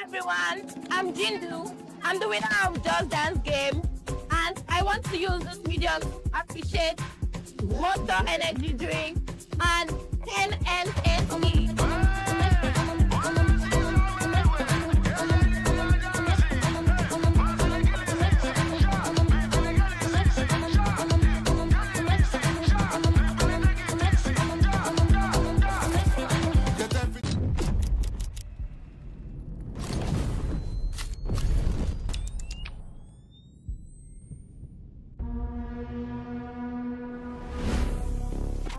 Everyone, I'm Jindu. I'm the winner of Just Dance Game, and I want to use this medium to appreciate Monster Energy Drink and 10NSE.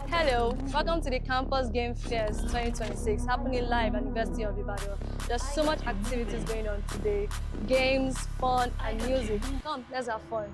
Hello, welcome to the Campus Game Fest 2026 happening live at University of Ibadan. There's so much activities going on today, games, fun and music. Come, let's have fun.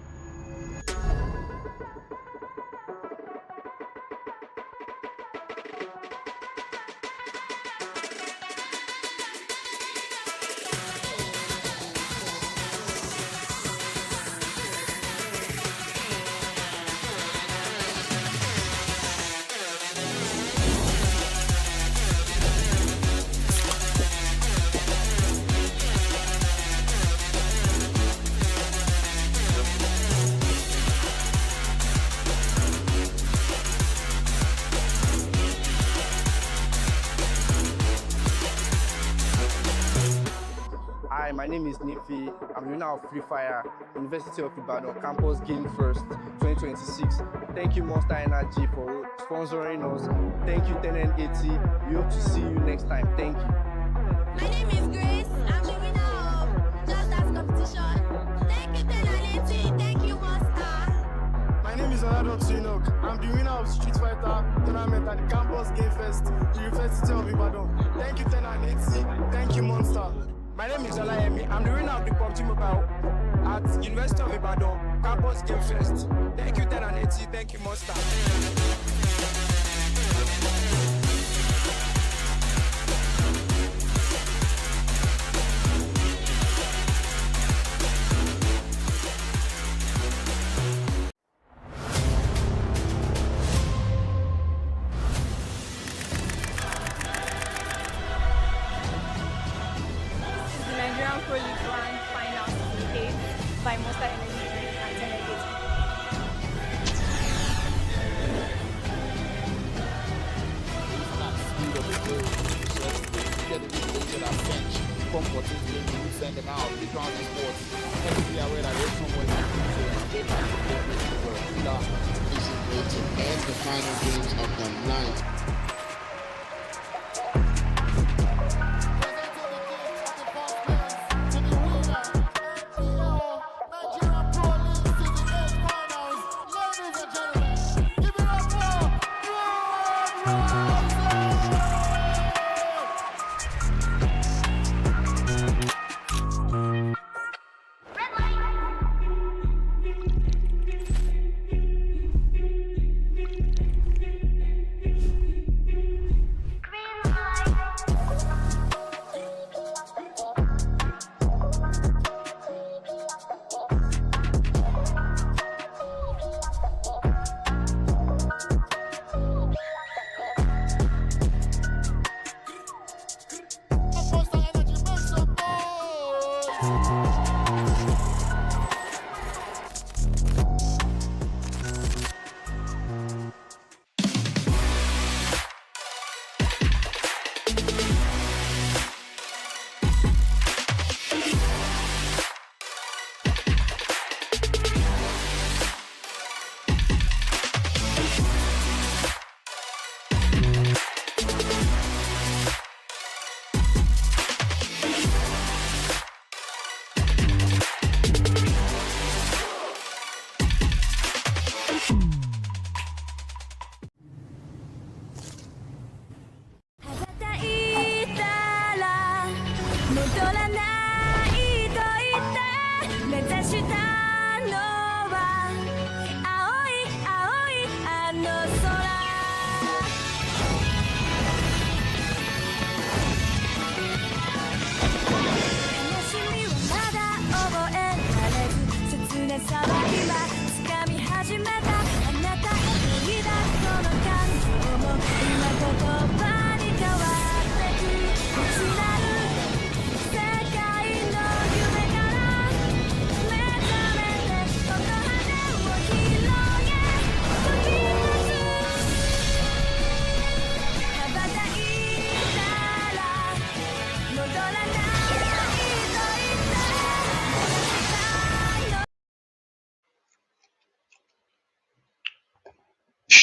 Hi, my name is Nifi. I'm the winner of Free Fire, University of Ibadan, Campus Game First 2026. Thank you, Monster Energy, for sponsoring us. Thank you, 10N80. We hope to see you next time. Thank you. My name is Grace. I'm the winner of Just Dance Competition. Thank you, 10N80. Thank you, Monster. My name is Olado Chinok. I'm the winner of Street Fighter tournament at the Campus Game Fest, University of Ibadan. Thank you, 10N80. Thank you, Monster. My name is Olayemi. I'm the winner of the PUBG Mobile at University of Ibadan, Campus Game Fest. Thank you, 10N80. Thank you, Monster. Nigerian Pro League Grand Final Season 8 by Monster Energy Drink and 10N80. Sending out the ground sports. Every aware that there's someone who this is going to end the final games of the night.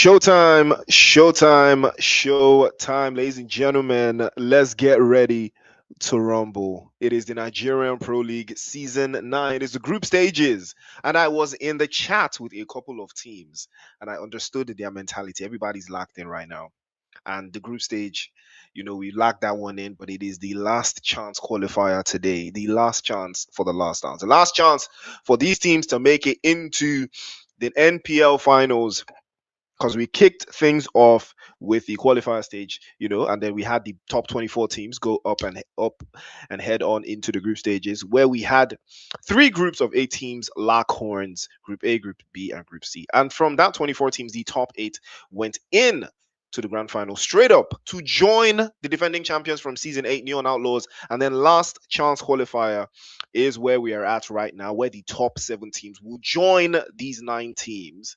Showtime, showtime, showtime, ladies and gentlemen. Let's get ready to rumble. It is the Nigerian Pro League Season 9. It's the group stages. And I was in the chat with a couple of teams and I understood their mentality. Everybody's locked in right now. And the group stage, we locked that one in, but it is the last chance qualifier today. The last chance for the last dance. The last chance for these teams to make it into the NPL finals, because we kicked things off with the qualifier stage, and then we had the top 24 teams go up and head on into the group stages, where we had three groups of 8 teams lock horns: Group A, Group B, and Group C. And from that 24 teams, the top 8 went in to the grand final straight up to join the defending champions from season 8, Neon Outlaws. And then last chance qualifier is where we are at right now, where the top 7 teams will join these 9 teams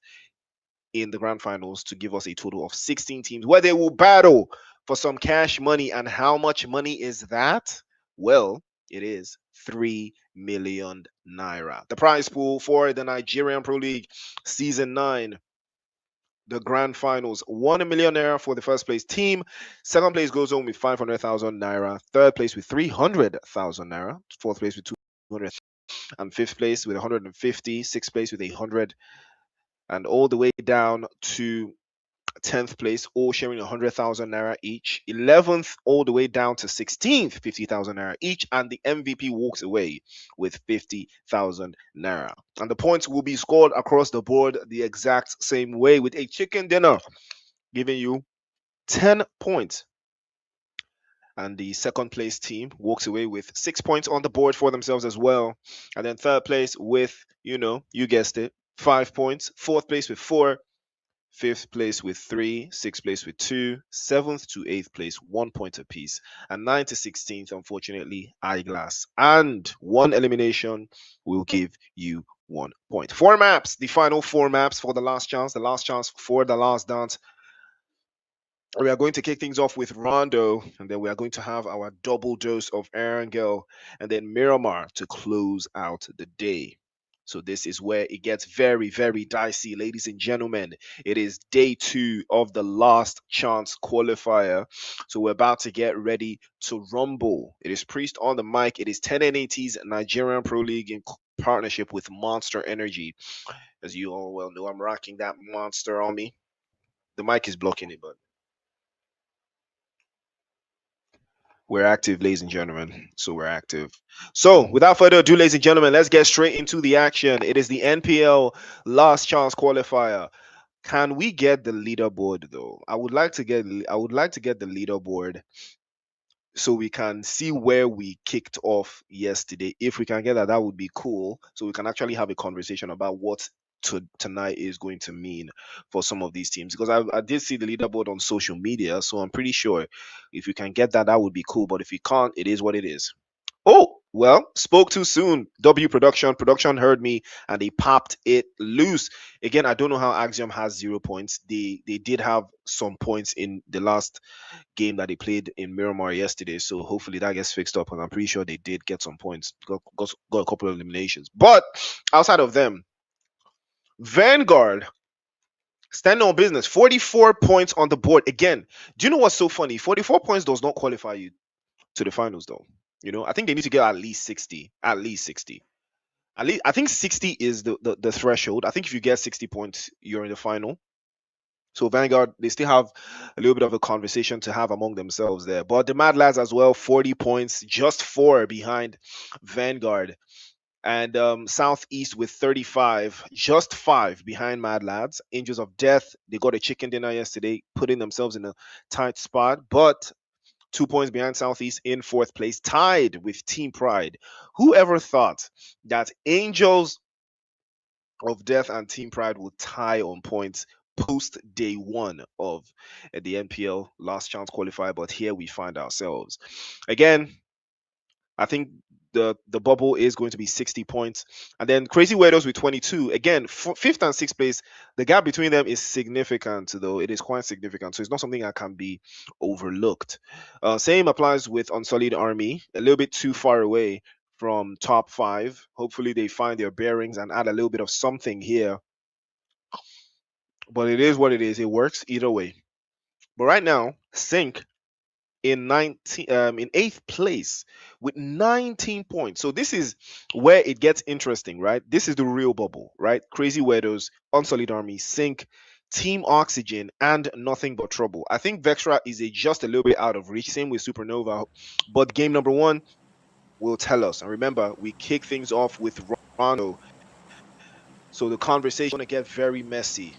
in the grand finals to give us a total of 16 teams where they will battle for some cash money. And how much money is that? Well, it is 3 million naira. The prize pool for the Nigerian Pro League Season 9, the grand finals: 1 million naira for the first place team. Second place goes on with 500,000 naira. Third place with 300,000 naira. Fourth place with 200, and fifth place with 150. Sixth place with 100, and all the way down to 10th place, all sharing 100,000 naira each. 11th, all the way down to 16th, 50,000 naira each. And the MVP walks away with 50,000 naira. And the points will be scored across the board the exact same way, with a chicken dinner giving you 10 points. And the second place team walks away with 6 points on the board for themselves as well. And then third place with, you guessed it, 5 points. Fourth place with 4. Fifth place with 3, sixth place with 2, seventh to eighth place 1 point apiece, and 9th to 16th, unfortunately, eyeglass. And one elimination will give you 1 point. 4 maps, the final 4 maps for the last chance for the last dance. We are going to kick things off with Rondo, and then we are going to have our double dose of Erangel, and then Miramar to close out the day. So this is where it gets very, very dicey, ladies and gentlemen. It is day 2 of the last chance qualifier. So we're about to get ready to rumble. It is Priest on the mic. It is 10N80's Nigerian Pro League in partnership with Monster Energy. As you all well know, I'm rocking that monster on me. The mic is blocking it, but we're active, ladies and gentlemen. So we're active. So without further ado, ladies and gentlemen, let's get straight into the action. It is the NPL last chance qualifier. Can we get the leaderboard though? I would like to get the leaderboard so we can see where we kicked off yesterday. If we can get that, that would be cool. So we can actually have a conversation about what tonight is going to mean for some of these teams, because I did see the leaderboard on social media, so I'm pretty sure if you can get that, that would be cool. But if you can't, it is what it is. Oh, well, spoke too soon. W production heard me and they popped it loose. Again, I don't know how Axiom has 0 points. They did have some points in the last game that they played in Miramar yesterday, so hopefully that gets fixed up, and I'm pretty sure they did get some points. Got a couple of eliminations. But outside of them, Vanguard standing on business, 44 points on the board. Again, do you know what's so funny? 44 points does not qualify you to the finals, though. I think they need to get at least 60. At least 60. At least I think 60 is the threshold. I think if you get 60 points, you're in the final. So Vanguard, they still have a little bit of a conversation to have among themselves there. But the Mad Lads as well, 40 points, just 4 behind Vanguard. And Southeast with 35, just 5 behind Mad Lads. Angels of Death, they got a chicken dinner yesterday, putting themselves in a tight spot, but 2 points behind Southeast in 4th place, tied with Team Pride. Whoever thought that Angels of Death and Team Pride would tie on points post day 1 of the NPL last chance qualifier? But here we find ourselves. Again, I think the bubble is going to be 60 points. And then Crazy Weirdos with 22. Again, 5th and 6th place, the gap between them is significant, though. It is quite significant. So it's not something that can be overlooked. Same applies with Unsullied Army, a little bit too far away from top 5. Hopefully they find their bearings and add a little bit of something here but it is what it is. It works either way. But right now, Sync in 8th place with 19 points. So this is where it gets interesting, right? This is the real bubble, right? Crazy Weirdos, Unsolid Army, Sync, Team Oxygen, and Nothing But Trouble. I think Vextra is just a little bit out of reach. Same with Supernova. But game number one will tell us. And remember, we kick things off with Rondo. So the conversation is going to get very messy.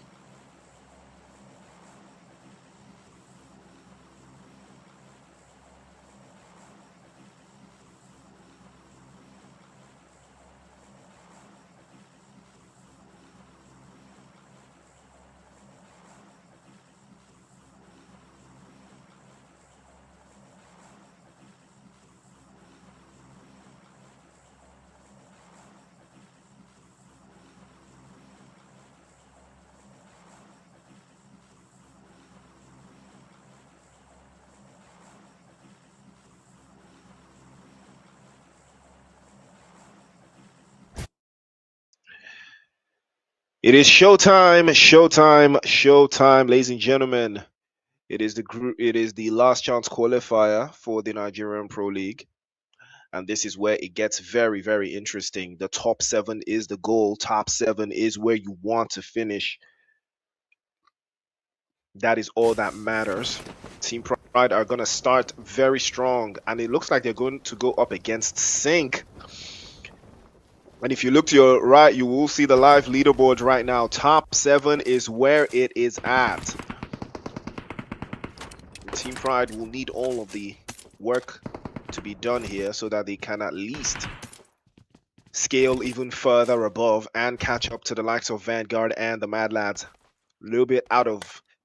It is showtime, showtime, showtime, ladies and gentlemen. It is the group. It is the last chance qualifier for the Nigerian Pro League, and this is where it gets very, very interesting. The top 7 is the goal. Top 7 is where you want to finish. That is all that matters. Team Pride are gonna start very strong, and it looks like they're going to go up against Sync. And if you look to your right, you will see the live leaderboards right now. Top 7 is where it is at. Team Pride will need all of the work to be done here so that they can at least scale even further above and catch up to the likes of Vanguard and the Mad Lads. A little bit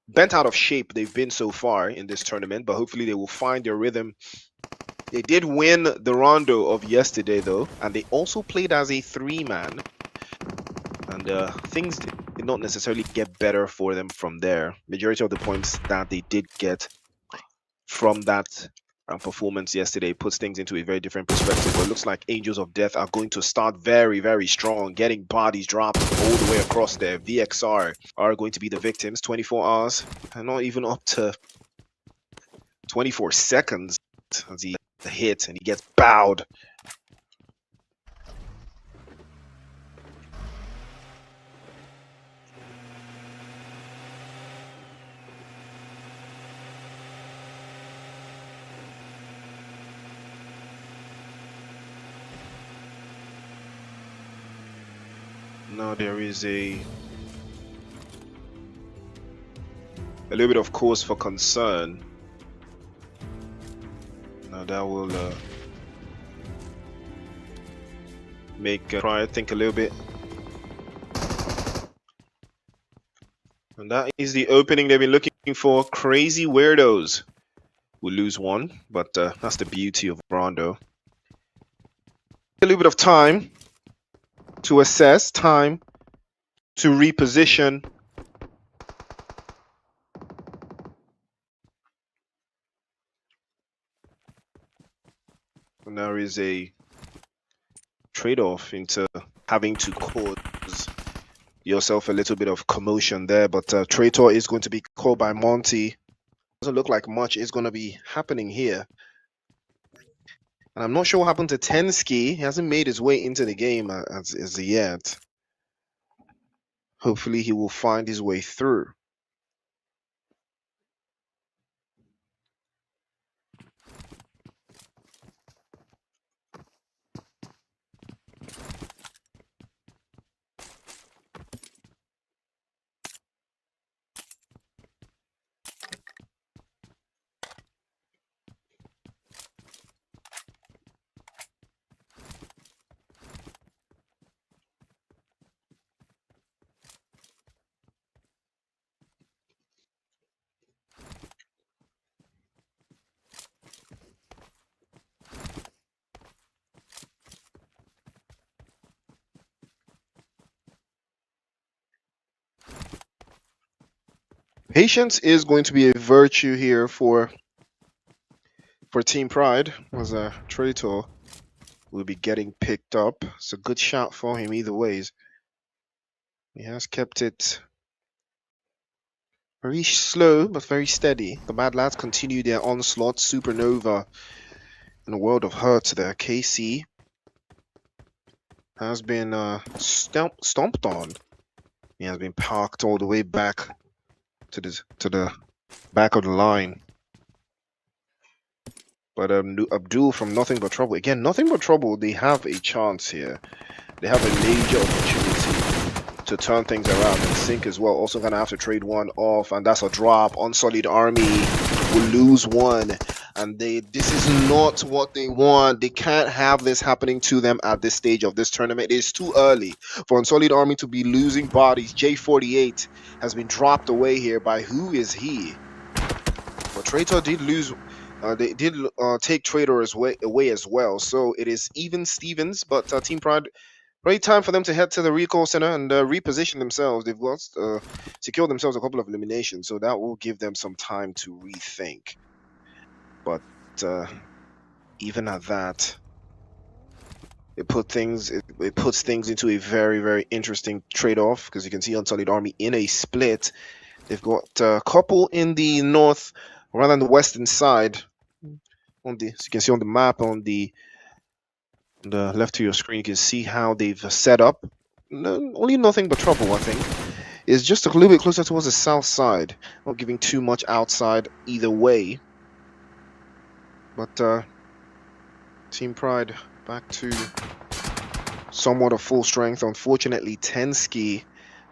bent out of shape they've been so far in this tournament, but hopefully they will find their rhythm. They did win the rondo of yesterday though, and they also played as a 3-man, and things did not necessarily get better for them from there. Majority of the points that they did get from that performance yesterday puts things into a very different perspective. But it looks like Angels of Death are going to start very, very strong, getting bodies dropped all the way across there. VXR are going to be the victims. 24 hours, and not even up to 24 seconds as he hit and he gets bowed. Now there is a little bit of cause for concern. Now that will make Pride think a little bit. And that is the opening they've been looking for. Crazy Weirdos will lose one, but that's the beauty of Rondo. A little bit of time to assess, time to reposition. And there is a trade-off into having to cause yourself a little bit of commotion there, but Traitor is going to be called by Monty. Doesn't look like much is going to be happening here. And I'm not sure what happened to Tensky. He hasn't made his way into the game as yet. Hopefully he will find his way through. Patience is going to be a virtue here for Team Pride, as a Traitor will be getting picked up. It's a good shot for him either ways. He has kept it Very slow, but very steady. The Mad Lads continue their onslaught. Supernova in a world of hurt there. KC has been stomped on. He has been parked all the way back to the back of the line. But Abdul from Nothing But Trouble. Again, Nothing But Trouble, they have a chance here. They have a major opportunity to turn things around. And Sync as well. Also going to have to trade one off. And that's a drop. Unsullied Army will lose one. And this is not what they want. They can't have this happening to them at this stage of this tournament. It is too early for Unsullied Army to be losing bodies. J48 has been dropped away here by who is he? But Traitor did lose. They did take Traitor away as well. So it is even Stevens, but Team Pride, great time for them to head to the recall center and reposition themselves. They've got secured themselves a couple of eliminations, so that will give them some time to rethink. But even at that, it puts things into a very, very interesting trade-off, because you can see Unsullied Army in a split. They've got a couple in the north, rather than the western side. As you can see on the map on the left of your screen, you can see how they've set up. Only Nothing But Trouble, I think, is just a little bit closer towards the south side, not giving too much outside either way. But Team Pride back to somewhat of full strength. Unfortunately, Tensky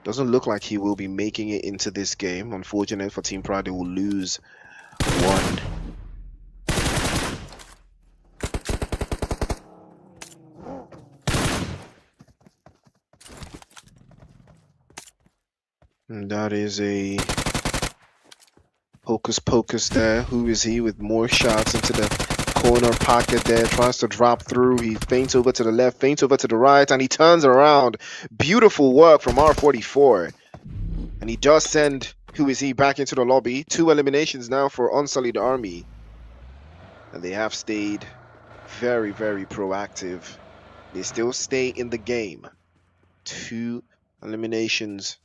doesn't look like he will be making it into this game. Unfortunate for Team Pride, they will lose one. And that is a hocus pocus there. Who is he with more shots into the corner pocket there? Tries to drop through. He feints over to the left, feints over to the right, and he turns around. Beautiful work from R44. And he does send Who Is He back into the lobby. 2 eliminations now for Unsullied Army. And they have stayed very, very proactive. They still stay in the game. 2 eliminations.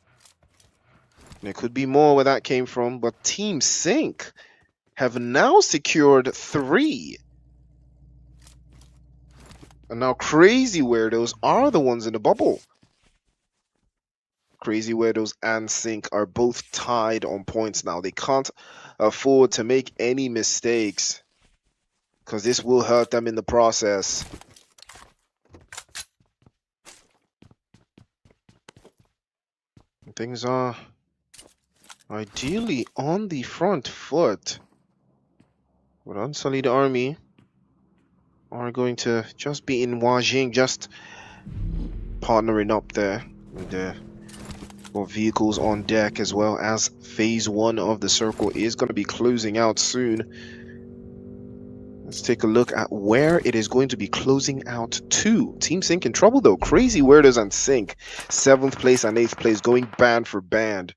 There could be more where that came from, but Team Sync have now secured 3. And now Crazy Weirdos are the ones in the bubble. Crazy Weirdos and Sync are both tied on points now. They can't afford to make any mistakes, because this will hurt them in the process. Things are ideally on the front foot, but Unsullied Army are going to just be in Wajing, just partnering up there. And for vehicles on deck, as well as phase 1 of the circle is going to be closing out soon. Let's take a look at where it is going to be closing out to. Team Sync in trouble though. Crazy Weirdos and Sync, 7th place and 8th place, going band for band.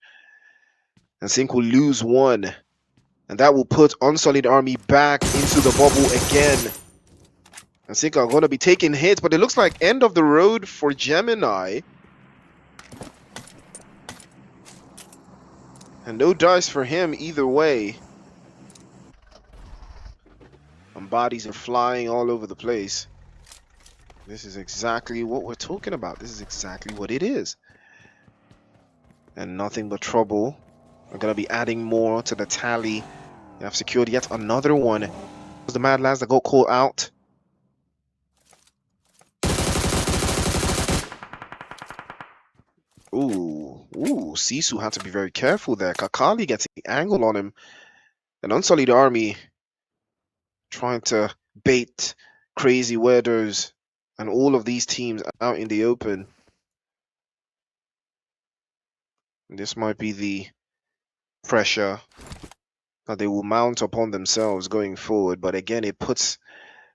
And Sync will lose 1. And that will put Unsullied Army back into the bubble again. And Sync are going to be taking hits, but it looks like end of the road for Gemini. And no dice for him either way. And bodies are flying all over the place. This is exactly what we're talking about. This is exactly what it is. And Nothing But Trouble are going to be adding more to the tally. They have secured yet another one. It was the Mad Lads that got caught out. Ooh, Sisu had to be very careful there. Kakali gets the angle on him. And Unsullied Army trying to bait Crazy Weirdos and all of these teams out in the open. And this might be the pressure that they will mount upon themselves going forward. But again, it puts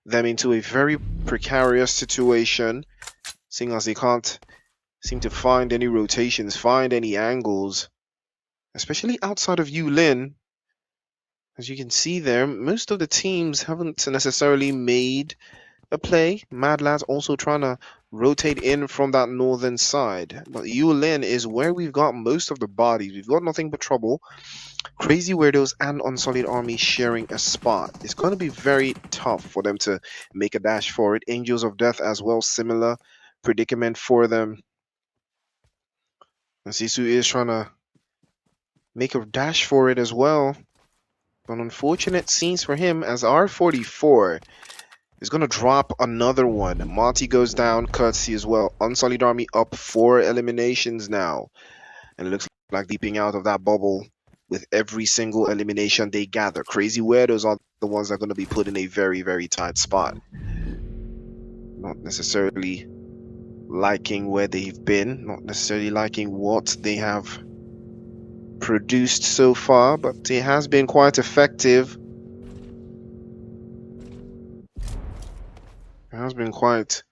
them into a very precarious situation, seeing as they can't seem to find any rotations, find any angles, especially outside of Yulin. As you can see there, most of the teams haven't necessarily made a play. Mad Lads also trying to rotate in from that northern side. But Yulin is where we've got most of the bodies. We've got nothing but trouble. Crazy Weirdos and Unsullied Army sharing a spot. It's going to be very tough for them to make a dash for it. Angels of Death as well, similar predicament for them. And Sisu is trying to make a dash for it as well. But unfortunate scenes for him as R44 is going to drop another one. Monty goes down, Curtsy as well. Unsullied Army up 4 eliminations now. And it looks like leaping out of that bubble with every single elimination they gather. Crazy Weirdos are the ones that are going to be put in a very, very tight spot. Not necessarily liking where they've been, not necessarily liking what they have produced so far, but it has been quite effective. It has been quite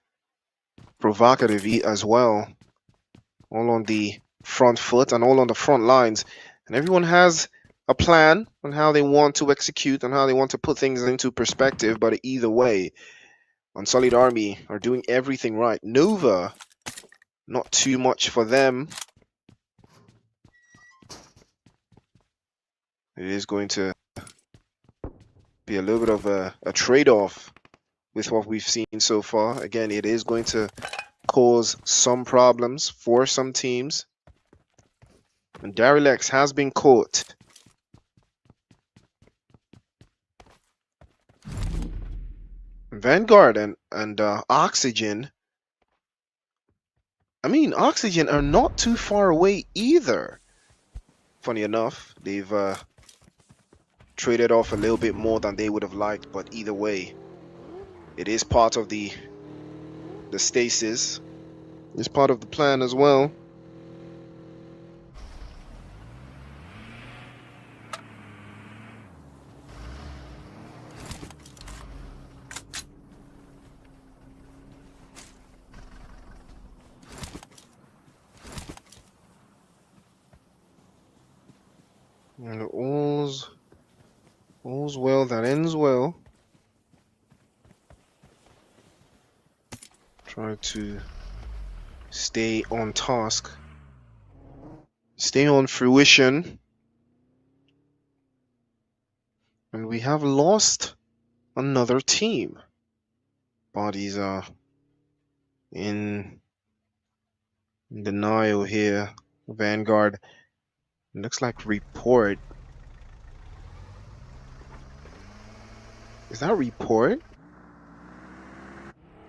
provocative as well. All on the front foot and all on the front lines. And everyone has a plan on how they want to execute, on how they want to put things into perspective, but either way, Unsullied Army are doing everything right. Nova, not too much for them. It is going to be a little bit of a trade-off with what we've seen so far. Again, it is going to cause some problems for some teams. And Darilex has been caught. Vanguard and Oxygen. I mean, Oxygen are not too far away either. Funny enough, they've traded off a little bit more than they would have liked, but either way, it is part of the stasis. It's part of the plan as well. And all's well that ends well. Try to stay on task. Stay on fruition. And we have lost another team. Bodies are in denial here. Vanguard. Looks like report. Is that report?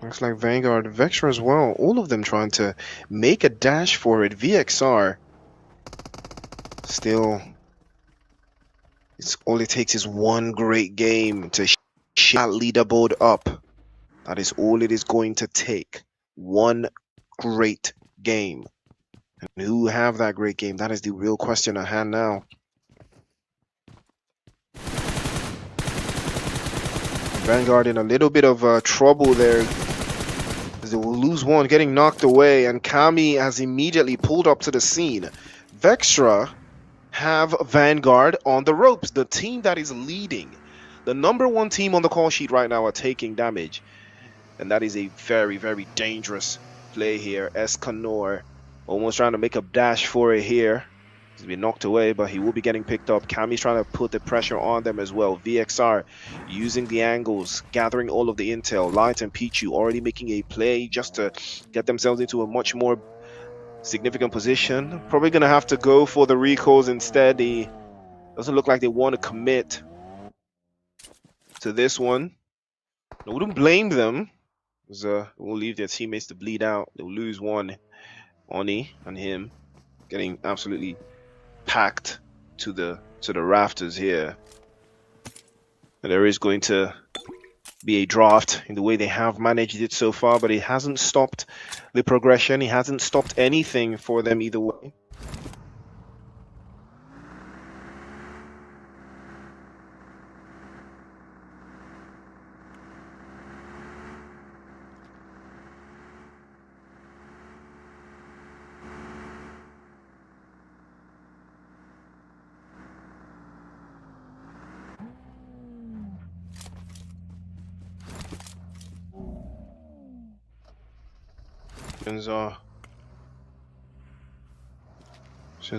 Looks like Vanguard, Vextra as well. All of them trying to make a dash for it. VXR still. All it takes is one great game to shut that leaderboard up. That is all it is going to take. One great game. And who have that great game? That is the real question at hand now. Vanguard in a little bit of trouble there. They will lose one, getting knocked away, and Kami has immediately pulled up to the scene. Vextra have Vanguard on the ropes. The team that is leading, the #1 team on the call sheet right now, are taking damage. And that is a very, very dangerous play here. Escanor almost trying to make a dash for it here. He's been knocked away, but he will be getting picked up. Kami's trying to put the pressure on them as well. VXR using the angles, gathering all of the intel. Light and Pichu already making a play just to get themselves into a much more significant position. Probably going to have to go for the recalls instead. He doesn't look like they want to commit to this one. I wouldn't blame them. We'll leave their teammates to bleed out. They'll lose one. Oni and him getting absolutely packed to the rafters here. And there is going to be a draft in the way they have managed it so far, but it hasn't stopped the progression. It hasn't stopped anything for them either way.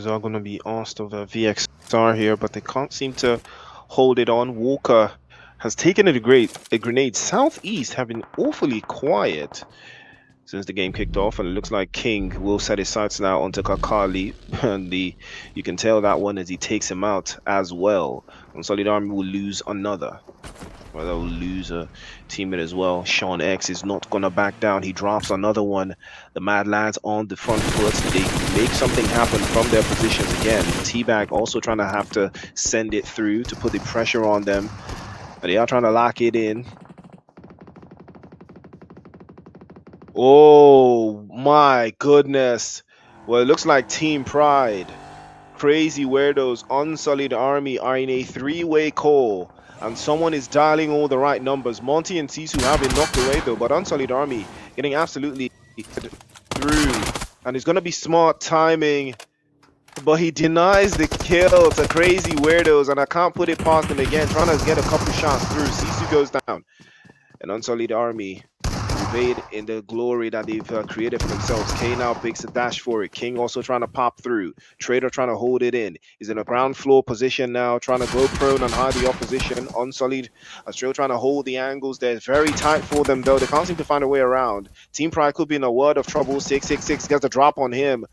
Are going to be asked of a VXR here, but they can't seem to hold it on. Walker has taken a grenade. Southeast have been awfully quiet since the game kicked off, and it looks like King will set his sights now onto Kakali, and you can tell that one as he takes him out as well. And Solid Army will lose another. Well, they'll lose a teammate as well. Sean X is not gonna back down. He drops another one. The Mad Lads on the front foot. They make something happen from their positions again. Teabag also trying to have to send it through to put the pressure on them. But they are trying to lock it in. Oh my goodness. Well, it looks like Team Pride, Crazy Weirdos, Unsullied Army are in a three-way call. And someone is dialing all the right numbers. Monty and Sisu have been knocked away though, but Unsullied Army getting absolutely through. And it's going to be smart timing. But he denies the kill to Crazy Weirdos, and I can't put it past him again. Trying to get a couple shots through. Sisu goes down. And Unsullied Army evade in the glory that they've created for themselves. K now makes a dash for it. King also trying to pop through. Trader trying to hold it in. He's in a ground floor position now, trying to go prone and hide the opposition. Unsullied are still trying to hold the angles. They're very tight for them though. They can't seem to find a way around. Team Pride could be in a world of trouble. 666 gets a drop on him.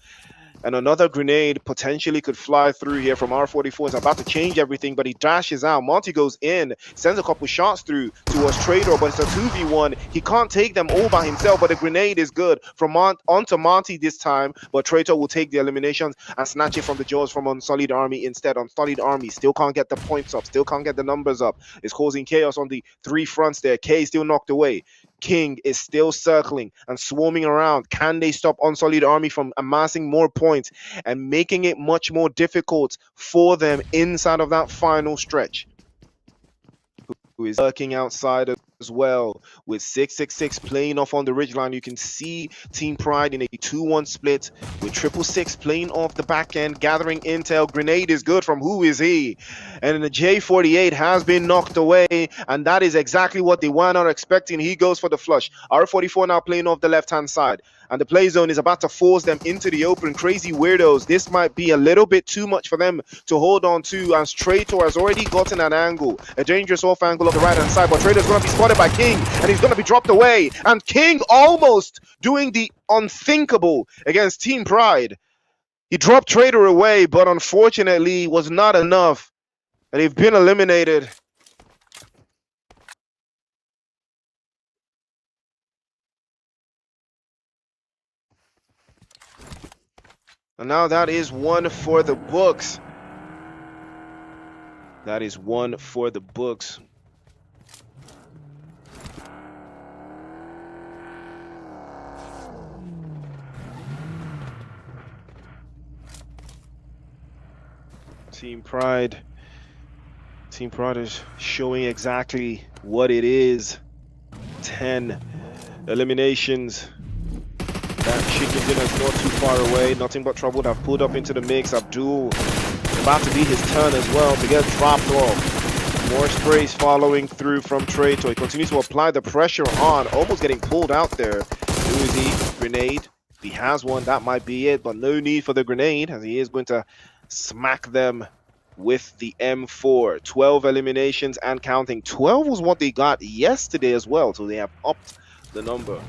And another grenade potentially could fly through here from R44. Is about to change everything, but he dashes out. Monty goes in, sends a couple shots through towards Trader, but it's a 2v1. He can't take them all by himself, but the grenade is good from onto Monty this time. But Trader will take the eliminations and snatch it from the jaws from Unsullied Army instead. Unsullied Army still can't get the points up, still can't get the numbers up. It's causing chaos on the three fronts there. K still knocked away. King is still circling and swarming around. Can they stop Unsullied Army from amassing more points and making it much more difficult for them inside of that final stretch? Who is lurking outside as well with 666 playing off on the ridgeline. You can see Team Pride in a 2-1 split with 666 playing off the back end, gathering intel. Grenade is good from who is he? And the J48 has been knocked away, and that is exactly what they were not expecting. He goes for the flush. R44 now playing off the left-hand side, and the play zone is about to force them into the open. Crazy Weirdos, this might be a little bit too much for them to hold on to, as Traitor has already gotten an angle, a dangerous off angle of the right-hand side, but Traitor's going to be spotted by King, and he's going to be dropped away, and King almost doing the unthinkable against Team Pride. He dropped Traitor away, but unfortunately was not enough, and they've been eliminated. And now that is one for the books. That is one for the books. Team Pride is showing exactly what it is. 10 eliminations. That chicken dinner's not too far away. Nothing but trouble have pulled up into the mix. Abdul about to be his turn as well to get dropped off. More sprays following through from Traitor. He continues to apply the pressure on, almost getting pulled out there. Who is he? Grenade. If he has one, that might be it, but no need for the grenade, as he is going to smack them with the M4. 12 eliminations and counting. 12 was what they got yesterday as well, so they have upped the number.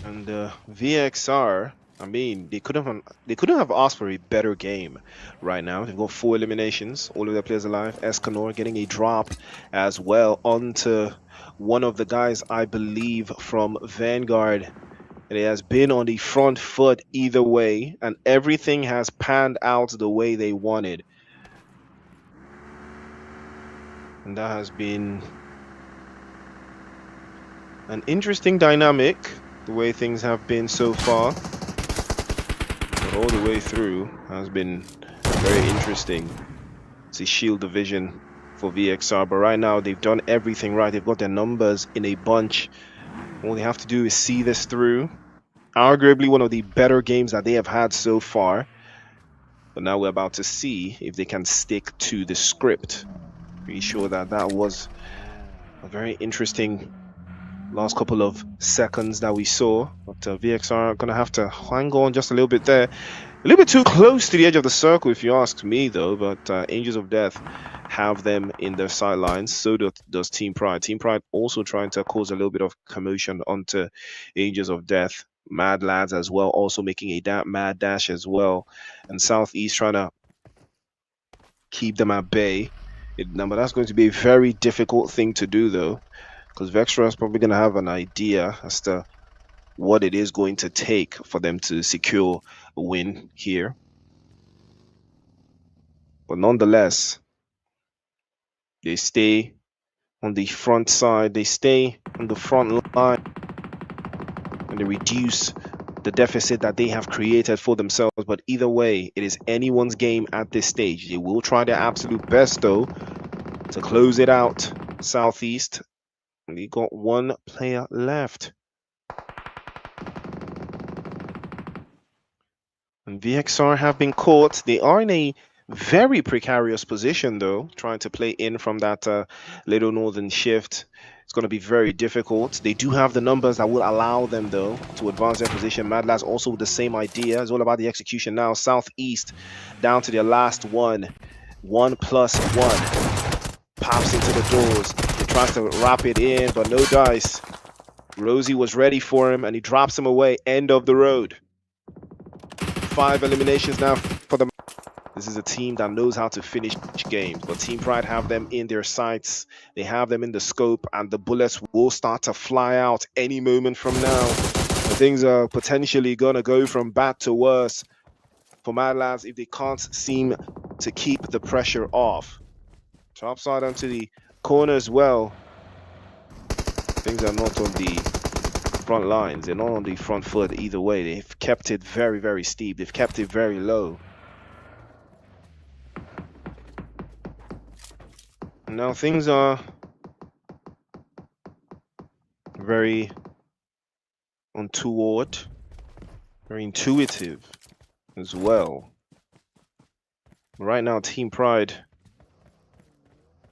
And VXR, I mean, they couldn't have asked for a better game right now. They've got 4 eliminations, all of their players alive. Escanor getting a drop as well onto one of the guys, I believe, from Vanguard. And it has been on the front foot either way, and everything has panned out the way they wanted. And that has been an interesting dynamic, the way things have been so far. But all the way through has been very interesting. It's a shield division for VXR, but right now they've done everything right. They've got their numbers in a bunch. All they have to do is see this through. Arguably one of the better games that they have had so far. But now we're about to see if they can stick to the script. Pretty sure that that was a very interesting last couple of seconds that we saw. But VXR are going to have to hang on just a little bit there. A little bit too close to the edge of the circle, if you ask me, though. But Angels of Death have them in their sidelines. So does Team Pride. Team Pride also trying to cause a little bit of commotion onto Angels of Death. Mad Lads as well, also making a mad dash as well. And Southeast trying to keep them at bay. But that's going to be a very difficult thing to do, though, because Vextra is probably going to have an idea as to what it is going to take for them to secure a win here. But nonetheless, they stay on the front side. They stay on the front line. And they reduce the deficit that they have created for themselves. But either way, it is anyone's game at this stage. They will try their absolute best, though, to close it out. Southeast. And they got one player left. And VXR have been caught. They are in a very precarious position, though, trying to play in from that little northern shift. It's going to be very difficult. They do have the numbers that will allow them, though, to advance their position. Mad Lads also with the same idea. It's all about the execution now. Southeast down to their last one. 1+1. Pops into the doors. He tries to wrap it in, but no dice. Rosie was ready for him, and he drops him away. End of the road. 5 eliminations now for the... This is a team that knows how to finish games, but Team Pride have them in their sights. They have them in the scope, and the bullets will start to fly out any moment from now. And things are potentially going to go from bad to worse for Mad Lads if they can't seem to keep the pressure off. Top side onto the corner as well. Things are not on the front lines. They're not on the front foot either way. They've kept it very, very steep. They've kept it very low. Now things are very untoward, very intuitive as well. Right now, Team Pride,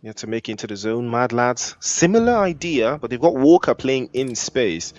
you have to make it into the zone. Mad Lads, similar idea, but they've got Walker playing in space.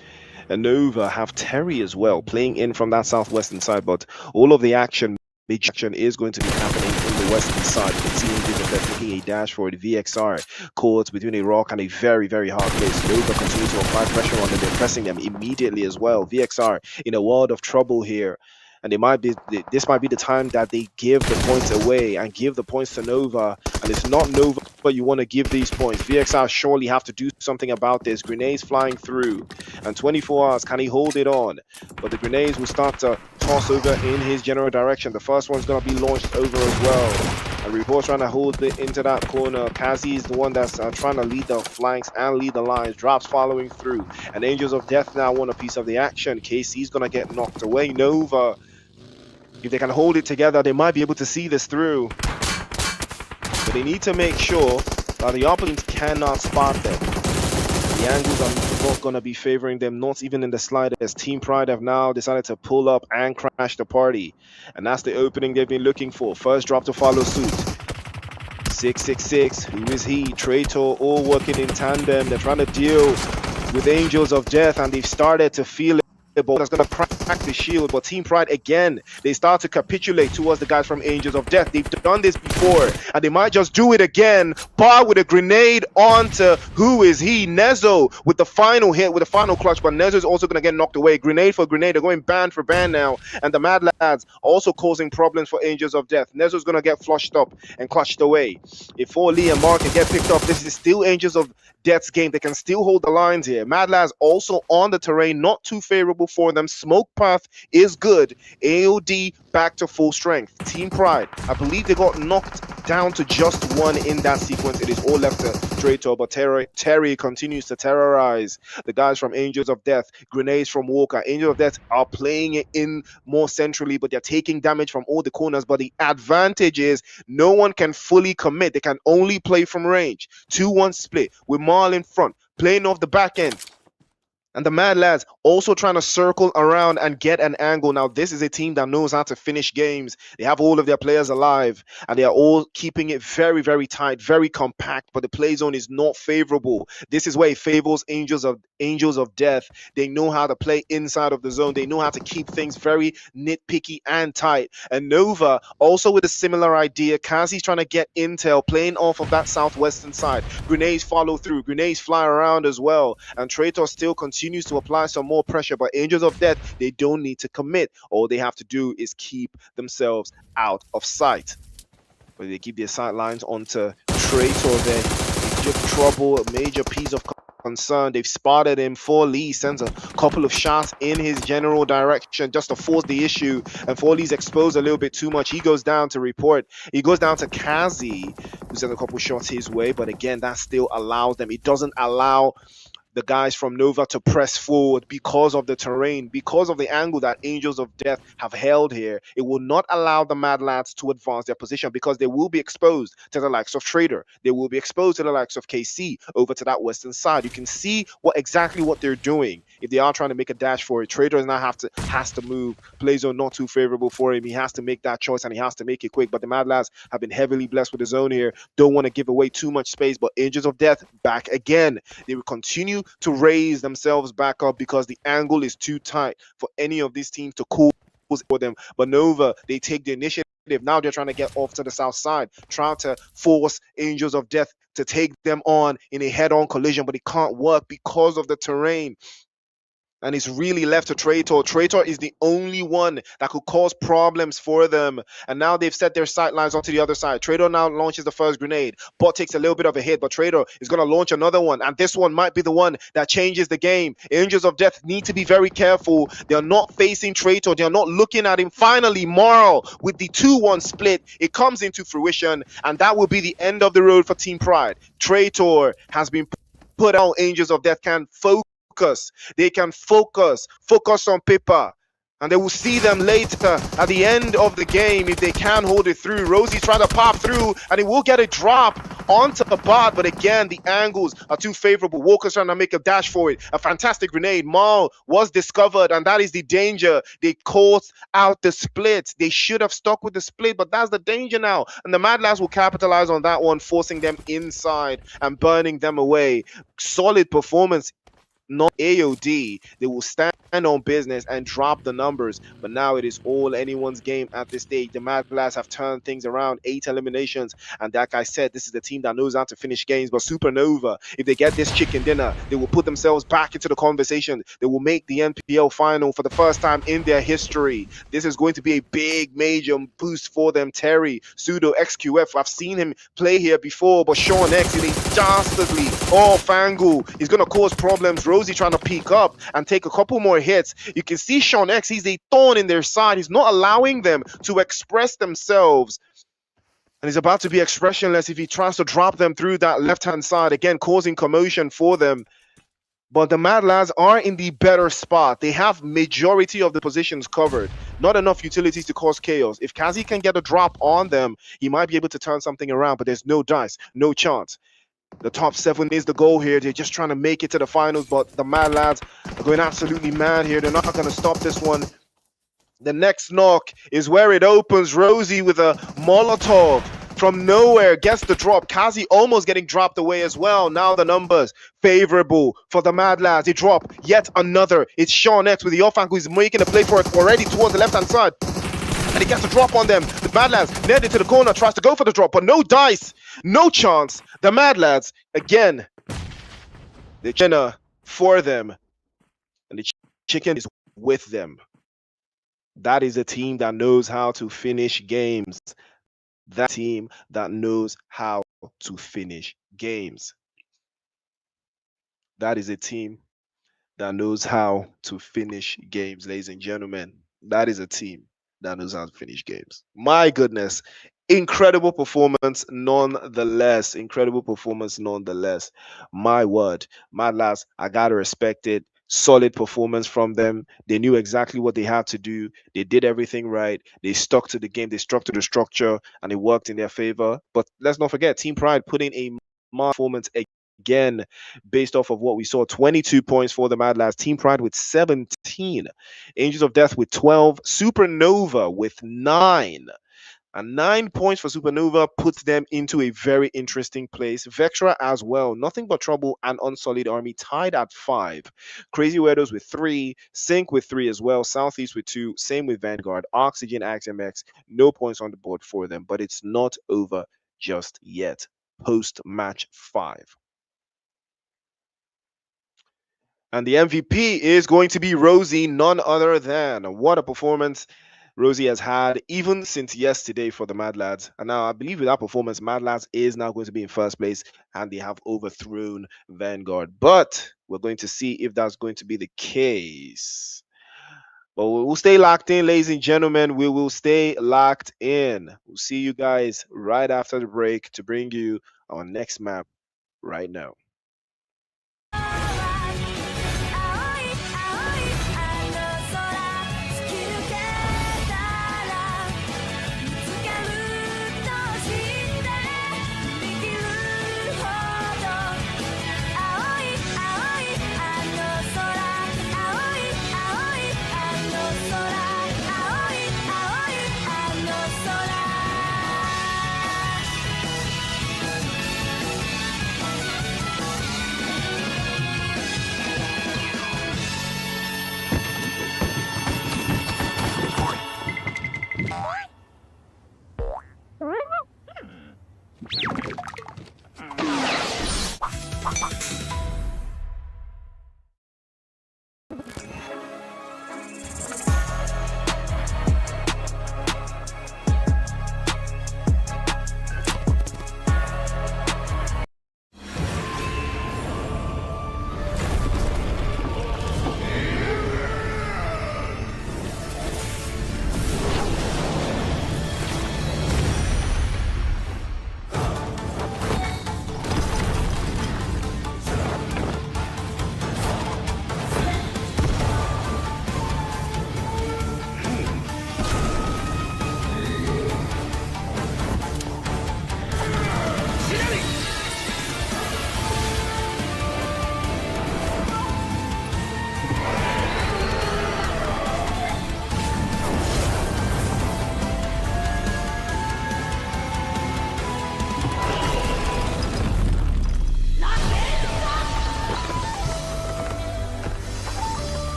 And Nova have Terry as well, playing in from that southwestern side, but all of the action, big action is going to be happening in the western side. You can see they're taking a dash for the VXR caught between a rock and a very, very hard place. Nova continues to apply pressure on them. They're pressing them immediately as well. VXR in a world of trouble here. And this might be the time that they give the points away and give the points to Nova. And it's not Nova, but you want to give these points. VXR surely have to do something about this. Grenades flying through. And 24 hours, can he hold it on? But the grenades will start to toss over in his general direction. The first one's going to be launched over as well. And Report's trying to hold it into that corner. Kazi is the one that's trying to lead the flanks and lead the lines. Drops following through. And Angels of Death now want a piece of the action. KC's going to get knocked away. Nova, if they can hold it together, they might be able to see this through. But they need to make sure that the opponents cannot spot them. The angles are not going to be favoring them, not even in the slightest. Team Pride have now decided to pull up and crash the party. And that's the opening they've been looking for. First drop to follow suit. 666, who is he? Traitor, all working in tandem. They're trying to deal with Angels of Death, and they've started to feel it. That's going to crack the shield, but Team Pride again, they start to capitulate towards the guys from Angels of Death. They've done this before, and they might just do it again. Bar with a grenade onto, who is he? Nezo with the final hit, with the final clutch, but Nezo is also going to get knocked away. Grenade for grenade, they're going band for band now, and the Mad Lads also causing problems for Angels of Death. Nezo's going to get flushed up and clutched away. If Lee and Mark can get picked up, this is still Angels of Death's game. They can still hold the lines here. Mad Lads also on the terrain, not too favorable for them. Smoke path is good. AOD back to full strength. Team Pride, I believe they got knocked down to just one in that sequence. It is all left to Traitor, but Terry continues to terrorize the guys from Angels of Death. Grenades from Walker. Angels of Death are playing it in more centrally, but they're taking damage from all the corners. But the advantage is no one can fully commit. They can only play from range. 2-1 split with Marl in front, playing off the back end. And the Mad Lads also trying to circle around and get an angle. Now, this is a team that knows how to finish games. They have all of their players alive, and they are all keeping it very, very tight, very compact. But the play zone is not favorable. This is where it favors Angels of Death. They know how to play inside of the zone. They know how to keep things very nitpicky and tight. And Nova also with a similar idea. Kazi's trying to get intel, playing off of that southwestern side. Grenades follow through. Grenades fly around as well. And Traitor still continues to apply some more pressure, but Angels of Death, they don't need to commit. All they have to do is keep themselves out of sight. But they keep their sight lines onto Traitor there. Major trouble, a major piece of concern. They've spotted him. 4Lee sends a couple of shots in his general direction just to force the issue, and 4Lee's exposed a little bit too much. He goes down to report. He goes down to Kazi, who sends a couple shots his way, but again, that still allows them. It doesn't allow the guys from Nova to press forward because of the terrain, because of the angle that Angels of Death have held here. It will not allow the Mad Lads to advance their position because they will be exposed to the likes of Trader. They will be exposed to the likes of KC over to that western side. You can see exactly what they're doing. If they are trying to make a dash for it, Trader has to move. Play zone not too favorable for him. He has to make that choice and he has to make it quick. But the Mad Lads have been heavily blessed with the zone here. Don't want to give away too much space, but Angels of Death back again. They will continue to raise themselves back up because the angle is too tight for any of these teams to close for them. But Nova, they take the initiative. Now they're trying to get off to the south side, trying to force Angels of Death to take them on in a head-on collision, but it can't work because of the terrain. And it's really left to Traitor. Traitor is the only one that could cause problems for them. And now they've set their sight lines onto the other side. Traitor now launches the first grenade. Bot takes a little bit of a hit, but Traitor is going to launch another one. And this one might be the one that changes the game. Angels of Death need to be very careful. They're not facing Traitor. They're not looking at him. Finally, Marl with the 2-1 split. It comes into fruition. And that will be the end of the road for Team Pride. Traitor has been put out. Angels of Death can focus. They can focus on paper, and they will see them later at the end of the game if they can hold it through. Rosie's trying to pop through, and he will get a drop onto the bot, but again, the angles are too favorable. Walker's trying to make a dash for it. A fantastic grenade. Mal was discovered, and that is the danger. They caught out the split. They should have stuck with the split, but that's the danger now. And the Mad Lads will capitalize on that one, forcing them inside and burning them away. Solid performance. Not AOD. They will stand on business and drop the numbers, but now it is all anyone's game at this stage. The Mad Lads have turned things around, 8 eliminations, and like I said, this is the team that knows how to finish games. But Supernova, if they get this chicken dinner, they will put themselves back into the conversation. They will make the NPL final for the first time in their history. This is going to be a big major boost for them. Terry, Pseudo, XQF, I've seen him play here before, but Sean X is a dastardly Fangu is going to cause problems. Rosie trying to peek up and take a couple more hits. You can see Sean X, he's a thorn in their side. He's not allowing them to express themselves. And he's about to be expressionless if he tries to drop them through that left-hand side, again, causing commotion for them. But the Mad Lads are in the better spot. They have majority of the positions covered. Not enough utilities to cause chaos. If Kazi can get a drop on them, he might be able to turn something around, but there's no dice, no chance. The top 7 is the goal here. They're just trying to make it to the finals, but the Mad Lads are going absolutely mad here. They're not going to stop this one. The next knock is where it opens. Rosie with a Molotov from nowhere gets the drop. Kazi almost getting dropped away as well. Now the numbers favorable for the Mad Lads. They drop yet another. It's Sean X with the off who's making a play for it already towards the left-hand side. And he gets a drop on them. The Mad Lads led into the corner, tries to go for the drop, but no dice, no chance. The Mad Lads, again, the chicken for them, and the chicken is with them. That is a team that knows how to finish games. That team that knows how to finish games. That is a team that knows how to finish games, ladies and gentlemen. That is a team that knows how to finish games. My goodness, Incredible performance nonetheless. Incredible performance nonetheless. My word. My lads, I gotta respect it. Solid performance from them. They knew exactly what they had to do. They did everything right. They stuck to the game. They stuck to the structure, and it worked in their favor. But let's not forget, Team Pride put in a performance again based off of what we saw. 22 points for the Mad Lads. Team Pride with 17. Angels of Death with 12. Supernova with 9. And 9 points for Supernova puts them into a very interesting place. Vectra as well. Nothing but trouble and Unsullied Army tied at 5. Crazy Weirdos with 3. Sync with 3 as well. Southeast with 2. Same with Vanguard. Oxygen, XMX. No points on the board for them. But it's not over just yet. Post match 5. And the MVP is going to be Rosie, none other than. What a performance Rosie has had even since yesterday for the Mad Lads. And now I believe with that performance, Mad Lads is now going to be in first place and they have overthrown Vanguard. But we're going to see if that's going to be the case. But we'll stay locked in, ladies and gentlemen. We will stay locked in. We'll see you guys right after the break to bring you our next map right now.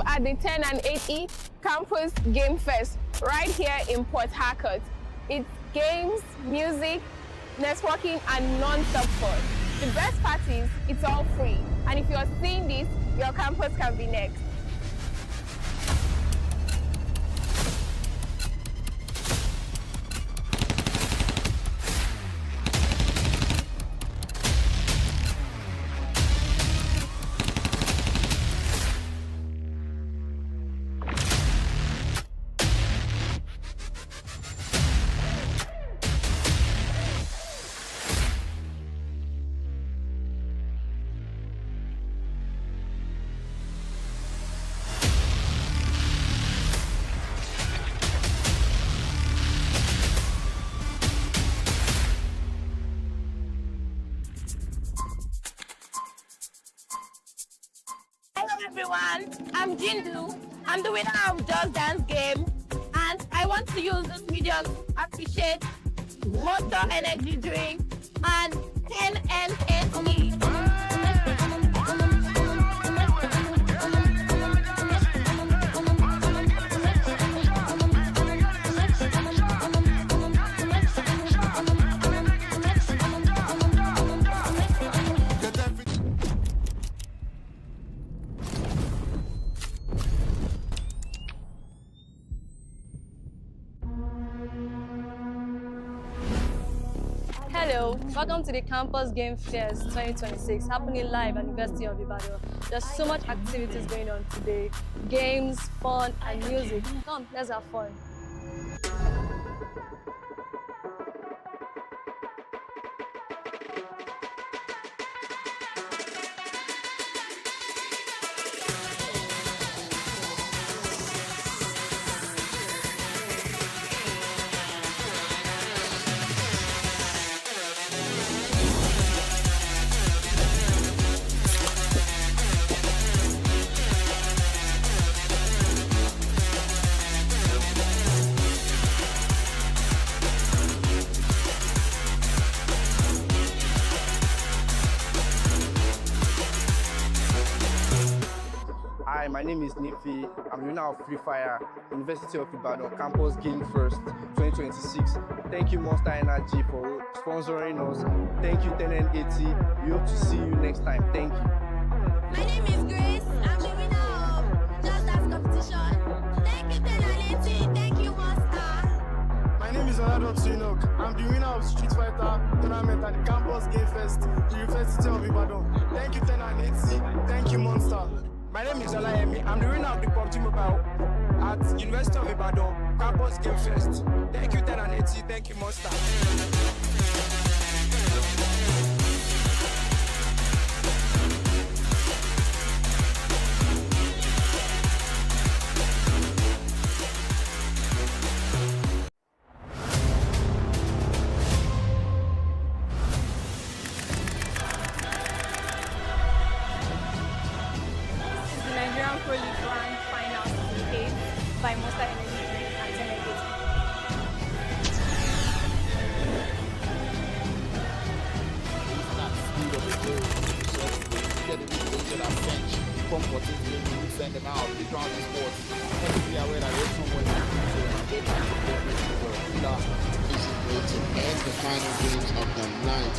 At the 10 and 8E Campus Game Fest right here in Port Harcourt. It's games, music, networking, and non-stop fun. The best part is it's all free. And if you're seeing this, your campus can be next. everyone, I'm Jindu. I'm the winner of Just Dance game, and I want to use this medium to appreciate Monster Energy Drink and 10NSE. Hello, welcome to the Campus Game Fairs 2026 happening live at University of Ibadan. There's so much activities going on today, games, fun, and music. Come, let's have fun. Hi, my name is Nifi. I'm the winner of Free Fire, University of Ibadan, Campus Game First 2026. Thank you, Monster Energy, for sponsoring us. Thank you, 10N80. We hope to see you next time. Thank you. My name is Grace. I'm the winner of Just Dance competition. Thank you, 10N80. Thank you, Monster. My name is Olado Chinok. I'm the winner of Street Fighter tournament at the Campus Game Fest, University of Ibadan. Thank you, 10N80. Thank you, Monster. My name is Olayemi. I'm the winner of the PUBG Mobile at University of Ibadan, Campus Game Fest. Thank you, 1080. Thank you, Monster. The Nigerian Pro League Grand Final Season 8 by Monster Energy Drink and 10N80. Speed of the goal, so get the people to that bench, comforting to send them out, the ground is sports. Let me be aware that there's someone who This is going to end the final games of the night.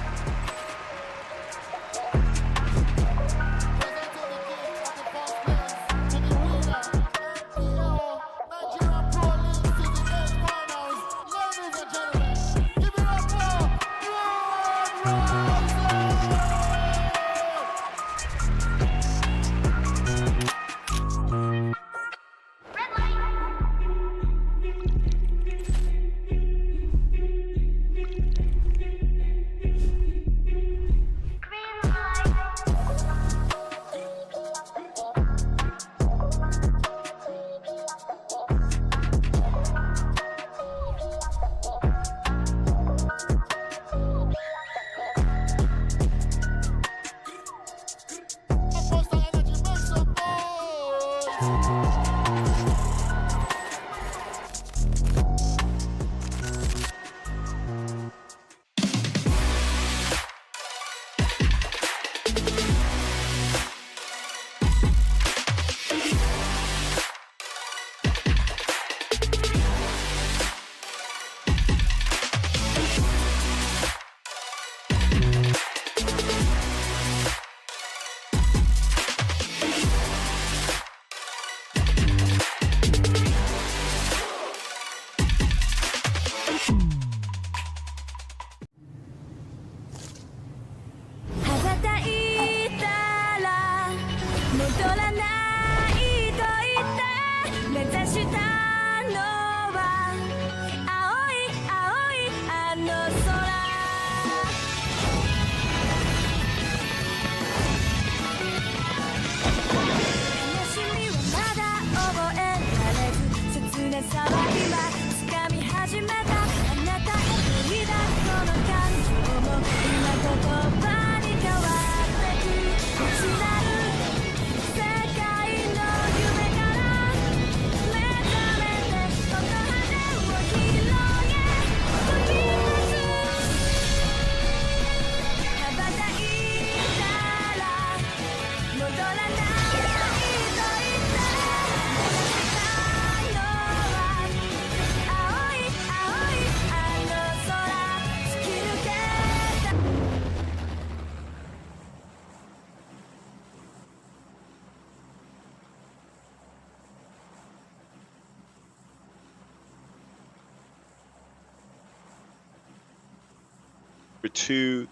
2,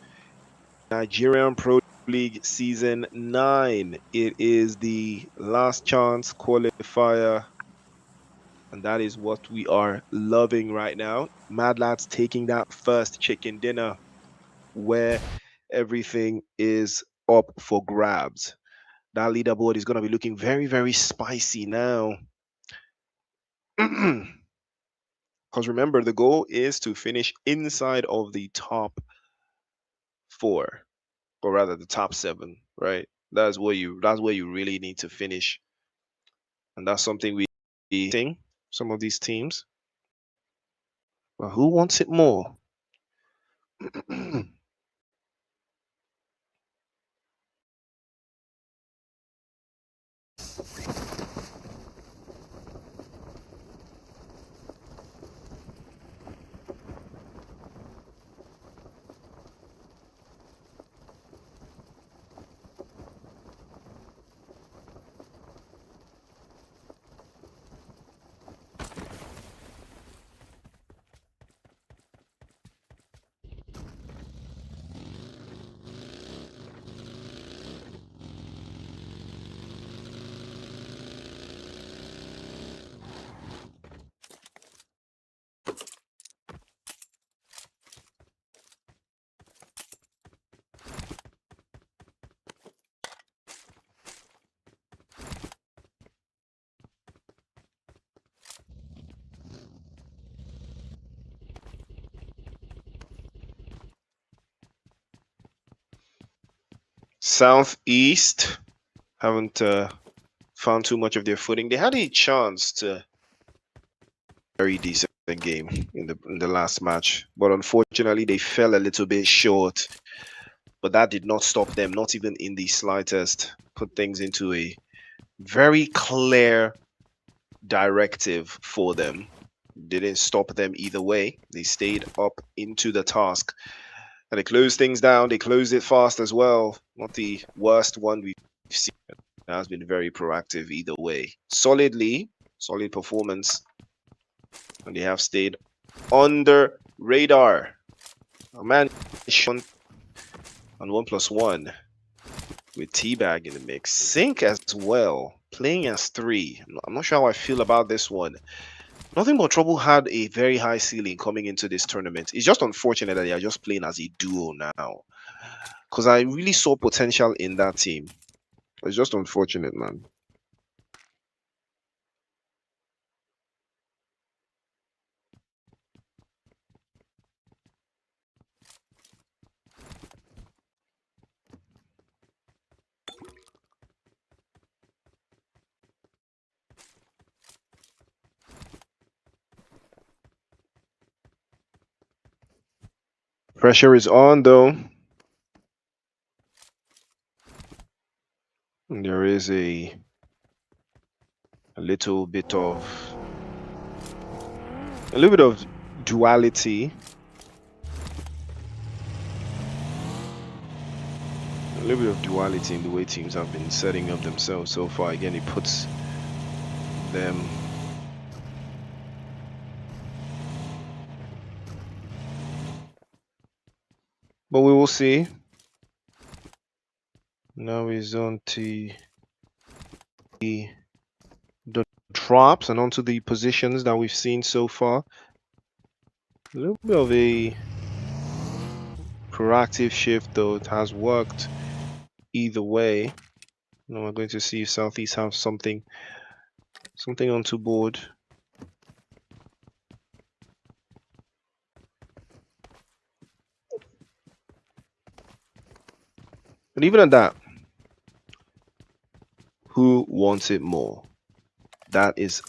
Nigerian Pro League Season 9. It is the last chance qualifier, and that is what we are loving right now. Mad Lads taking that first chicken dinner where everything is up for grabs. That leaderboard is going to be looking very, very spicy now. Because remember, the goal is to finish inside of the top 4, or rather the top 7, right? That's where you really need to finish, and that's something we seeing some of these teams. But who wants it more? Southeast haven't found too much of their footing. They had a chance to very decent game in the last match, but unfortunately they fell a little bit short. But that did not stop them, not even in the slightest. Put things into a very clear directive for them. Didn't stop them either way. They stayed up into the task. And they closed things down. They closed it fast as well. Not the worst one we've seen. It has been very proactive either way. Solid performance. And they have stayed under radar. A man on 1+1 with Teabag in the mix. Sync as well, playing as 3. I'm not sure how I feel about this one. Nothing But Trouble had a very high ceiling coming into this tournament. It's just unfortunate that they are just playing as a duo now, because I really saw potential in that team. It's just unfortunate, man. Pressure is on, though. And there is a little bit of duality. A little bit of duality in the way teams have been setting up themselves so far. Again, it puts them but we will see. Now he's on to the drops and onto the positions that we've seen so far. A little bit of a proactive shift, though. It has worked either way. Now we're going to see if Southeast have something onto board. But even at that, who wants it more? That is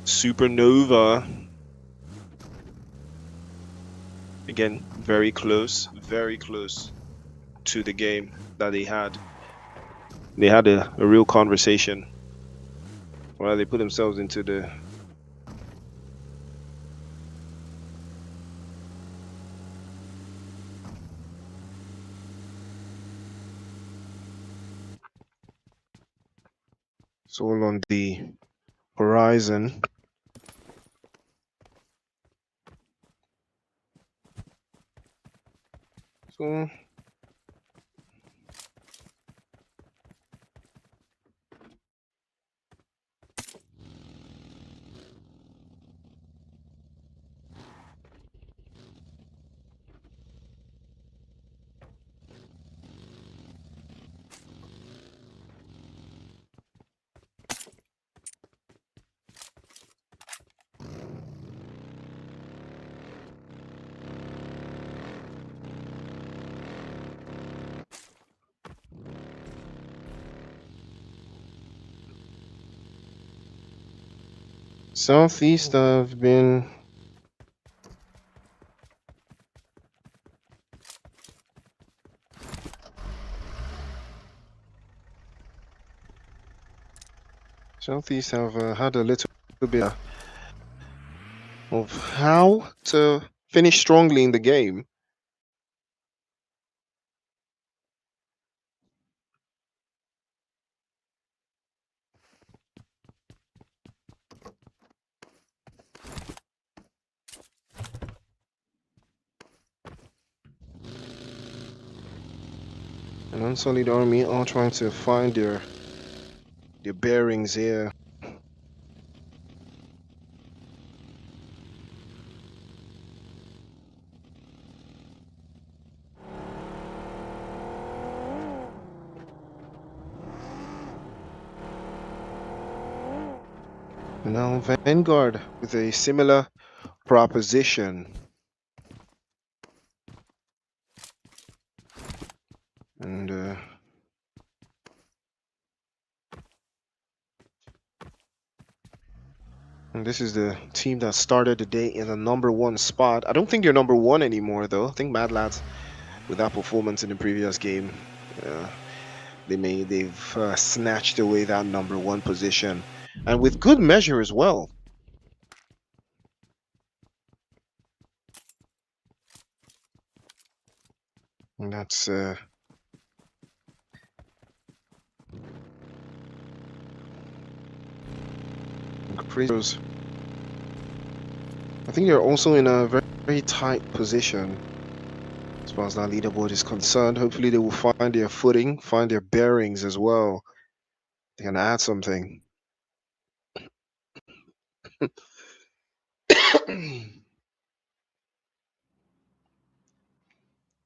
Supernova. Again, very close to the game that they had. They had a real conversation. Well, they put themselves into the It's all on the horizon. So Southeast have been Southeast have had a little bit of how to finish strongly in the game. An Unsullied Army are trying to find their bearings here. Now Vanguard with a similar proposition. And this is the team that started the day in the #1 spot. I don't think they're #1 anymore, though. I think Mad Lads, with that performance in the previous game, they've snatched away that #1 position, and with good measure as well. And that's crazy. I think they're also in a very, very tight position as far as that leaderboard is concerned. Hopefully they will find their footing, find their bearings as well. They can add something.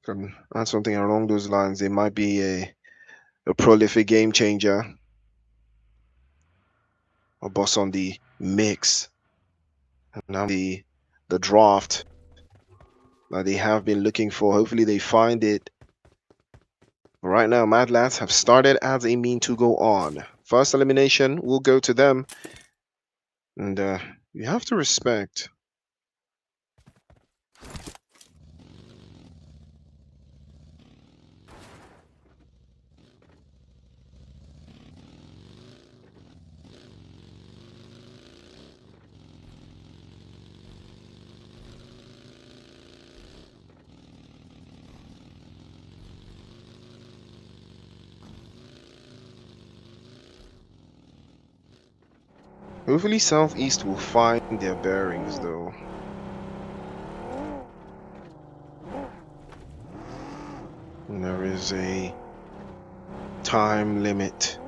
Can add something along those lines. They might be a prolific game changer, a boss on the mix. And now the draft that they have been looking for. Hopefully they find it. Right now, Mad Lads have started as a mean to go on. First elimination will go to them. And you have to respect. Hopefully Southeast will find their bearings, though. And there is a time limit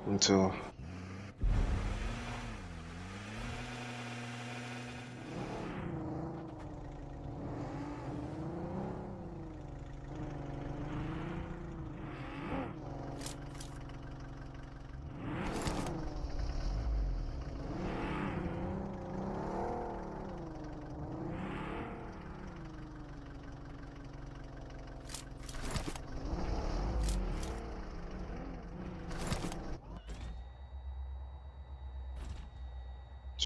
until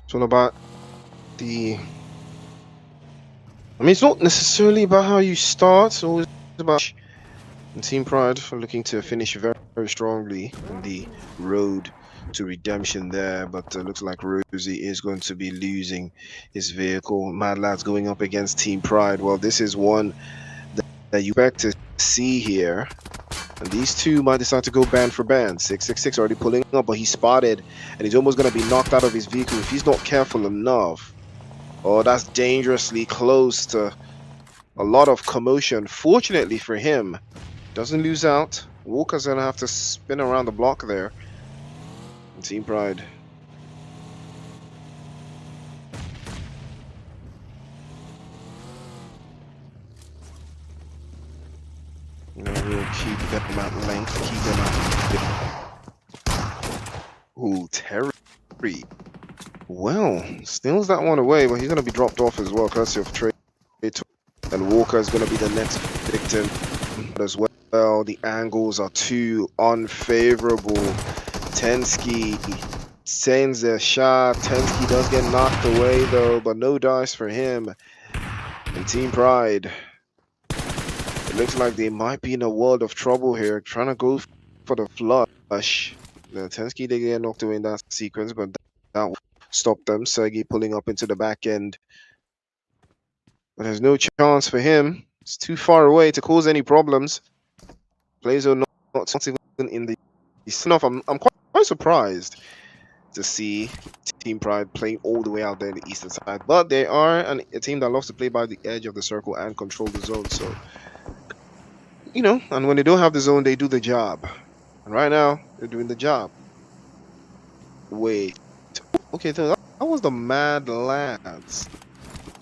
it's all about the. I mean, it's not necessarily about how you start. It's always about. And Team Pride are looking to finish very, very strongly on the road to redemption there, but looks like Rosie is going to be losing his vehicle. Mad Lads going up against Team Pride. Well, this is one that you expect to see here. And these two might decide to go band for band. 666 already pulling up, but he's spotted, and he's almost going to be knocked out of his vehicle if he's not careful enough. Oh, that's dangerously close to a lot of commotion. Fortunately for him, doesn't lose out. Walker's going to have to spin around the block there. And Team Pride. We'll keep them at length, keep them at... Ooh, Terry. Well, steals that one away, but he's going to be dropped off as well, courtesy of Trey. And Walker is going to be the next victim as well. The angles are too unfavorable. Tensky sends a shot. Tensky does get knocked away though, but no dice for him. And Team Pride, it looks like they might be in a world of trouble here, trying to go for the flush. The Tensky, they get knocked away in that sequence, but that will stop them. Sergey pulling up into the back end. But there's no chance for him. It's too far away to cause any problems. Players are not even in the enough. I'm quite surprised to see Team Pride playing all the way out there in the eastern side. But they are a team that loves to play by the edge of the circle and control the zone. So, you know, and when they don't have the zone, they do the job. And right now, they're doing the job. Wait. Okay, so that was the Mad Lads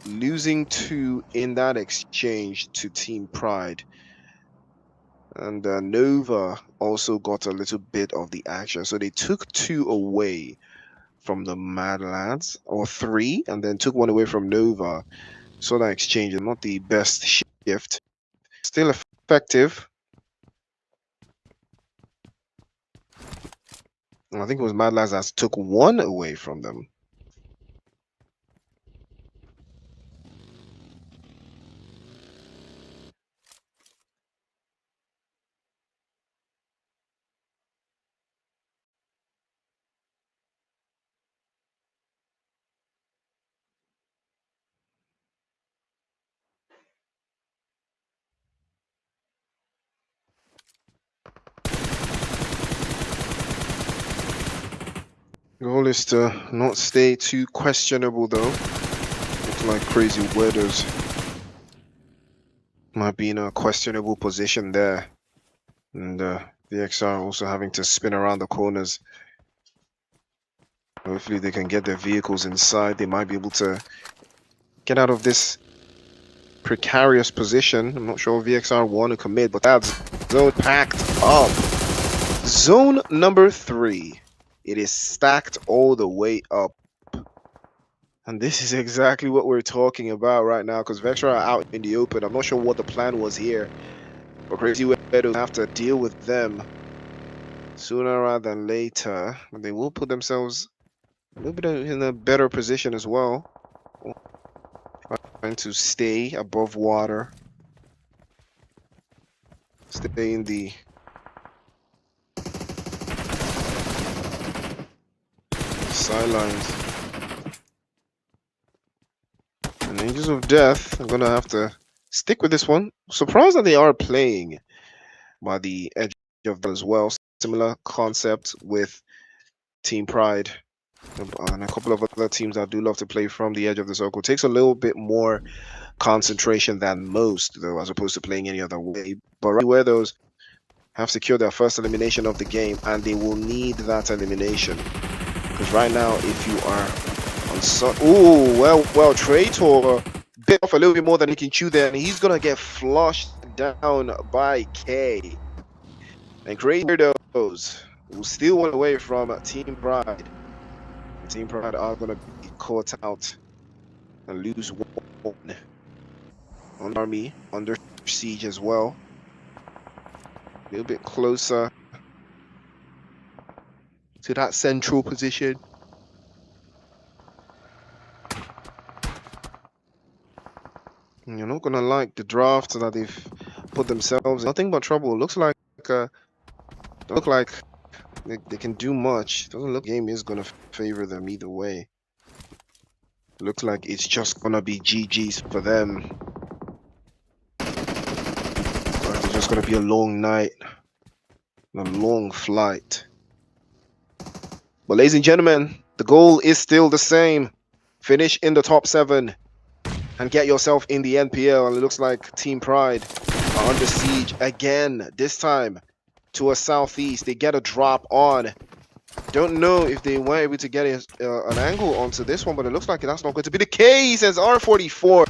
losing 2 in that exchange to Team Pride. And Nova also got a little bit of the action. So they took 2 away from the Mad Lads, or 3, and then took 1 away from Nova. So that exchange is not the best shift. Still effective. And I think it was Mad Lads that took 1 away from them. The goal is to not stay too questionable though. Looks like crazy weirdos might be in a questionable position there. And the XR also having to spin around the corners. Hopefully they can get their vehicles inside. They might be able to get out of this precarious position. I'm not sure if VXR want to commit, but that's zone packed up. Zone number 3. It is stacked all the way up. And this is exactly what we're talking about right now, because Vextra are out in the open. I'm not sure what the plan was here, but Crazy Weirdos have to deal with them sooner rather than later. But they will put themselves a little bit in a better position as well. Trying to stay above water. Stay in the sidelines. And Angels of Death, I'm gonna have to stick with this one. Surprised that they are playing by the edge of that as well. Similar concept with Team Pride and a couple of other teams that do love to play from the edge of the circle. Takes a little bit more concentration than most, though, as opposed to playing any other way. But right where those have secured their first elimination of the game, and they will need that elimination. Because right now, if you are on well, Traitor bit off a little bit more than he can chew there, and he's gonna get flushed down by K. And Crazy Weirdos will steal one away from Team Pride. Team Pride are gonna be caught out and lose 1 on Army under siege as well. A little bit closer to that central position. And you're not gonna like the draft that they've put themselves in. Nothing but trouble. Looks like they can do much. Doesn't look like the game is gonna favor them either way. Looks like it's just gonna be GG's for them. It's just gonna be a long night A long flight. But ladies and gentlemen, the goal is still the same. Finish in the top 7 and get yourself in the NPL. And it looks like Team Pride are under siege again, this time to a southeast. They get a drop on. Don't know if they were able to get an angle onto this one, but it looks like that's not going to be the case as R44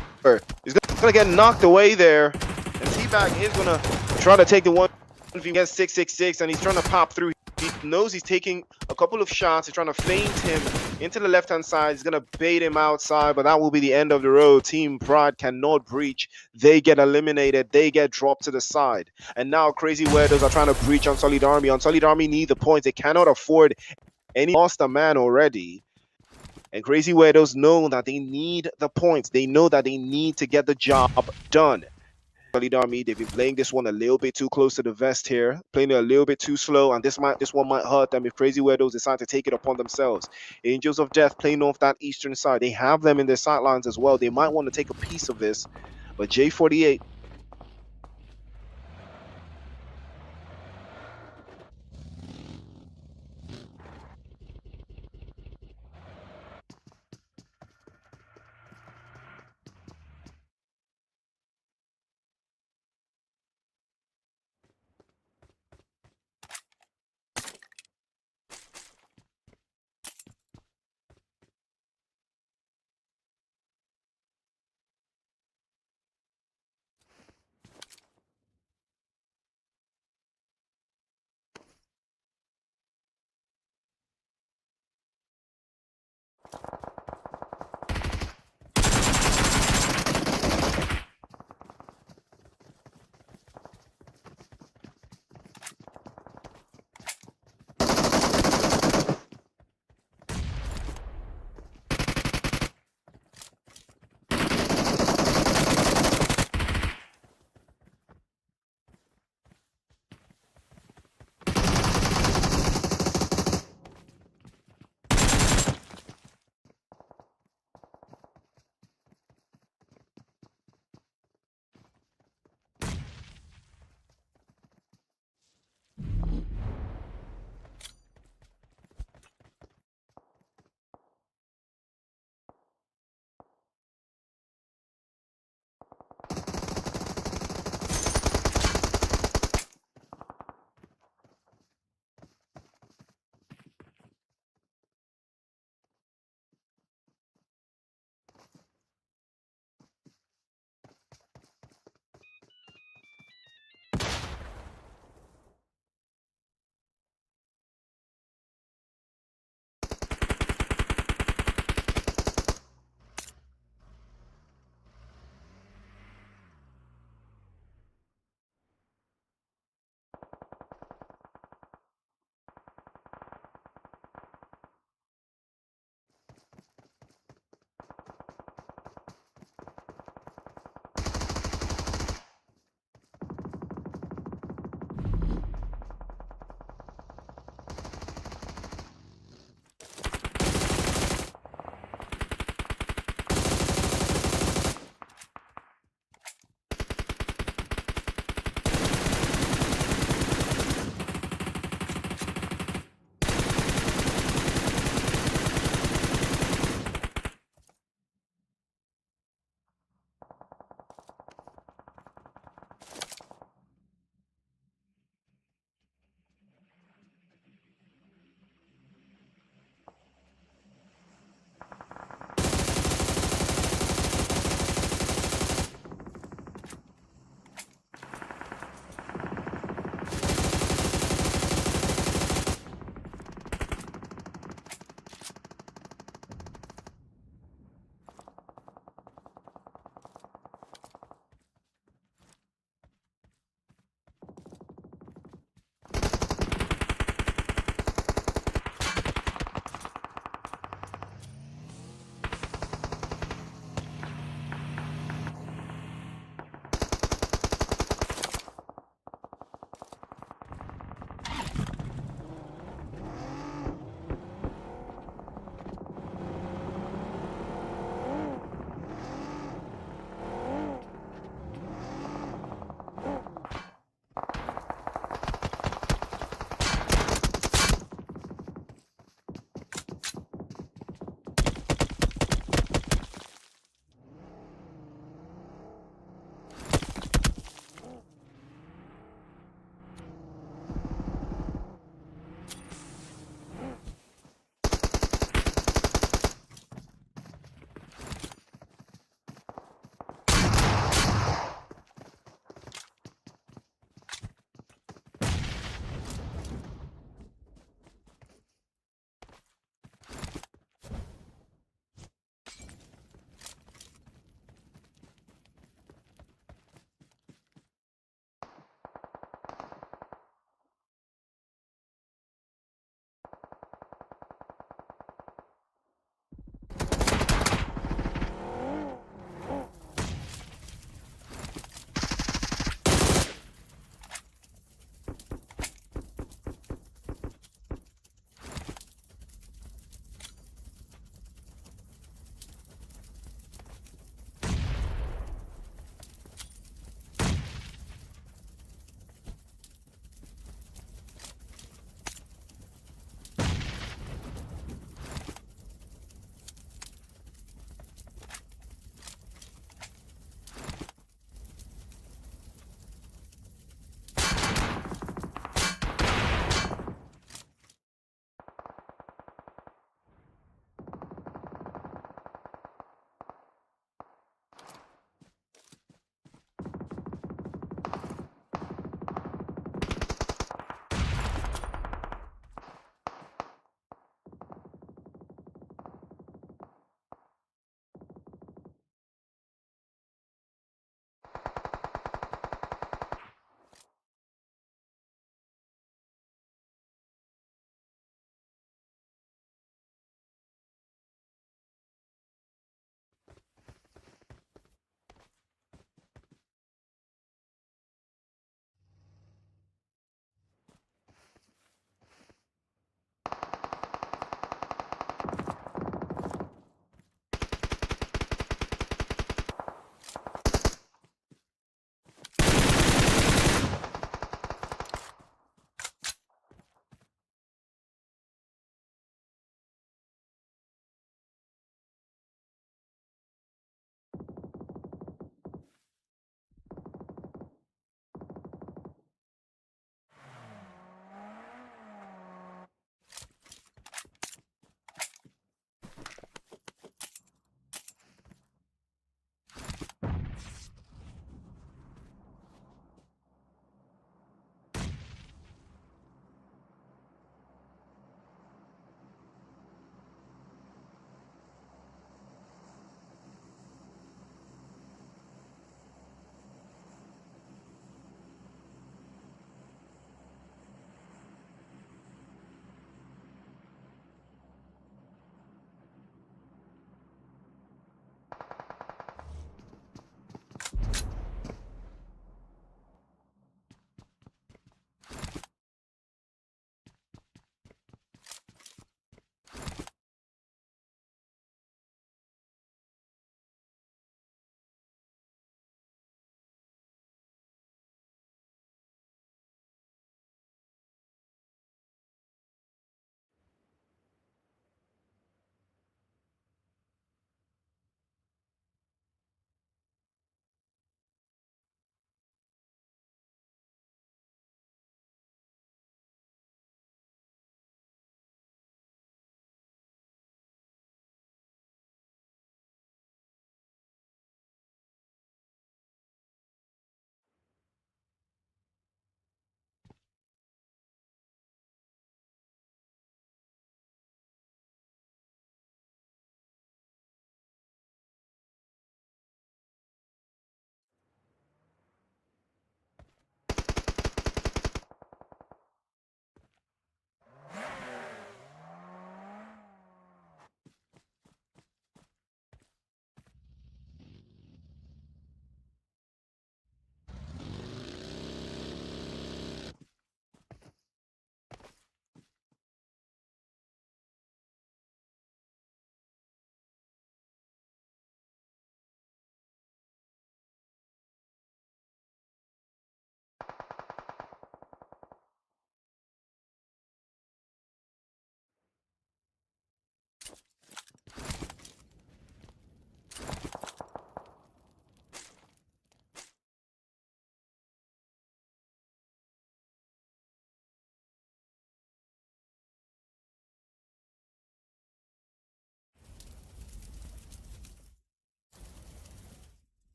is going to get knocked away there. And T-Bag is going to try to take the 1v against 666, and he's trying to pop through. He knows he's taking a couple of shots. He's trying to feint him into the left-hand side. He's going to bait him outside, but that will be the end of the road. Team Pride cannot breach. They get eliminated. They get dropped to the side. And now Crazy Weirdos are trying to breach on Solid Army. On Solid Army need the points. They cannot afford any. Lost a man already. And Crazy Weirdos know that they need the points. They know that they need to get the job done. Solid Army, they've been playing this one a little bit too close to the vest here, playing it a little bit too slow, and this one might hurt them if Crazy Weirdos decide to take it upon themselves. Angels of Death playing off that eastern side. They have them in their sidelines as well. They might want to take a piece of this, but J48.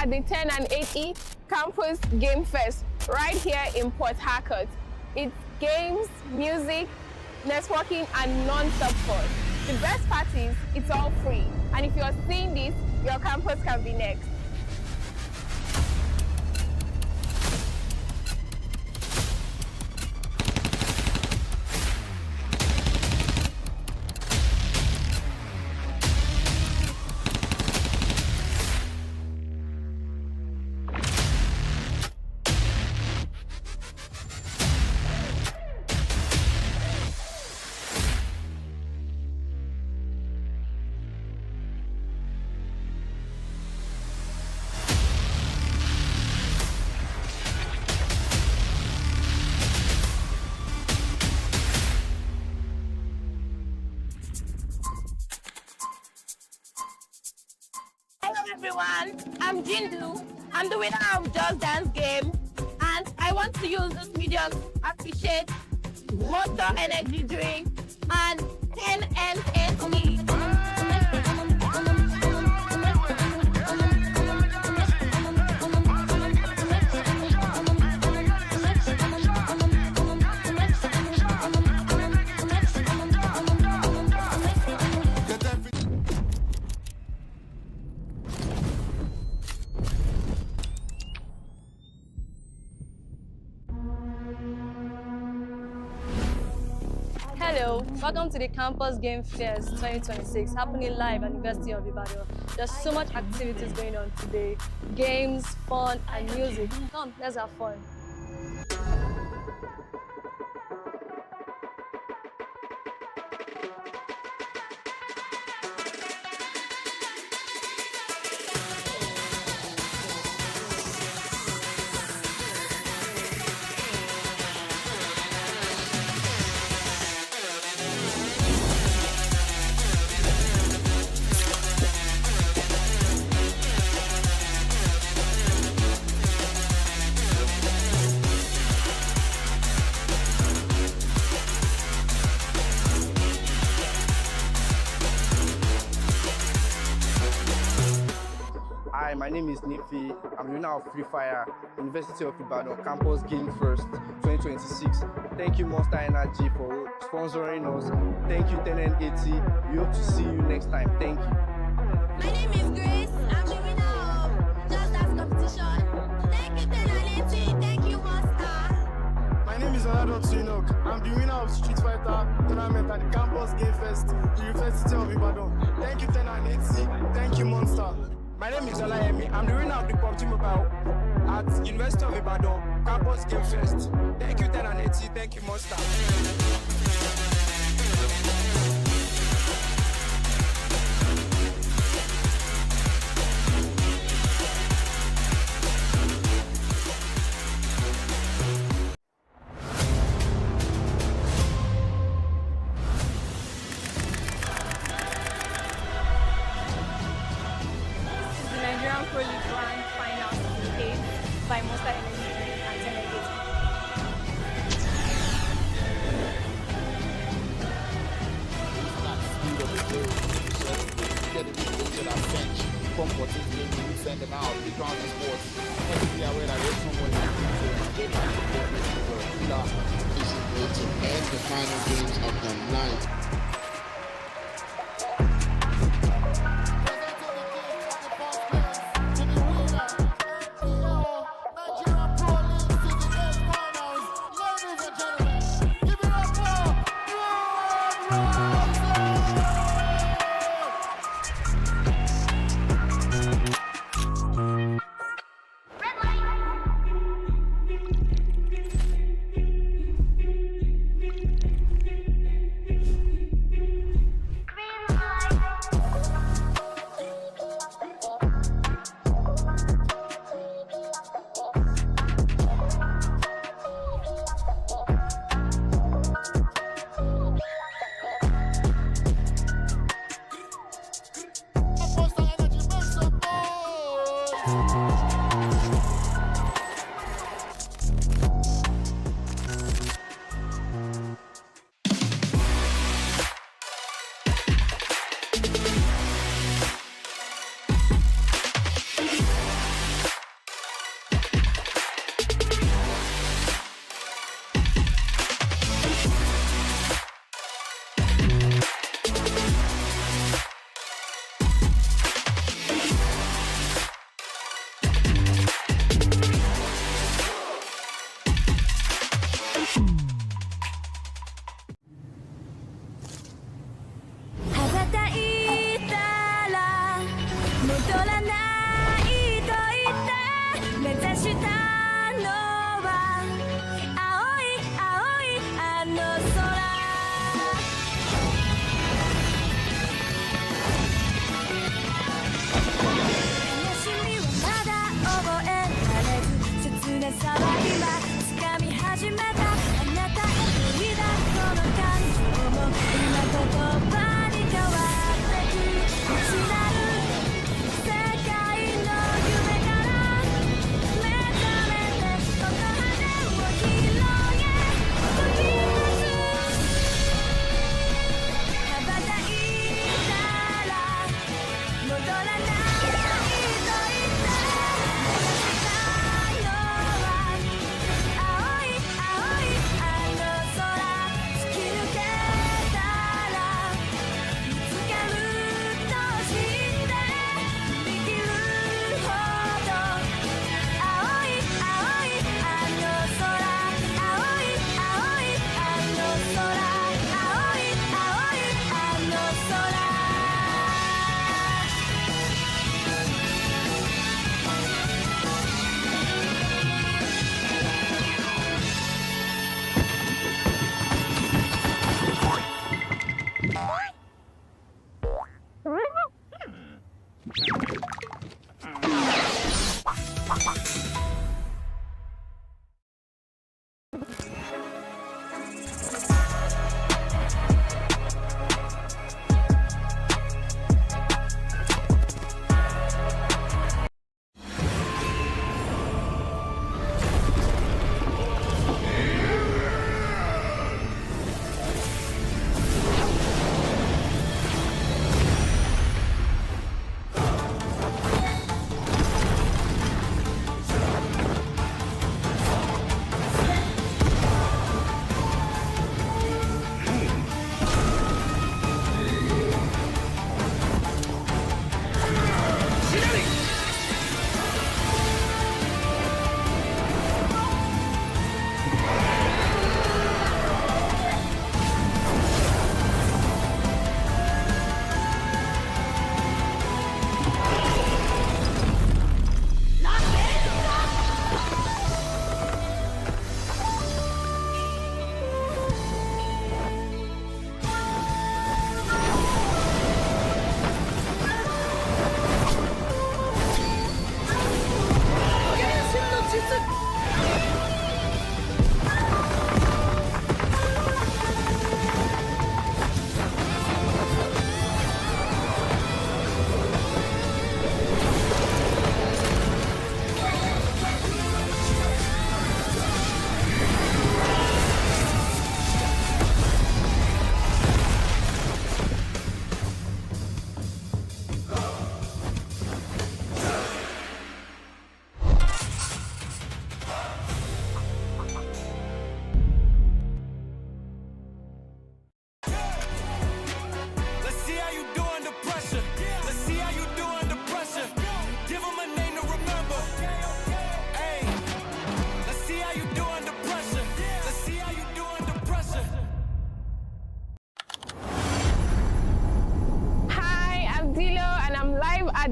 at the 10 and 8E Campus Game Fest right here in Port Harcourt. It's games, music, networking, and non-stop fun. The best part is it's all free. And if you're seeing this, your campus can be next. Hello everyone, I'm Jindu. I'm the winner of Just Dance game, and I want to use this medium to appreciate Monster Energy Drink and NNSE. Hello, welcome to the Campus Game Fest 2026 happening live at University of Ibadan. There's so much activities going on today, games, fun, and music. Come, let's have fun. Hi, my name is Nifi. I'm the winner of Free Fire, University of Ibadan, Campus Game First 2026. Thank you, Monster Energy, for sponsoring us. Thank you, 10 and 80. We hope to see you next time. Thank you. My name is Grace. I'm the winner of Just Dance competition. Thank you, 10 and 80. Thank you. Tunok. I'm the winner of Street Fighter tournament at the Campus Game Fest, University of Ibadan. Thank you, 10 and 80. Thank you, Monster. My name is Olayemi. I'm the winner of the PUBG Mobile at University of Ibadan Campus Game Fest. Thank you, 10 and 80. Thank you, Monster. The Nigerian Pro League Grand Final Season 8 by Monster Energy Drink and Telegate. Speed of the game, get it into that bench, comforting game, you send them out, we ground the sports. Let me be aware that there's someone that can do it. This is going to end the final games of the night.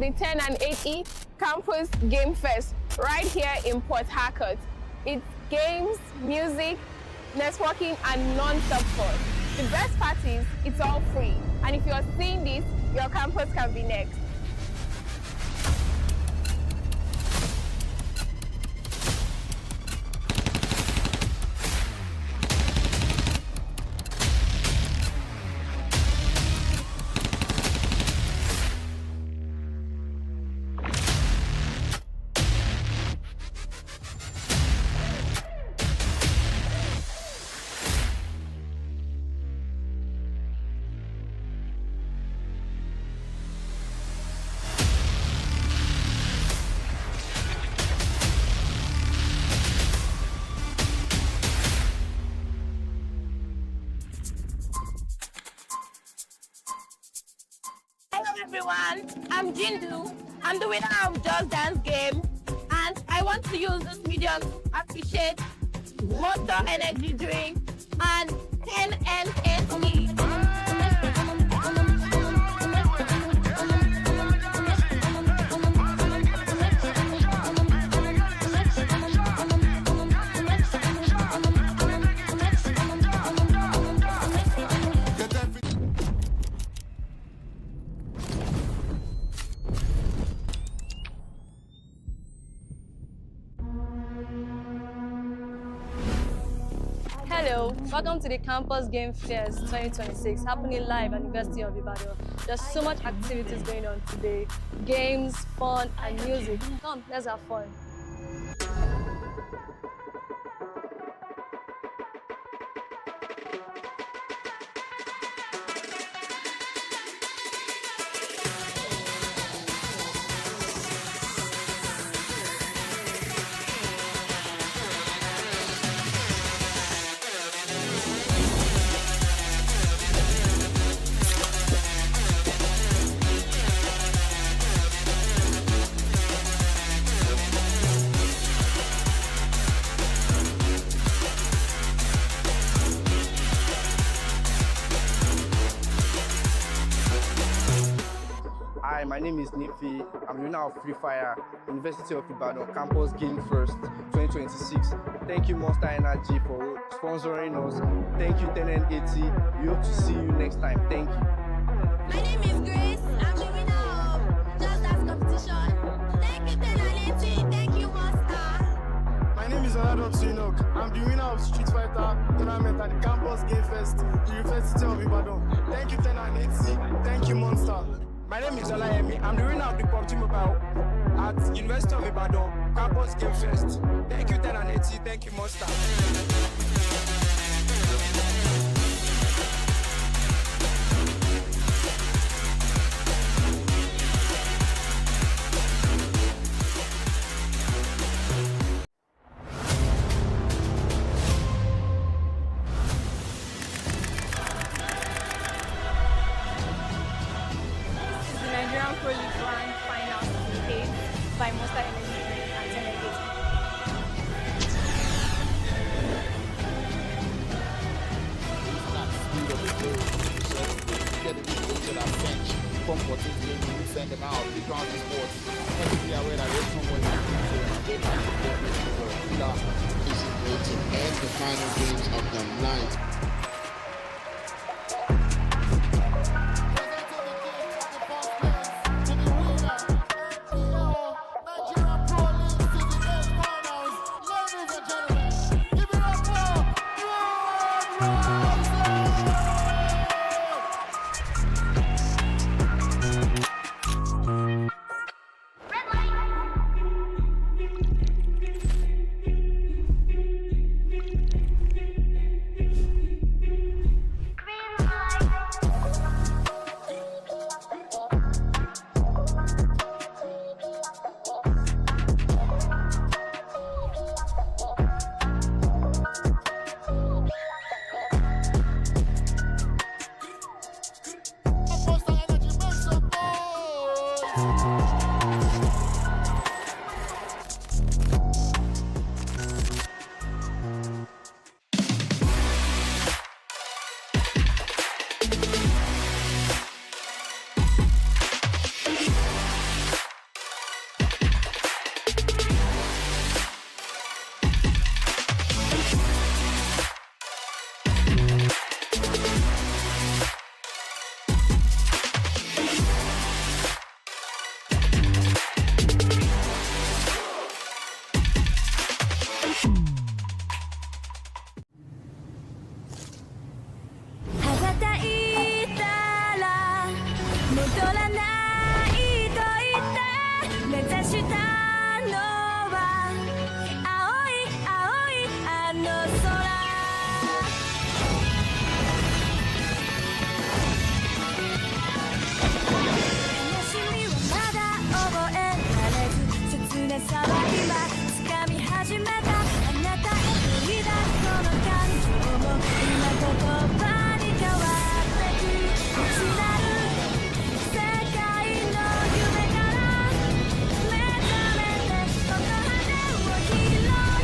the 10 and 8E Campus Game Fest right here in Port Harcourt. It's games, music, networking, and non-stop fun. The best part is it's all free. And if you're seeing this, your campus can be next. Hello everyone, I'm Jindu. I'm the winner of Just Dance game, and I want to use this medium to appreciate Monster Energy Drink and 10 NSE. Hello, welcome to the Campus Game Fest 2026 happening live at University of Ibadan. There's so much activities going on today. Games, fun, and music. Come, let's have fun. Hi, my name is Nifi. I'm the winner of Free Fire, University of Ibadan Campus Game First 2026. Thank you Monster Energy for sponsoring us. Thank you 10N80. We hope to see you next time. Thank you. My name is Grace. I'm the winner of Just Dance competition. Thank you, 10N80. Thank you, Monster. My name is Enoch. I'm the winner of Street Fighter tournament at the Campus Game Fest, University of Ibadan. Thank you, 10N80. Thank you, Monster. My name is Olayemi. I'm the winner of the PUBG Mobile at University of Ibadan Campus Game Fest. Thank you, 1080. Thank you, Monster. The Nigerian Pro League Grand Finals played by Monster Energy Drink and 10N80. Get the people to that bench, comforting to them, send them out, the ground sports. Everybody aware that there's someone who's they can support this world. This is going to end the final games of the night. 羽ばたいたら戻らないと言って目指したのは青い青いあの空悲しみはまだ覚えられず切なさは今掴み始めたあなたへ取り出すこの感情も今言葉に変わってく内なる世界の夢から目覚めてこの羽を広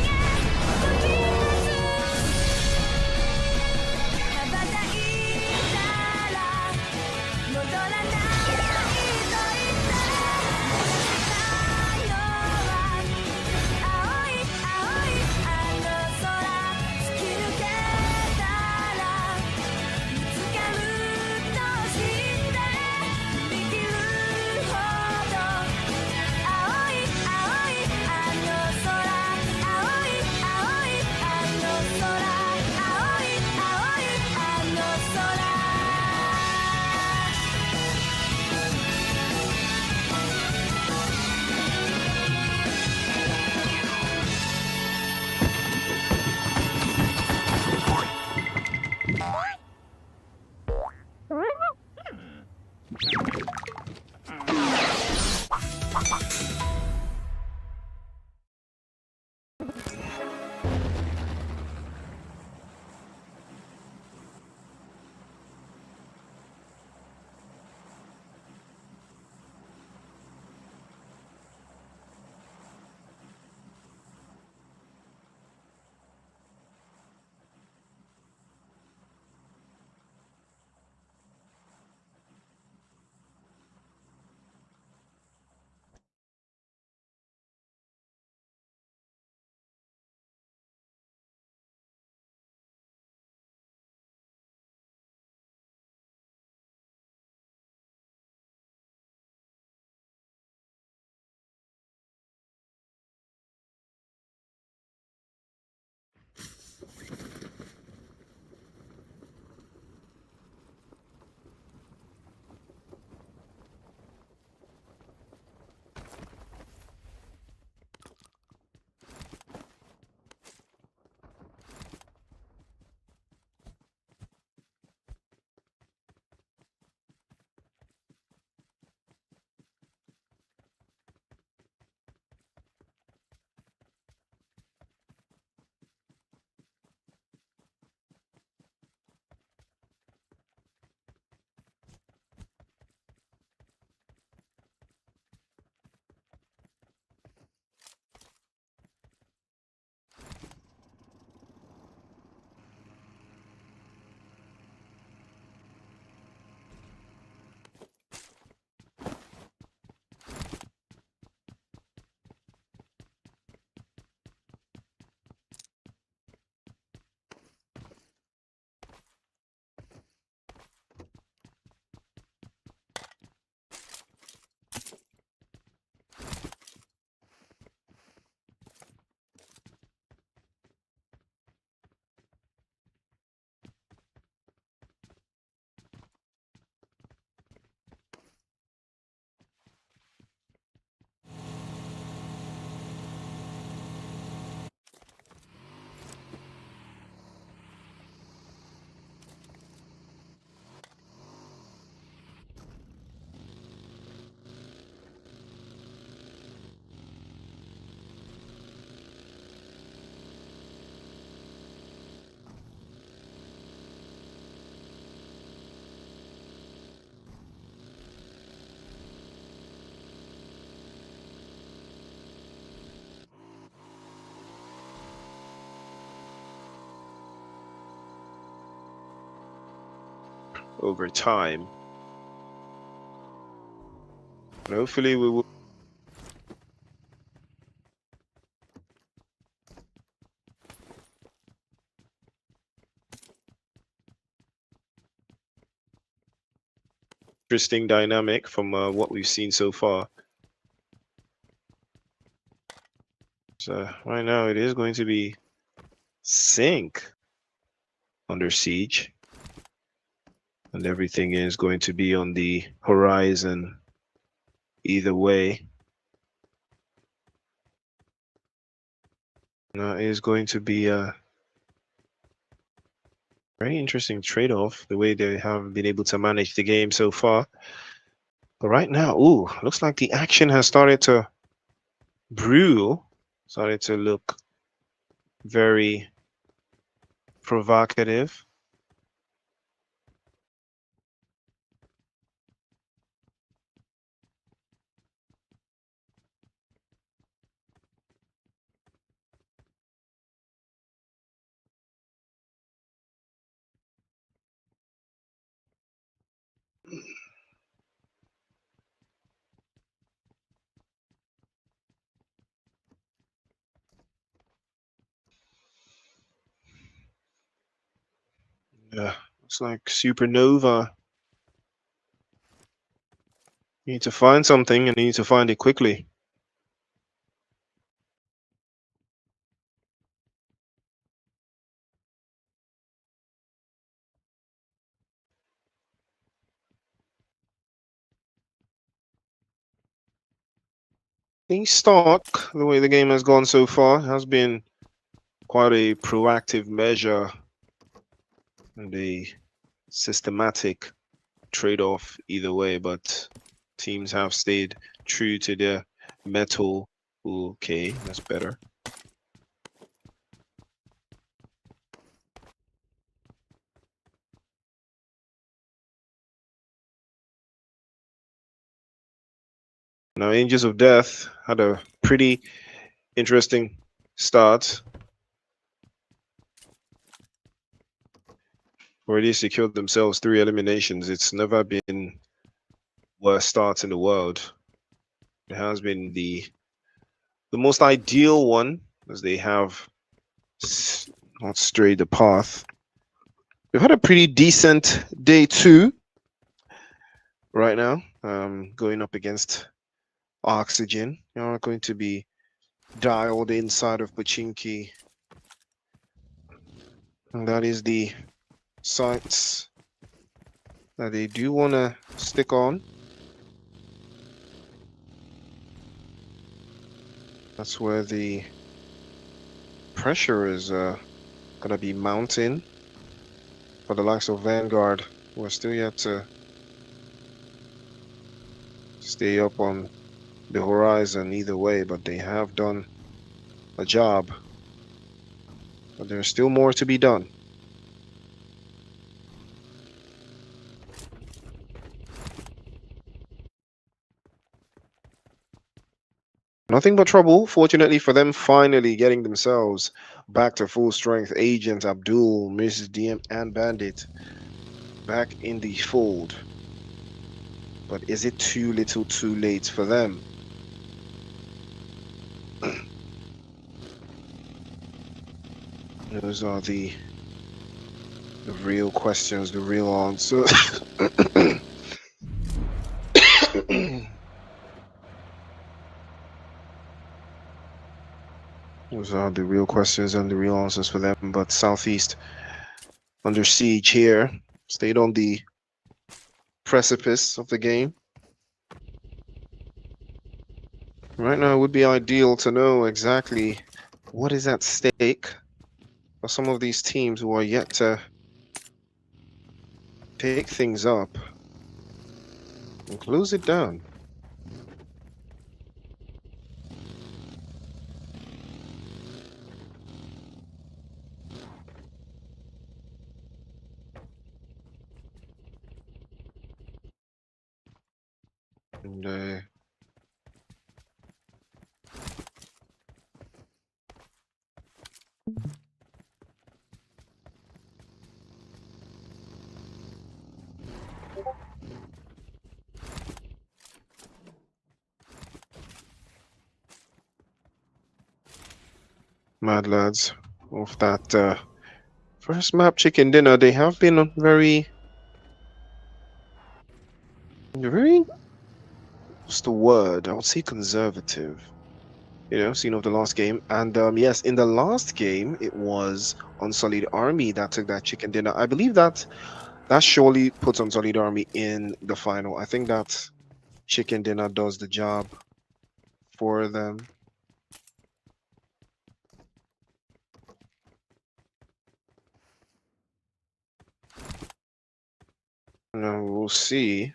げ飛び出す羽ばたいたら戻らないと言ってたのは青い青いあの空突き抜けたら見つかると知って振り切るほど青い青いあの空青い青いあの空青い青いあの空over time. And hopefully we will interesting dynamic from what we've seen so far. So right now it is going to be Sink under siege. And everything is going to be on the horizon either way. Now it is going to be a very interesting trade-off, the way they have been able to manage the game so far. But right now, ooh, looks like the action has started to brew, started to look very provocative. Yeah, looks like Supernova. You need to find something and you need to find it quickly. The start, the way the game has gone so far, has been quite a proactive measure and a systematic trade-off either way, but teams have stayed true to their metal. Okay, that's better. Now, Angels of Death had a pretty interesting start. Already secured themselves 3 eliminations. It's never been worst starts in the world. It has been the most ideal one, as they have not strayed the path. We've had a pretty decent day 2 right now, going up against Oxygen. You're not going to be dialed inside of Pachinki. And that is the sites that they do want to stick on. That's where the pressure is going to be mounting for the likes of Vanguard. We're still yet to stay up on the horizon either way, but they have done a job. But there's still more to be done. Nothing but trouble, fortunately for them, finally getting themselves back to full strength. Agent, Abdul, Mrs. DM, and Bandit back in the fold. But is it too little too late for them? Those are the real questions, the real answers. Those are the real questions and the real answers for them. But Southeast under siege here, stayed on the precipice of the game. Right now, it would be ideal to know exactly what is at stake for some of these teams who are yet to take things up and close it down. And Mad Lads, of that first map Chicken Dinner, they have been very, what's the word? I would say conservative. scene of the last game. And yes, in the last game, it was Unsullied Army that took that chicken dinner. I believe that surely puts Unsullied Army in the final. I think that chicken dinner does the job for them. We'll see.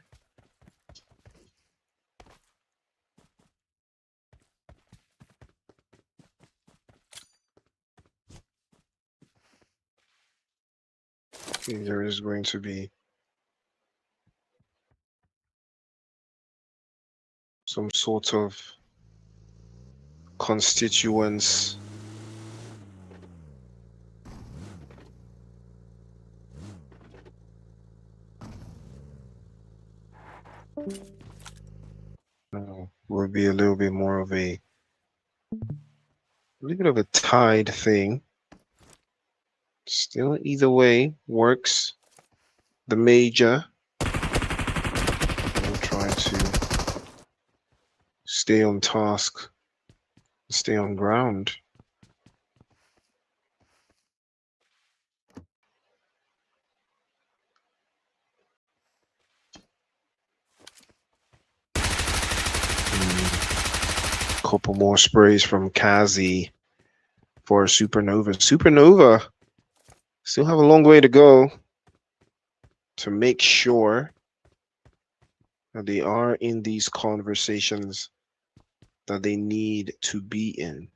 There is going to be some sort of constituents. Will be a little bit more of a little bit of a tied thing. Still, either way works. The major will try to stay on task, stay on ground. Couple more sprays from Kazi for Supernova. Supernova still have a long way to go to make sure that they are in these conversations that they need to be in.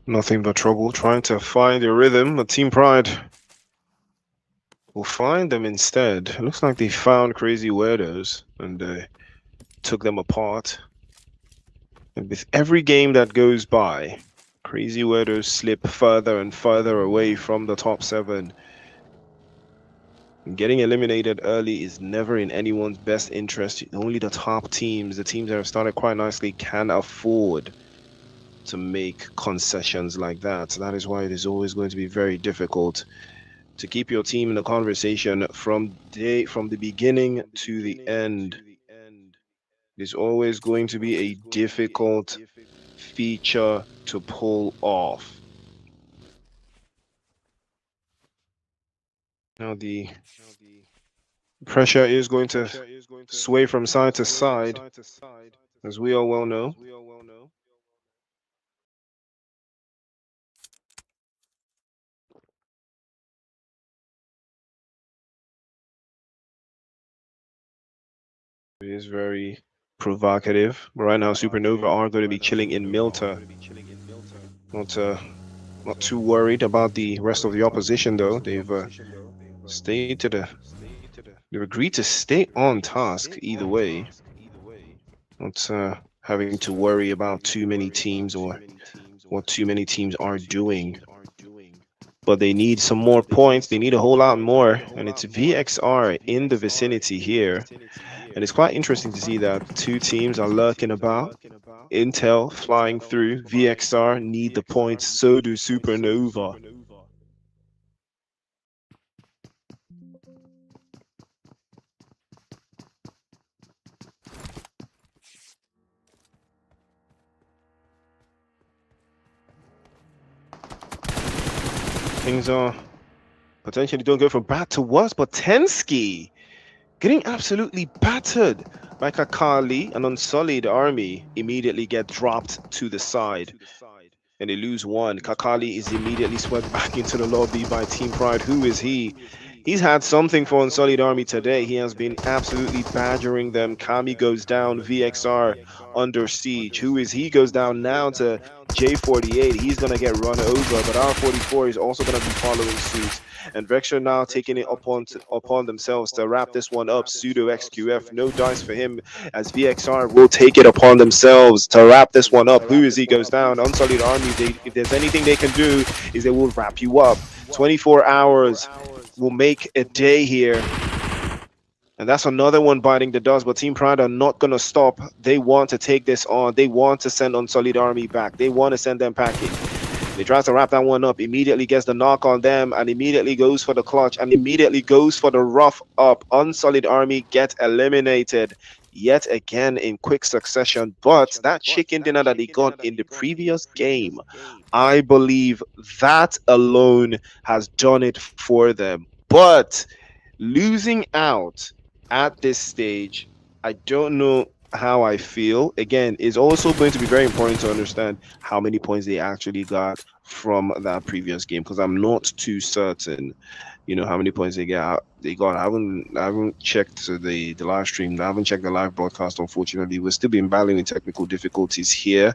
Nothing but trouble trying to find a rhythm. But Team Pride will find them instead. It looks like they found Crazy Weirdos and took them apart. And with every game that goes by, Crazy Weirdos slip further and further away from the top 7. And getting eliminated early is never in anyone's best interest. Only the top teams, the teams that have started quite nicely, can afford to make concessions like that. So that is why it is always going to be very difficult to keep your team in the conversation from the beginning to the end. It is always going to be a difficult feature to pull off. Now the pressure is going to sway from side to side, as we all well know. It is very provocative. Right now, Supernova are going to be chilling in Milta. Not too worried about the rest of the opposition, though. They've they've agreed to stay on task either way. Not having to worry about too many teams or what too many teams are doing. But they need some more points. They need a whole lot more. And it's VXR in the vicinity here. And it's quite interesting to see that 2 teams are lurking about. Intel flying through. VXR need the points. So do Supernova. Things are potentially don't go from bad to worse, but Tensky getting absolutely battered by Kakali, an unsullied army, immediately get dropped to the side. And they lose one. Kakali is immediately swept back into the lobby by Team Pride. Who is he? He's had something for Unsullied Army today. He has been absolutely badgering them. Kami goes down. VXR under siege. Who is he? Goes down now to J48. He's going to get run over, but R44 is also going to be following suit. And Vexer now taking it upon themselves to wrap this one up. Pseudo XQF, no dice for him, as VXR will take it upon themselves to wrap this one up. Who is he? Goes down. Unsullied Army, if there's anything they can do, is they will wrap you up. 24 hours will make a day here. And that's another one biting the dust, but Team Pride are not going to stop. They want to take this on. They want to send Unsullied Army back. They want to send them packing. They tries to wrap that one up, immediately gets the knock on them, and immediately goes for the clutch, and immediately goes for the rough up. Unsullied Army get eliminated yet again in quick succession. But that chicken dinner that they got in the previous game, I believe that alone has done it for them. But losing out at this stage, I don't know how I feel. Again, it's also going to be very important to understand how many points they actually got from that previous game, because I'm not too certain, how many points they got. I haven't checked the live stream. I haven't checked the live broadcast. Unfortunately, we're still been battling with technical difficulties here,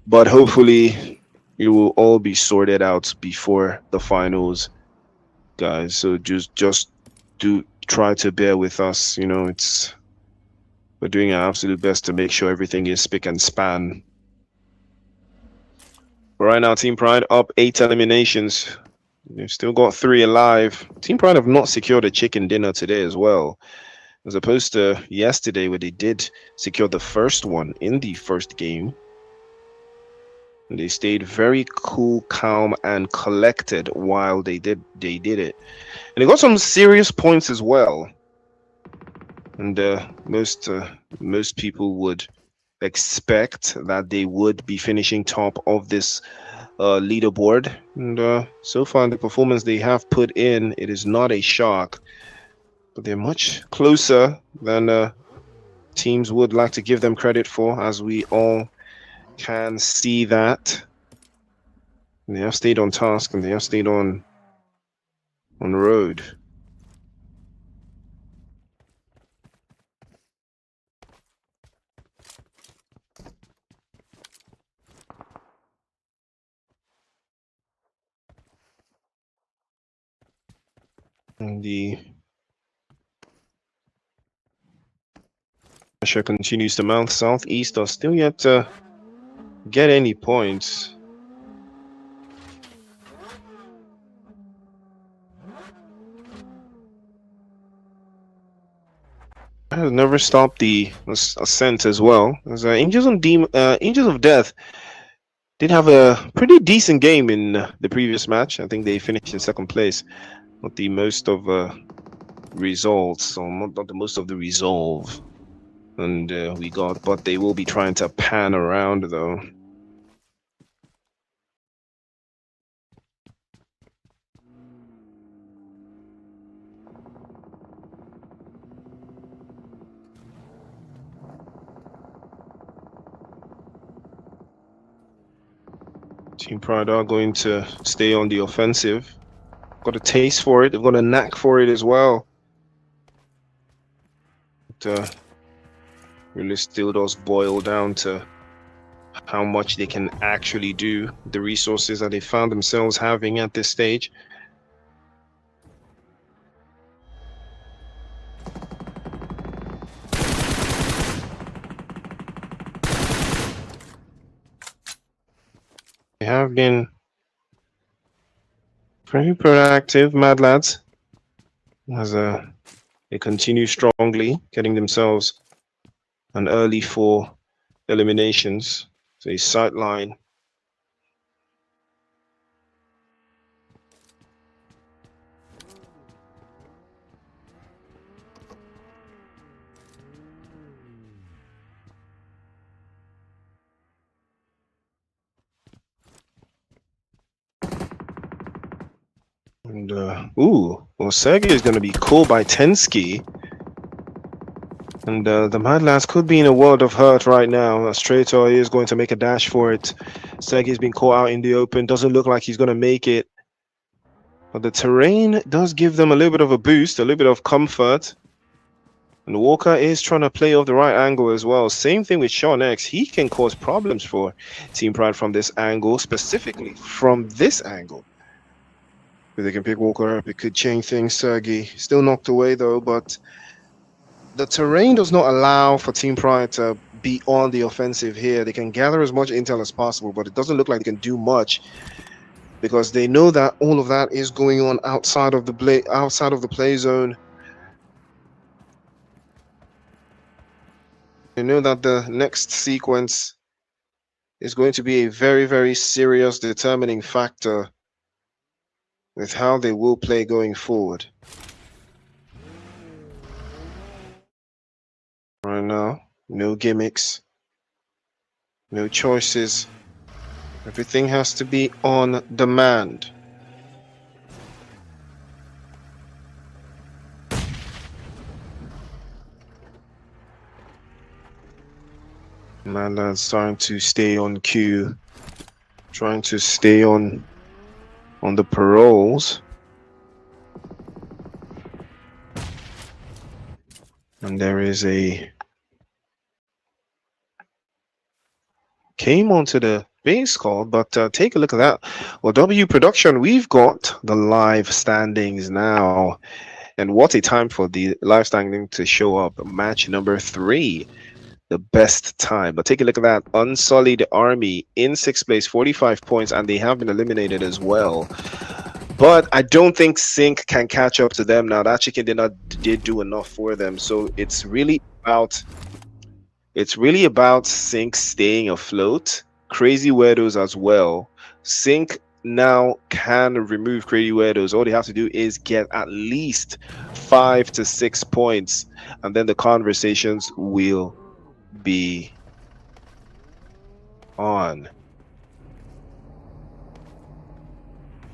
but hopefully it will all be sorted out before the finals, guys. So just do try to bear with us. We're doing our absolute best to make sure everything is spick and span. But right now, Team Pride up 8 eliminations. They've still got 3 alive. Team Pride have not secured a chicken dinner today as well, as opposed to yesterday where they did secure the first one in the first game. And they stayed very cool, calm, and collected while they did it. And they got some serious points as well. And most people would expect that they would be finishing top of this leaderboard. And so far, the performance they have put in, it is not a shock. But they're much closer than teams would like to give them credit for, as we all can see that. And they have stayed on task, and they have stayed on the road. And the pressure continues to mount. Southeast are still yet to get any points. Has never stopped the ascent as well. As Angels of Death did have a pretty decent game in the previous match. I think they finished in second place. Not the most of results, or not the most of the resolve, and we got. But they will be trying to pan around though. Team Pride are going to stay on the offensive. Got a taste for it. They've got a knack for it as well. But, really still does boil down to how much they can actually do, the resources that they found themselves having at this stage. They have been very proactive, Mad Lads, as they continue strongly, getting themselves an early 4 eliminations. So he's sideline. And well, Sergey is going to be called by Tensky. And the Mad Lads could be in a world of hurt right now. Strator is going to make a dash for it. Sergey's been caught out in the open. Doesn't look like he's going to make it. But the terrain does give them a little bit of a boost, a little bit of comfort. And Walker is trying to play off the right angle as well. Same thing with Sean X. He can cause problems for Team Pride from this angle, specifically from this angle. If they can pick Walker up, it could change things. Sergey still knocked away though, but the terrain does not allow for Team Pride to be on the offensive here. They can gather as much intel as possible, but it doesn't look like they can do much because they know that all of that is going on outside of the play zone. They know that the next sequence is going to be a very, very serious determining factor with how they will play going forward. Right now, no gimmicks, no choices. Everything has to be on demand. Man, that's trying to stay on cue, trying to stay on the paroles. And there is a came onto the base call, but take a look at that. Well, W Production, we've got the live standings now. And what a time for the live standing to show up. Match number 3, the best time. But take a look at that. Unsullied Army in 6th place, 45 points, and they have been eliminated as well. But I don't think Sync can catch up to them now. That chicken did do enough for them. So it's really about Sync staying afloat. Crazy Weirdos as well. Sync now can remove Crazy Weirdos. All they have to do is get at least 5 to 6 points, and then the conversations will be on.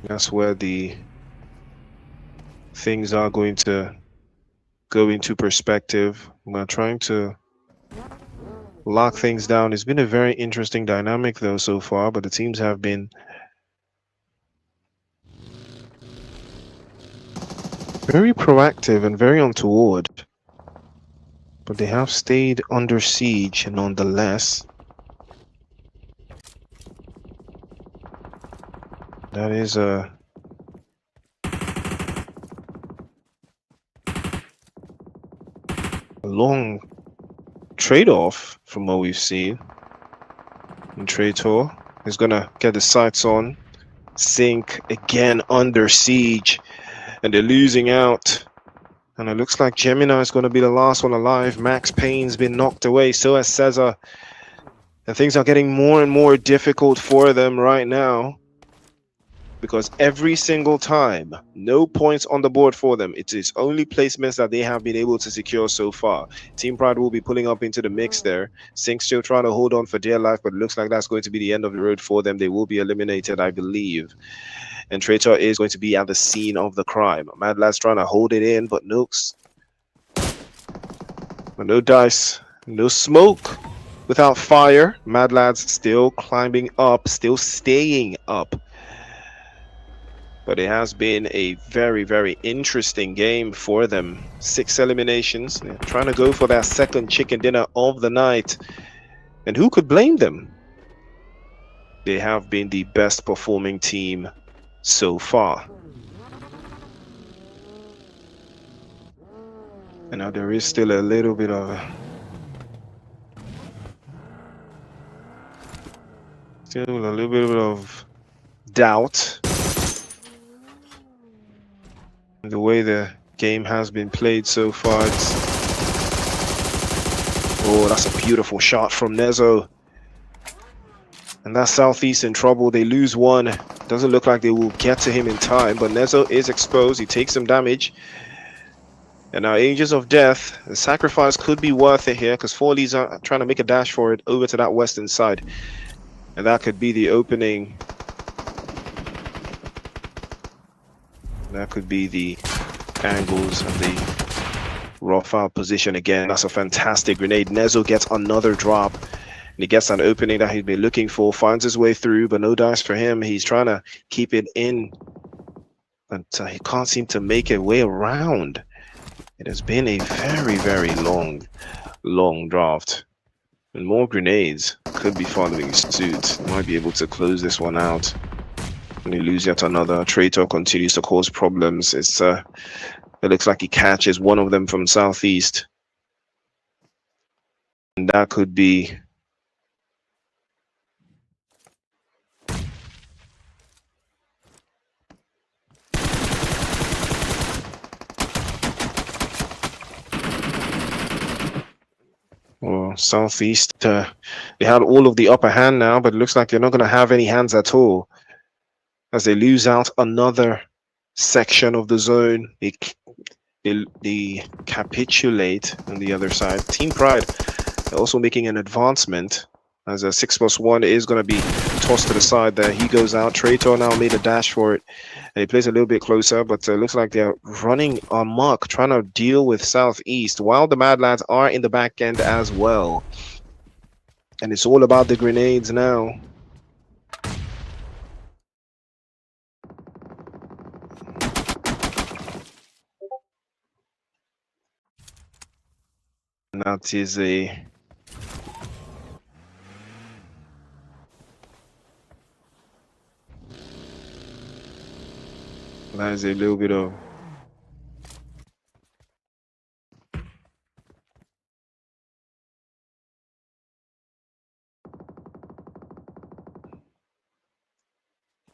That's where the things are going to go into perspective. We're trying to lock things down. It's been a very interesting dynamic though so far, but the teams have been very proactive and very untoward. But they have stayed under siege nonetheless. That is a long trade-off from what we've seen. And Traitor is gonna get the sights on. Sync again under siege, and they're losing out. And it looks like Gemini is going to be the last one alive. Max Payne's been knocked away, so has Cesar. And things are getting more and more difficult for them right now, because every single time, no points on the board for them. It is only placements that they have been able to secure so far. Team Pride will be pulling up into the mix there. Sync still trying to hold on for dear life, but it looks like that's going to be the end of the road for them. They will be eliminated, I believe. And Traitor is going to be at the scene of the crime. Mad Lad's trying to hold it in, but no dice, no smoke without fire. Mad Lad's still climbing up, still staying up. But it has been a very, very interesting game for them. 6 eliminations. They're trying to go for that second chicken dinner of the night. And who could blame them? They have been the best performing team so far. And now there is still a little bit of doubt in the way the game has been played so far. Oh, that's a beautiful shot from Nezo. And that's Southeast in trouble. They lose one. Doesn't look like they will get to him in time, but Nezo is exposed. He takes some damage. And now Angels of Death, the sacrifice could be worth it here because Four Leads are trying to make a dash for it over to that western side. And that could be the opening. That could be the angles and the raw foul position again. That's a fantastic grenade. Nezo gets another drop. And he gets an opening that he'd been looking for, finds his way through, but no dice for him. He's trying to keep it in, but he can't seem to make a way around. It has been a very, very long draft. And more grenades could be following suit. Might be able to close this one out. And they lose yet another. Traitor continues to cause problems. It looks like he catches one of them from Southeast. And that could be... Well, Southeast, they had all of the upper hand now, but it looks like they're not going to have any hands at all. As they lose out another section of the zone, they capitulate on the other side. Team Pride also making an advancement, as a 6+1 is going to be tossed to the side there. He goes out. Traitor now made a dash for it. And he plays a little bit closer, but it looks like they're running amok, trying to deal with Southeast, while the Mad Lads are in the back end as well. And it's all about the grenades now. And that is a... That is a little bit of...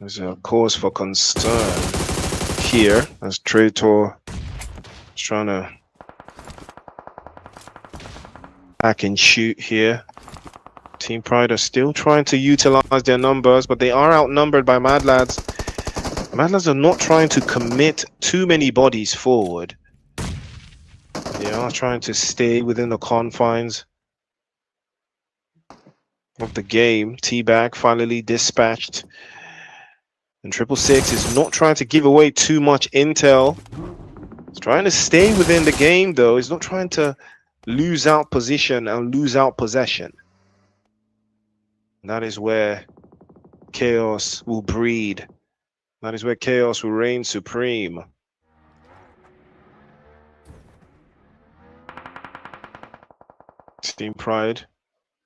There's a cause for concern here, as Traitor is trying to hack and shoot here. Team Pride are still trying to utilize their numbers, but they are outnumbered by Mad Lads. Mad Lads are not trying to commit too many bodies forward. They are trying to stay within the confines of the game. T-Bag finally dispatched. And 666 is not trying to give away too much intel. He's trying to stay within the game, though. He's not trying to lose out position and lose out possession. And that is where chaos will breed. That is where chaos will reign supreme. Team Pride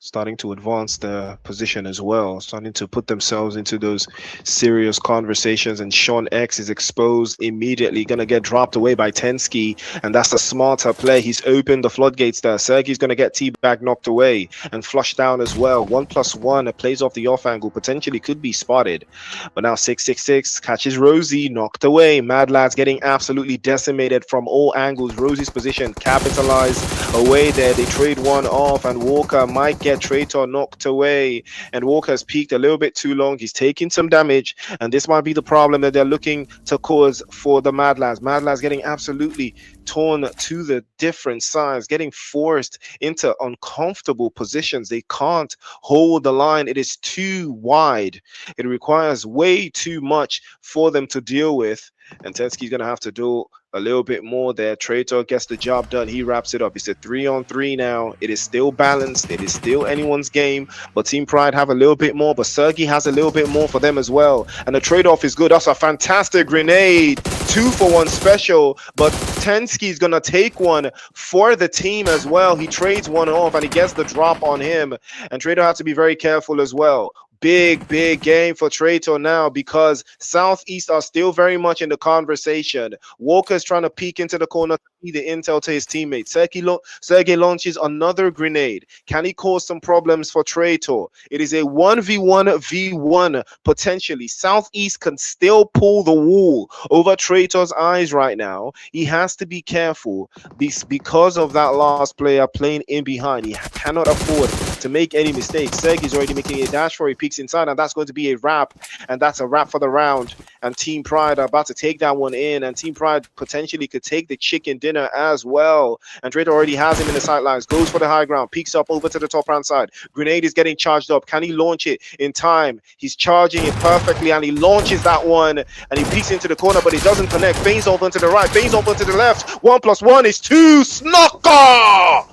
starting to advance their position as well, starting to put themselves into those serious conversations, and Sean X is exposed immediately, gonna get dropped away by Tensky, and that's a smarter play. He's opened the floodgates there. Sergey's gonna get T-Bag knocked away and flushed down as well. 1+1, it plays off the off angle, potentially could be spotted, but now 666 catches Rosie, knocked away. Mad Lads getting absolutely decimated from all angles. Rosie's position capitalized away there. They trade one off, and Walker might get Traitor knocked away, and Walker's peaked a little bit too long. He's taking some damage, and this might be the problem that they're looking to cause for the Mad Lads. Mad Lads getting absolutely torn to the different sides, getting forced into uncomfortable positions. They can't hold the line. It is too wide. It requires way too much for them to deal with, and Tensky's gonna have to do a little bit more there. Traitor gets the job done. He wraps it up. It's a 3-on-3 now. It is still balanced. It is still anyone's game, but Team Pride have a little bit more, but Sergey has a little bit more for them as well. And the trade-off is good. That's a fantastic grenade. 2-for-1 special, but Tensky's gonna take one for the team as well. He trades one off, and he gets the drop on him. And Traitor has to be very careful as well. Big game for Traitor now, because Southeast are still very much in the conversation. Walker's trying to peek into the corner feed the intel to his teammates. Sergey launches another grenade. Can he cause some problems for Traitor? It is a 1v1v1 potentially. Southeast can still pull the wool over Traitor's eyes right now. He has to be careful because of that last player playing in behind. He cannot afford to make any mistakes. Sergey's already making a dash for, he peeks inside, and that's going to be a wrap, and that's a wrap for the round. And Team Pride are about to take that one in, and Team Pride potentially could take the chicken dinner as well. And Traitor already has him in the sidelines, goes for the high ground, peeks up over to the top hand side. Grenade is getting charged up. Can he launch it in time? He's charging it perfectly, and he launches that one, and he peeks into the corner, but it doesn't connect. Baines open to the right, Baines open to the left. 1 + 1 is 2. Snocker!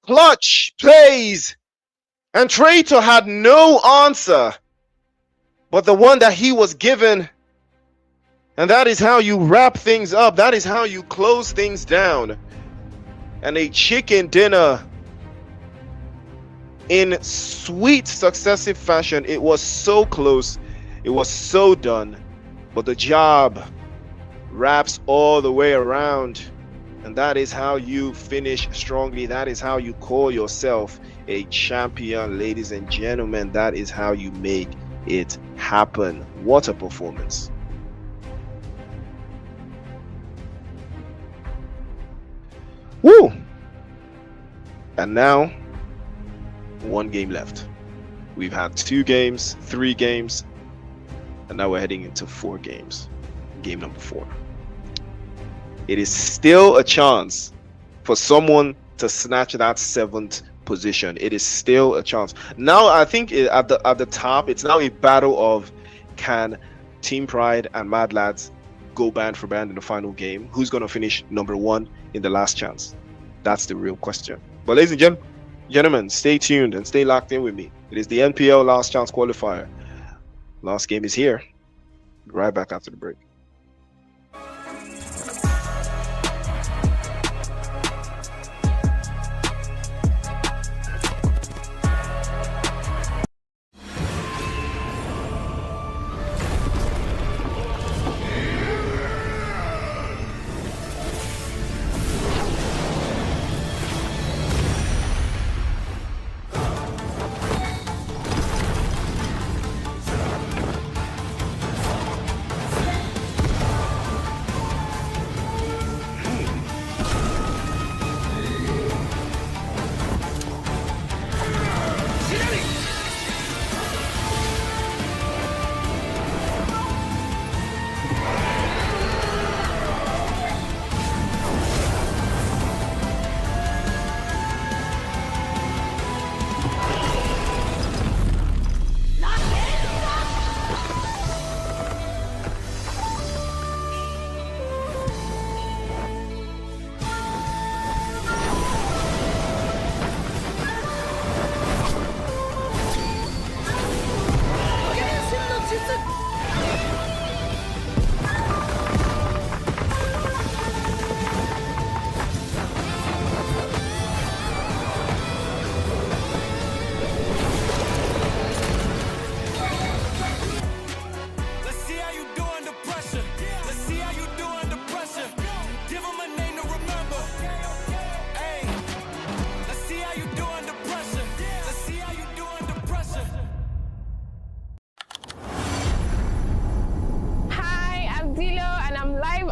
Clutch plays, and Traitor had no answer but the one that he was given. And that is how you wrap things up. That is how you close things down. And a chicken dinner in sweet successive fashion. It was so close. It was so done. But the job wraps all the way around. And that is how you finish strongly. That is how you call yourself a champion, ladies and gentlemen. That is how you make it happen. What a performance. Woo! And now, 1 game left. We've had 2 games, 3 games, and now we're heading into 4 games. Game number 4. It is still a chance for someone to snatch that 7th position. It is still a chance. Now I think at the top, it's now a battle of, can Team Pride and Mad Lads go band for band in the final game? Who's going to finish number 1 in the last chance? That's the real question. But ladies and gentlemen, stay tuned and stay locked in with me. It is the NPL last chance qualifier. Last game is here. Right back after the break.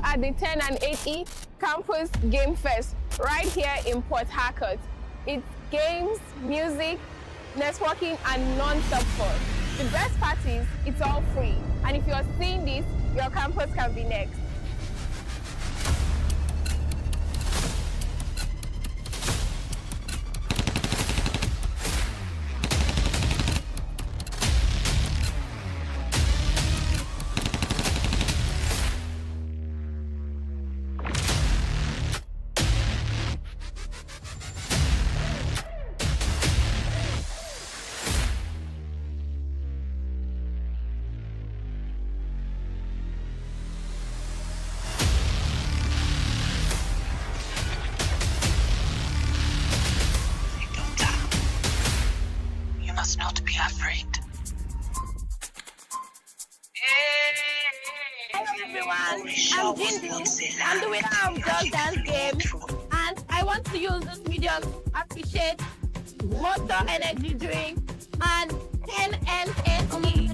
At the 10 and 8E Campus Game Fest right here in Port Harcourt. It's games, music, networking, and non-stop fun. The best part is it's all free. And if you're seeing this, your campus can be next. Jindu. I'm the winner of Just Dance Game, and I want to use this medium to appreciate Monster Energy Drink and NNSE.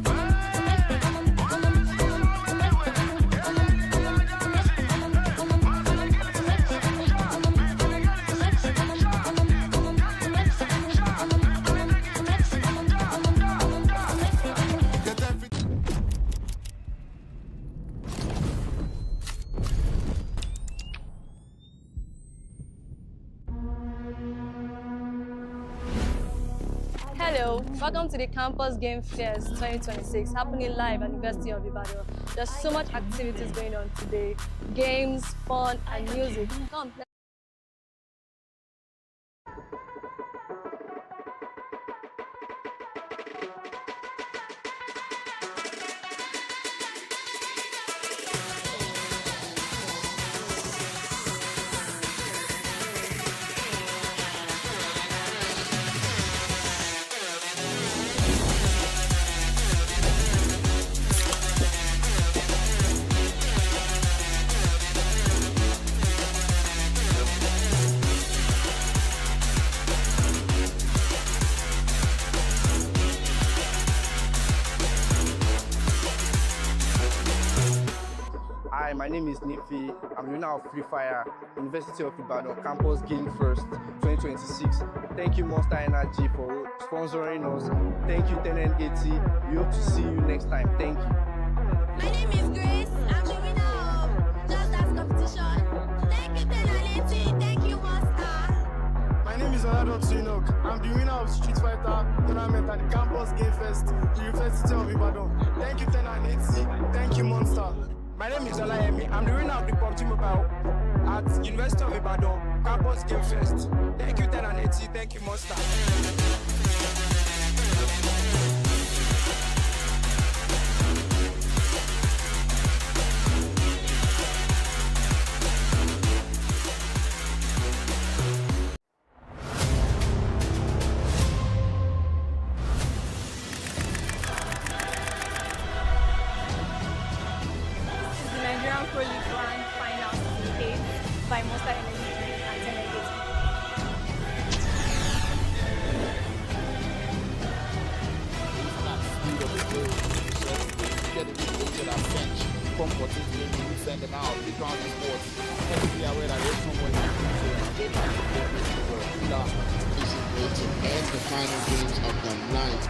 Hello, welcome to the Campus Game Fairs 2026 happening live at University of Ibadan. There's so much activities going on today, games, fun, and music. Come, let's Hi, my name is Nifi. I'm the winner of Free Fire, University of Ibadan Campus Game First 2026. Thank you Monster Energy for sponsoring us. Thank you 10N80. We hope to see you next time. Thank you. My name is Grace. I'm the winner of Just Dance competition. Thank you, 10N80. Thank you, Monster. My name is Olado Chinok. I'm the winner of Street Fighter tournament at the Campus Game Fest, University of Ibadan. Thank you, 10N80. Thank you, Monster. My name is Olayemi. I'm the winner of the PUBG Mobile at University of Ibadan Campus Game Fest. Thank you 10 and 80. Thank you Monster. the Nigerian Pro League Grand Final Season 8 by Monster Energy Drink and 10N80. Speed of the game, get the people to that bench, comforting to them, you send them out, they drown in sports. Let me be aware that there's someone who can This is going to end the final games of the night.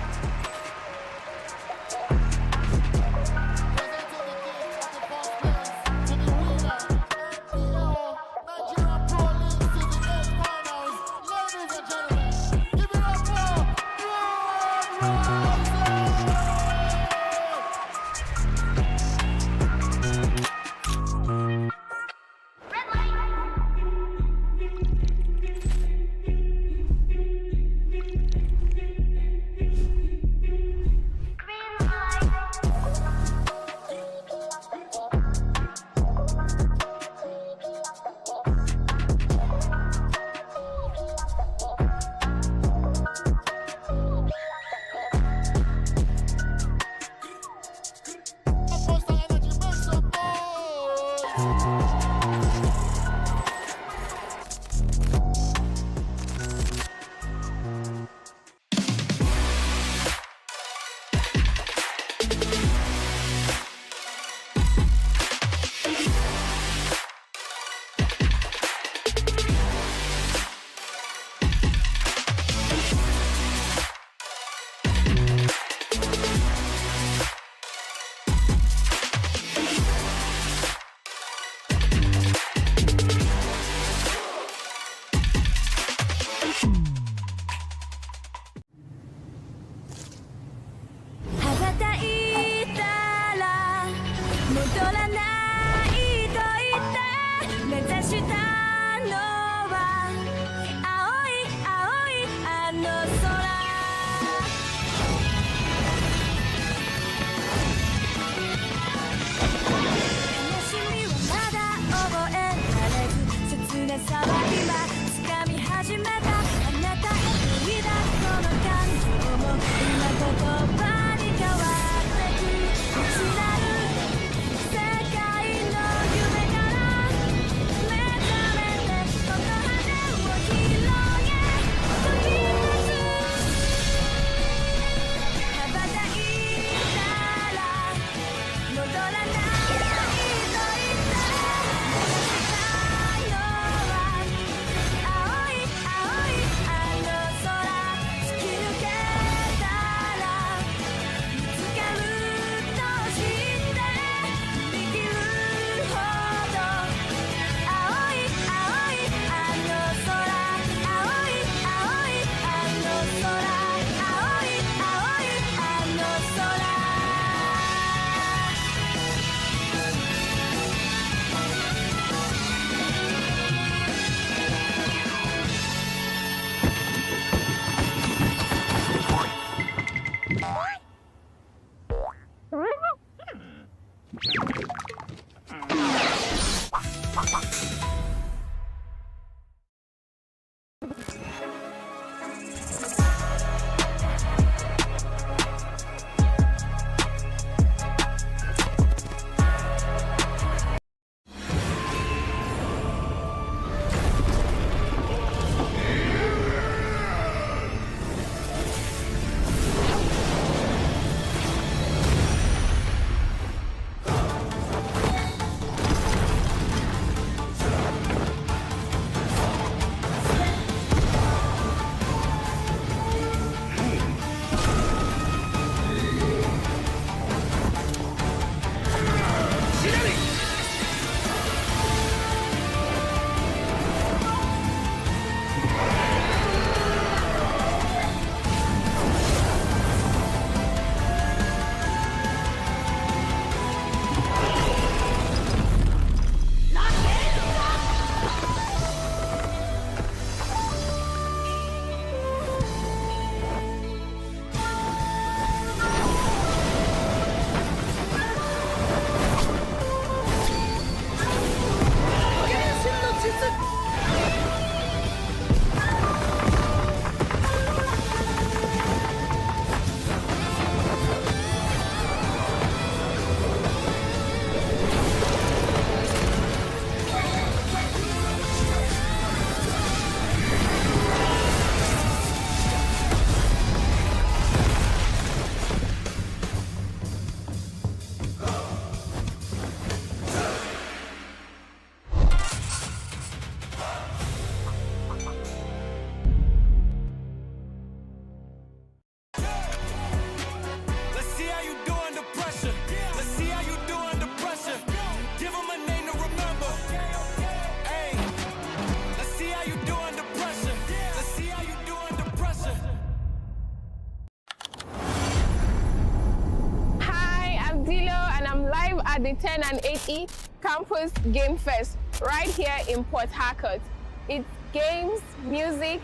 the 10 and 8E Campus Game Fest right here in Port Harcourt. It's games, music,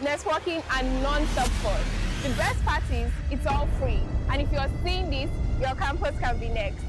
networking, and non-stop fun. The best part is it's all free. And if you're seeing this, your campus can be next.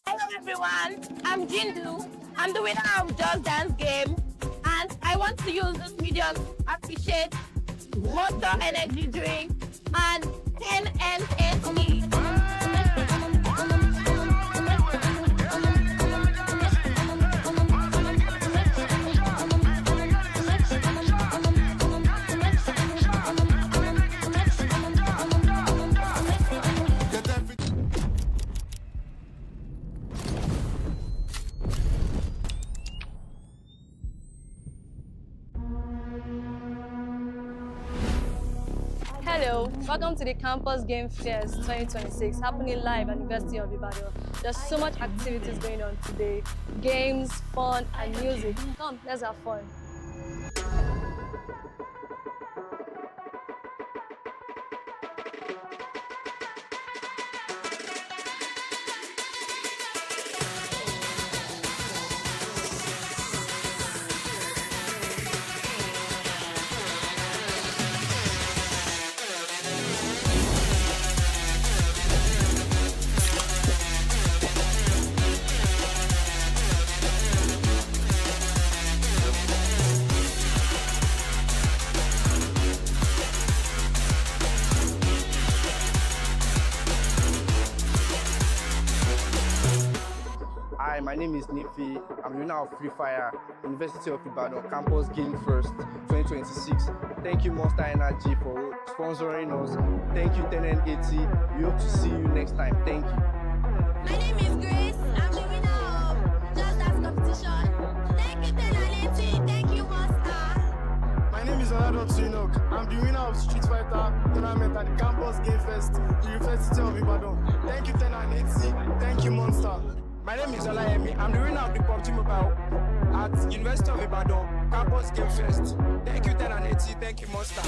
Hello everyone, I'm Jindu. I'm the winner of Just Dance game, and I want to use this medium to appreciate Monster Energy Drink and NNSE. Hello, welcome to the Campus Game Fest 2026 happening live at University of Ibadan. There's so much activities going on today. Games, fun, and music. Come, let's have fun. Hi, my name is Nifi. I'm the winner of Free Fire, University of Ibadan, Campus Game First 2026. Thank you, Monster Energy, for sponsoring us. Thank you, 10N80. We hope to see you next time. Thank you. My name is Grace. I'm the winner of Just Dance competition. Thank you, 10&80. Thank you, Monster. My name is Olado Sinok. I'm the winner of Street Fighter tournament at the Campus Game Fest, University of Ibadan. Thank you, 10&80. Thank you, Monster. My name is Olayemi. I'm the winner of the PUBG Mobile at University of Ibadan, Campus Game Fest. Thank you, 10&80. Thank you, Monster.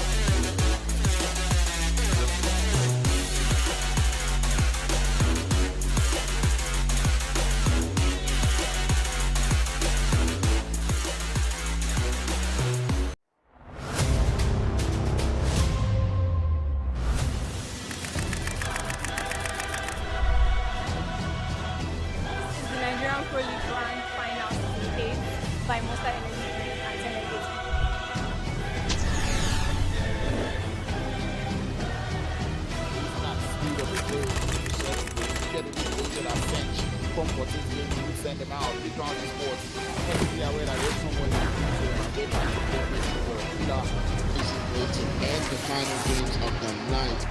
The Nigerian Pro League Grand Final Season 8 by Monster Energy and 10&80. Speed of the game, get the people that are French, comfortably, you send them out, they drown in sports. Let me be aware that there's someone who they can This is going to end the final games of the night.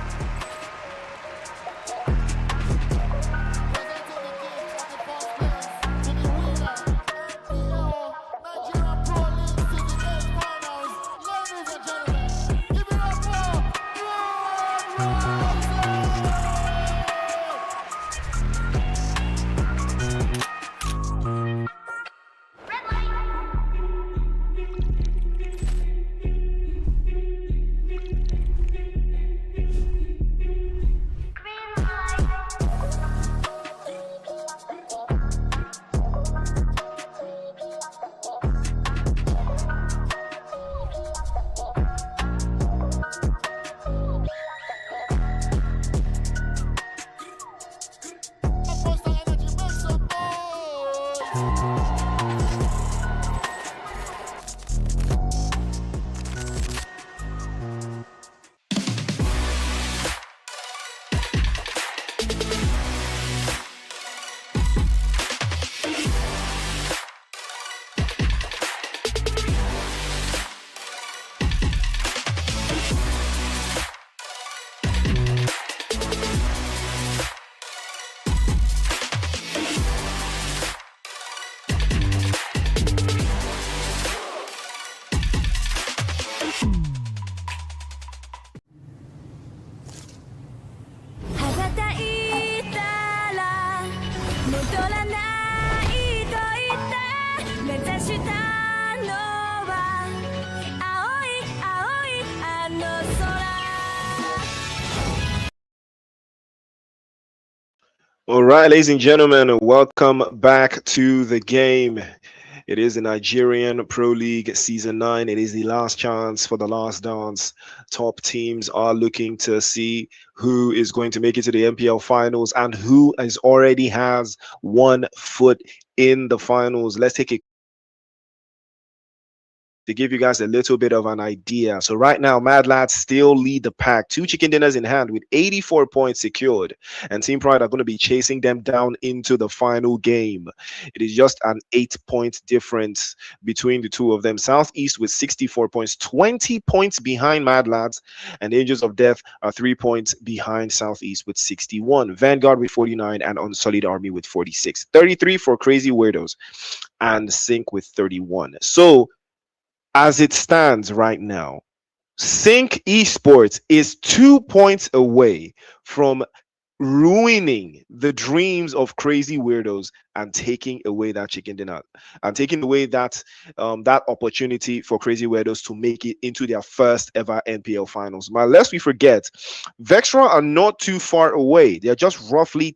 All right, ladies and gentlemen, welcome back to the game. It is the Nigerian Pro League Season 9. It is the last chance for the last dance. Top teams are looking to see who is going to make it to the MPL finals and who is already has one foot in the finals. Let's take a to give you guys a little bit of an idea. So right now, Mad Lads still lead the pack, 2 chicken dinners in hand with 84 points secured. And Team Pride are going to be chasing them down into the final game. It is just an 8-point difference between the two of them. Southeast with 64 points, 20 points behind Mad Lads. And Angels of Death are 3 points behind Southeast with 61. Vanguard with 49 and Unsullied Army with 46. 33 for Crazy Weirdos and Sync with 31. So as it stands right now, Sync Esports is 2 points away from ruining the dreams of Crazy Weirdos and taking away that chicken dinner and taking away that opportunity for Crazy Weirdos to make it into their first ever NPL finals. But lest we forget, Vextra are not too far away. They're just roughly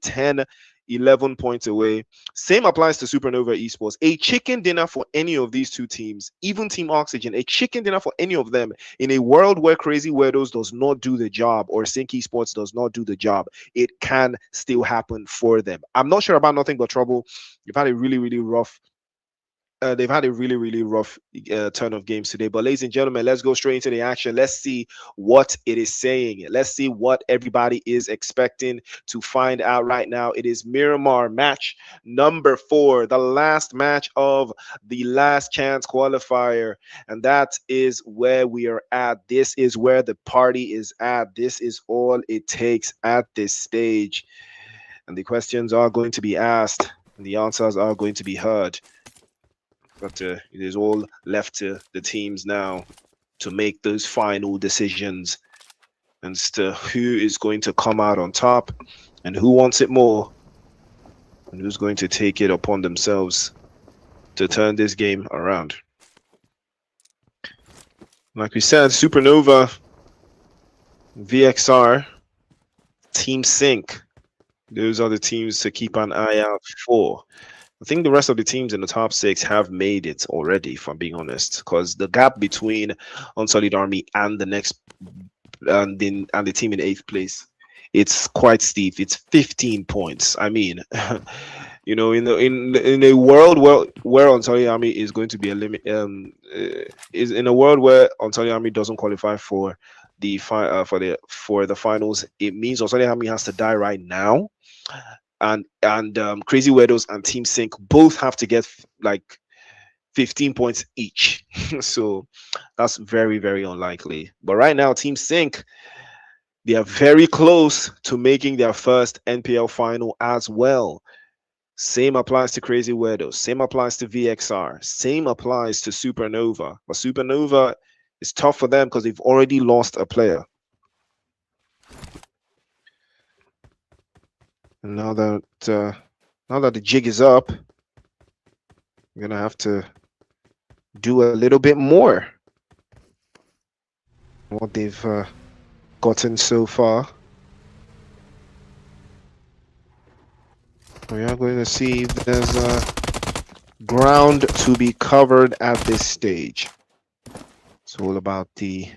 11 points away. Same applies to Supernova Esports. A chicken dinner for any of these two teams, even Team Oxygen, a chicken dinner for any of them in a world where Crazy Weirdos does not do the job or Sync Esports does not do the job, it can still happen for them. I'm not sure about Nothing But Trouble. You've had a really rough they've had a really rough turn of games today. But ladies and gentlemen, let's go straight into the action. Let's see what it is saying. Let's see what everybody is expecting to find out right now. It is Miramar match number 4, the last match of the last chance qualifier. And that is where we are at. This is where the party is at. This is all it takes at this stage. And the questions are going to be asked, and the answers are going to be heard. But it is all left to the teams now to make those final decisions as to who is going to come out on top and who wants it more and who's going to take it upon themselves to turn this game around. Like we said, Supernova, VXR, Team Sync, those are the teams to keep an eye out for. I think the rest of the teams in the top 6 have made it already, if I'm being honest, because the gap between Unsullied Army and the next and the team in 8th place, it's quite steep. It's 15 points. I mean, you know, in a world where Unsullied Army is going to be is in a world where Unsullied Army doesn't qualify for the finals, it means Unsullied Army has to die right now. And Crazy Weirdos and Team Sync both have to get like 15 points each. So that's very unlikely. But right now, Team Sync, they are very close to making their first NPL final as well. Same applies to Crazy Weirdos. Same applies to VXR. Same applies to Supernova. But Supernova is tough for them because they've already lost a player. And now that the jig is up, we're gonna have to do a little bit more. What they've gotten so far. We are going to see if there's ground to be covered at this stage. It's all about the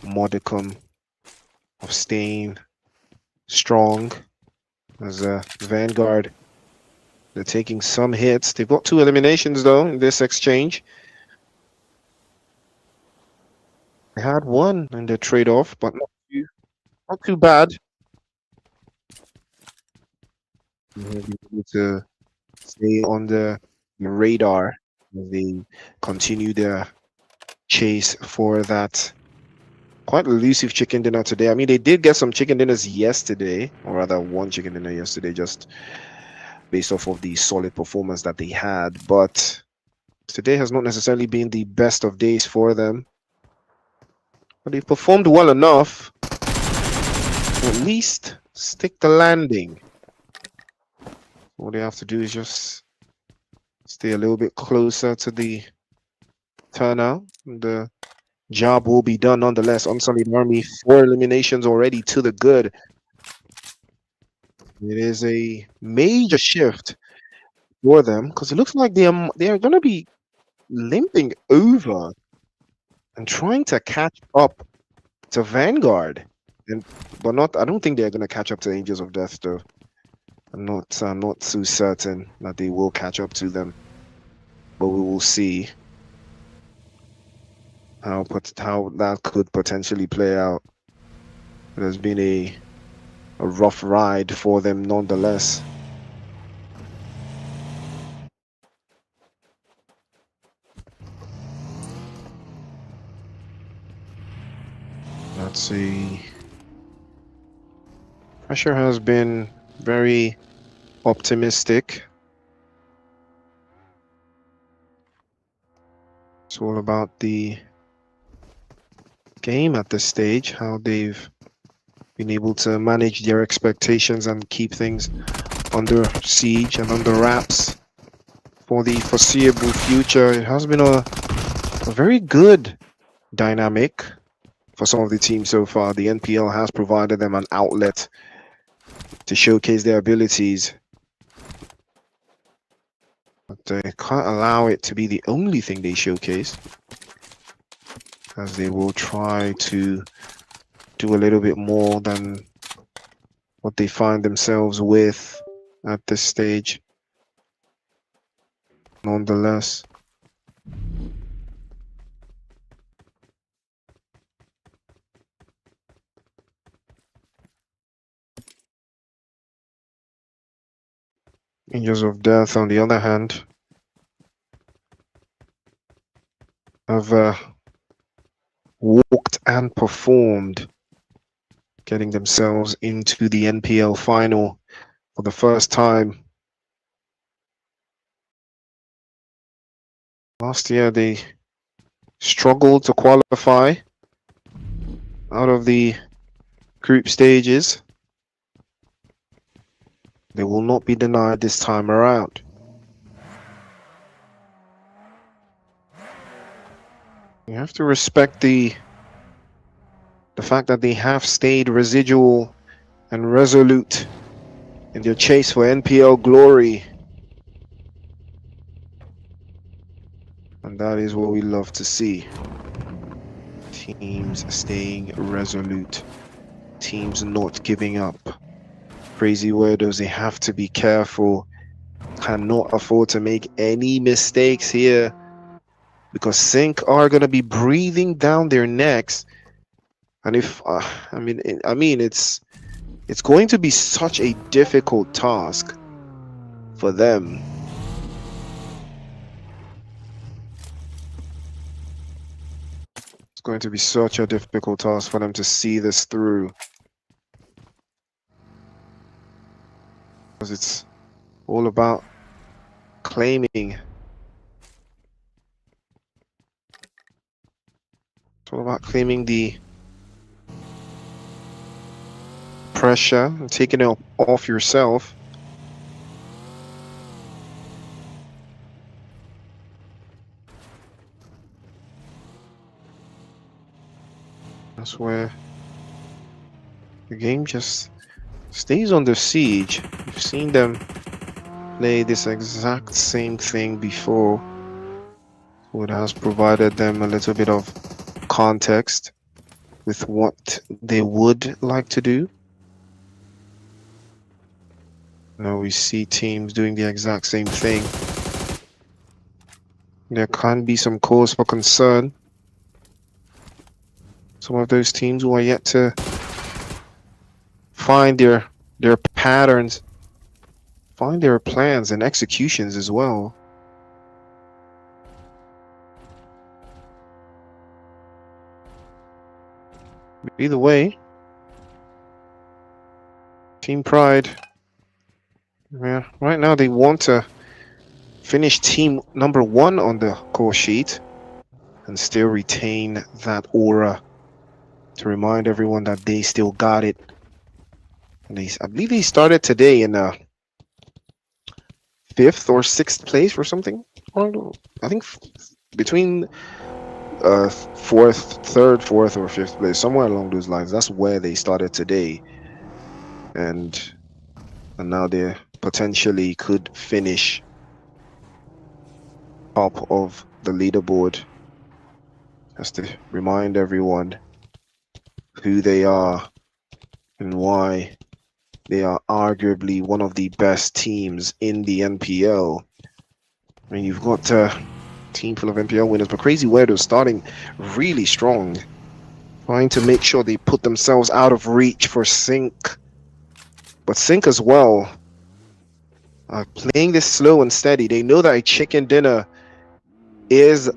modicum of staying strong. As Vanguard, they're taking some hits. They've got 2 eliminations though in this exchange. They had 1 in the trade-off, but not too bad. They'll be able to stay on the radar as they continue their chase for that quite elusive chicken dinner today. I mean, they did get some chicken dinners yesterday, or rather 1 chicken dinner yesterday, just based off of the solid performance that they had. But today has not necessarily been the best of days for them. But they've performed well enough to at least stick the landing. All they have to do is just stay a little bit closer to the turnout. The job will be done nonetheless. Unsullied Army, 4 eliminations already to the good. It is a major shift for them because it looks like they are going to be limping over and trying to catch up to Vanguard. And but not I don't think they're going to catch up to Angels of Death though. I'm not too certain that they will catch up to them. But we will see how that could potentially play out. It has been a rough ride for them nonetheless. Let's see. Pressure has been very optimistic. It's all about the game at this stage, how they've been able to manage their expectations and keep things under siege and under wraps for the foreseeable future. It has been a very good dynamic for some of the teams so far. The NPL has provided them an outlet to showcase their abilities, but they can't allow it to be the only thing they showcase, as they will try to do a little bit more than what they find themselves with at this stage. Nonetheless, Angels of Death, on the other hand, have walked and performed, getting themselves into the NPL final for the first time. Last year, they struggled to qualify out of the group stages. They will not be denied this time around. You have to respect the fact that they have stayed residual and resolute in their chase for NPL glory. And that is what we love to see. Teams staying resolute. Teams not giving up. Crazy weirdos, they have to be careful. Cannot afford to make any mistakes here, because Sync are going to be breathing down their necks. And if I mean it's going to be such a difficult task for them. It's going to be such a difficult task for them to see this through, because it's all about claiming. It's all about claiming the pressure and taking it off yourself. That's where the game just stays under siege. You've seen them play this exact same thing before, so it has provided them a little bit of context with what they would like to do. Now we see teams doing the exact same thing. There can be some cause for concern. Some of those teams who are yet to find their patterns, find their plans and executions as well. Either way, Team Pride, yeah, right now they want to finish team number 1 on the core sheet and still retain that aura to remind everyone that they still got it. And I believe they started today in 5th or 6th place or something. I think between 4th, 3rd, 4th, or 5th place, somewhere along those lines. That's where they started today. And and now they potentially could finish top of the leaderboard. Just to remind everyone who they are and why they are arguably one of the best teams in the NPL. I mean, you've got a team full of NPL winners, but Crazy Weirdo starting really strong, trying to make sure they put themselves out of reach for Sync. But Sync as well are playing this slow and steady. They know that a chicken dinner is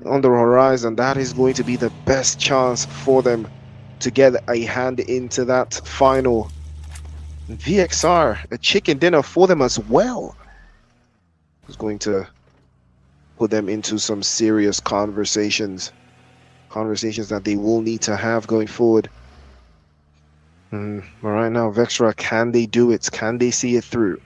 on the horizon. That is going to be the best chance for them to get a hand into that final. VXR, a chicken dinner for them as well, is going to put them into some serious conversations that they will need to have going forward. But right now, Vextra, can they do it? Can they see it through?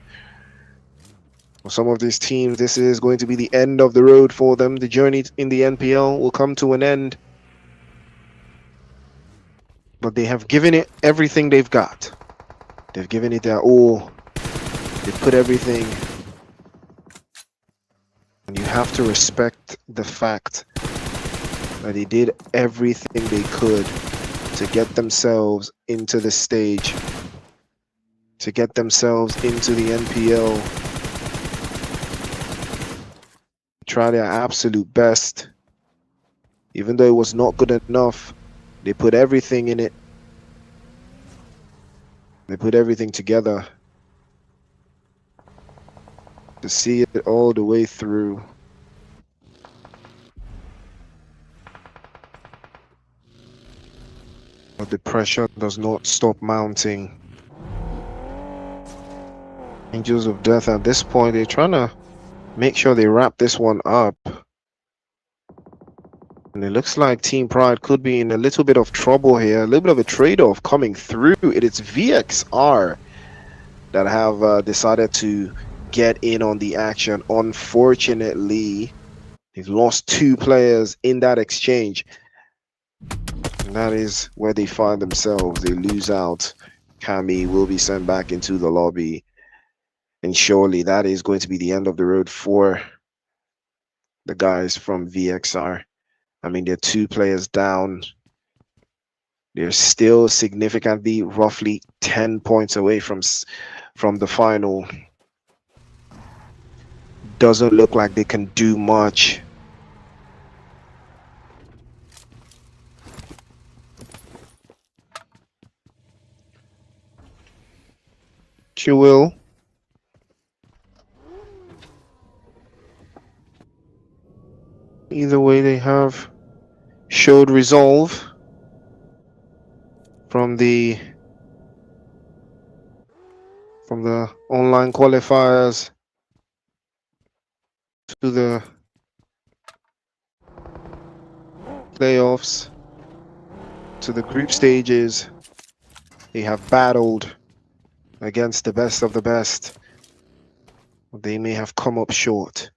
For some of these teams, this is going to be the end of the road for them. The journey in the NPL will come to an end. But they have given it everything they've got. They've given it their all. They put everything. And you have to respect the fact that they did everything they could to get themselves into the stage, to get themselves into the NPL. Try their absolute best. Even though it was not good enough, they put everything in it. They put everything together to see it all the way through. But the pressure does not stop mounting. Angels of Death at this point, they're trying to make sure they wrap this one up. And it looks like Team Pride could be in a little bit of trouble here, a little bit of a trade-off coming through. It is VXR that have decided to get in on the action. Unfortunately, they've lost 2 players in that exchange. And that is where they find themselves. They lose out. Kami will be sent back into the lobby. And surely that is going to be the end of the road for the guys from VXR. I mean, they're 2 players down. They're still significantly, roughly 10 points away from the final. Doesn't look like they can do much. You will. Either way, they have showed resolve from the online qualifiers to the playoffs to the group stages. They have battled against the best of the best. They may have come up short.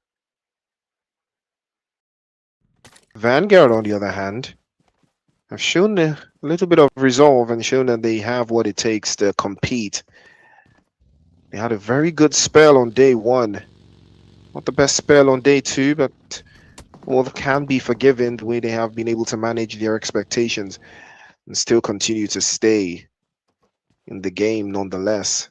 Vanguard, on the other hand, have shown a little bit of resolve and shown that they have what it takes to compete. They had a very good spell on day 1. Not the best spell on day 2, but all can be forgiven the way they have been able to manage their expectations and still continue to stay in the game nonetheless.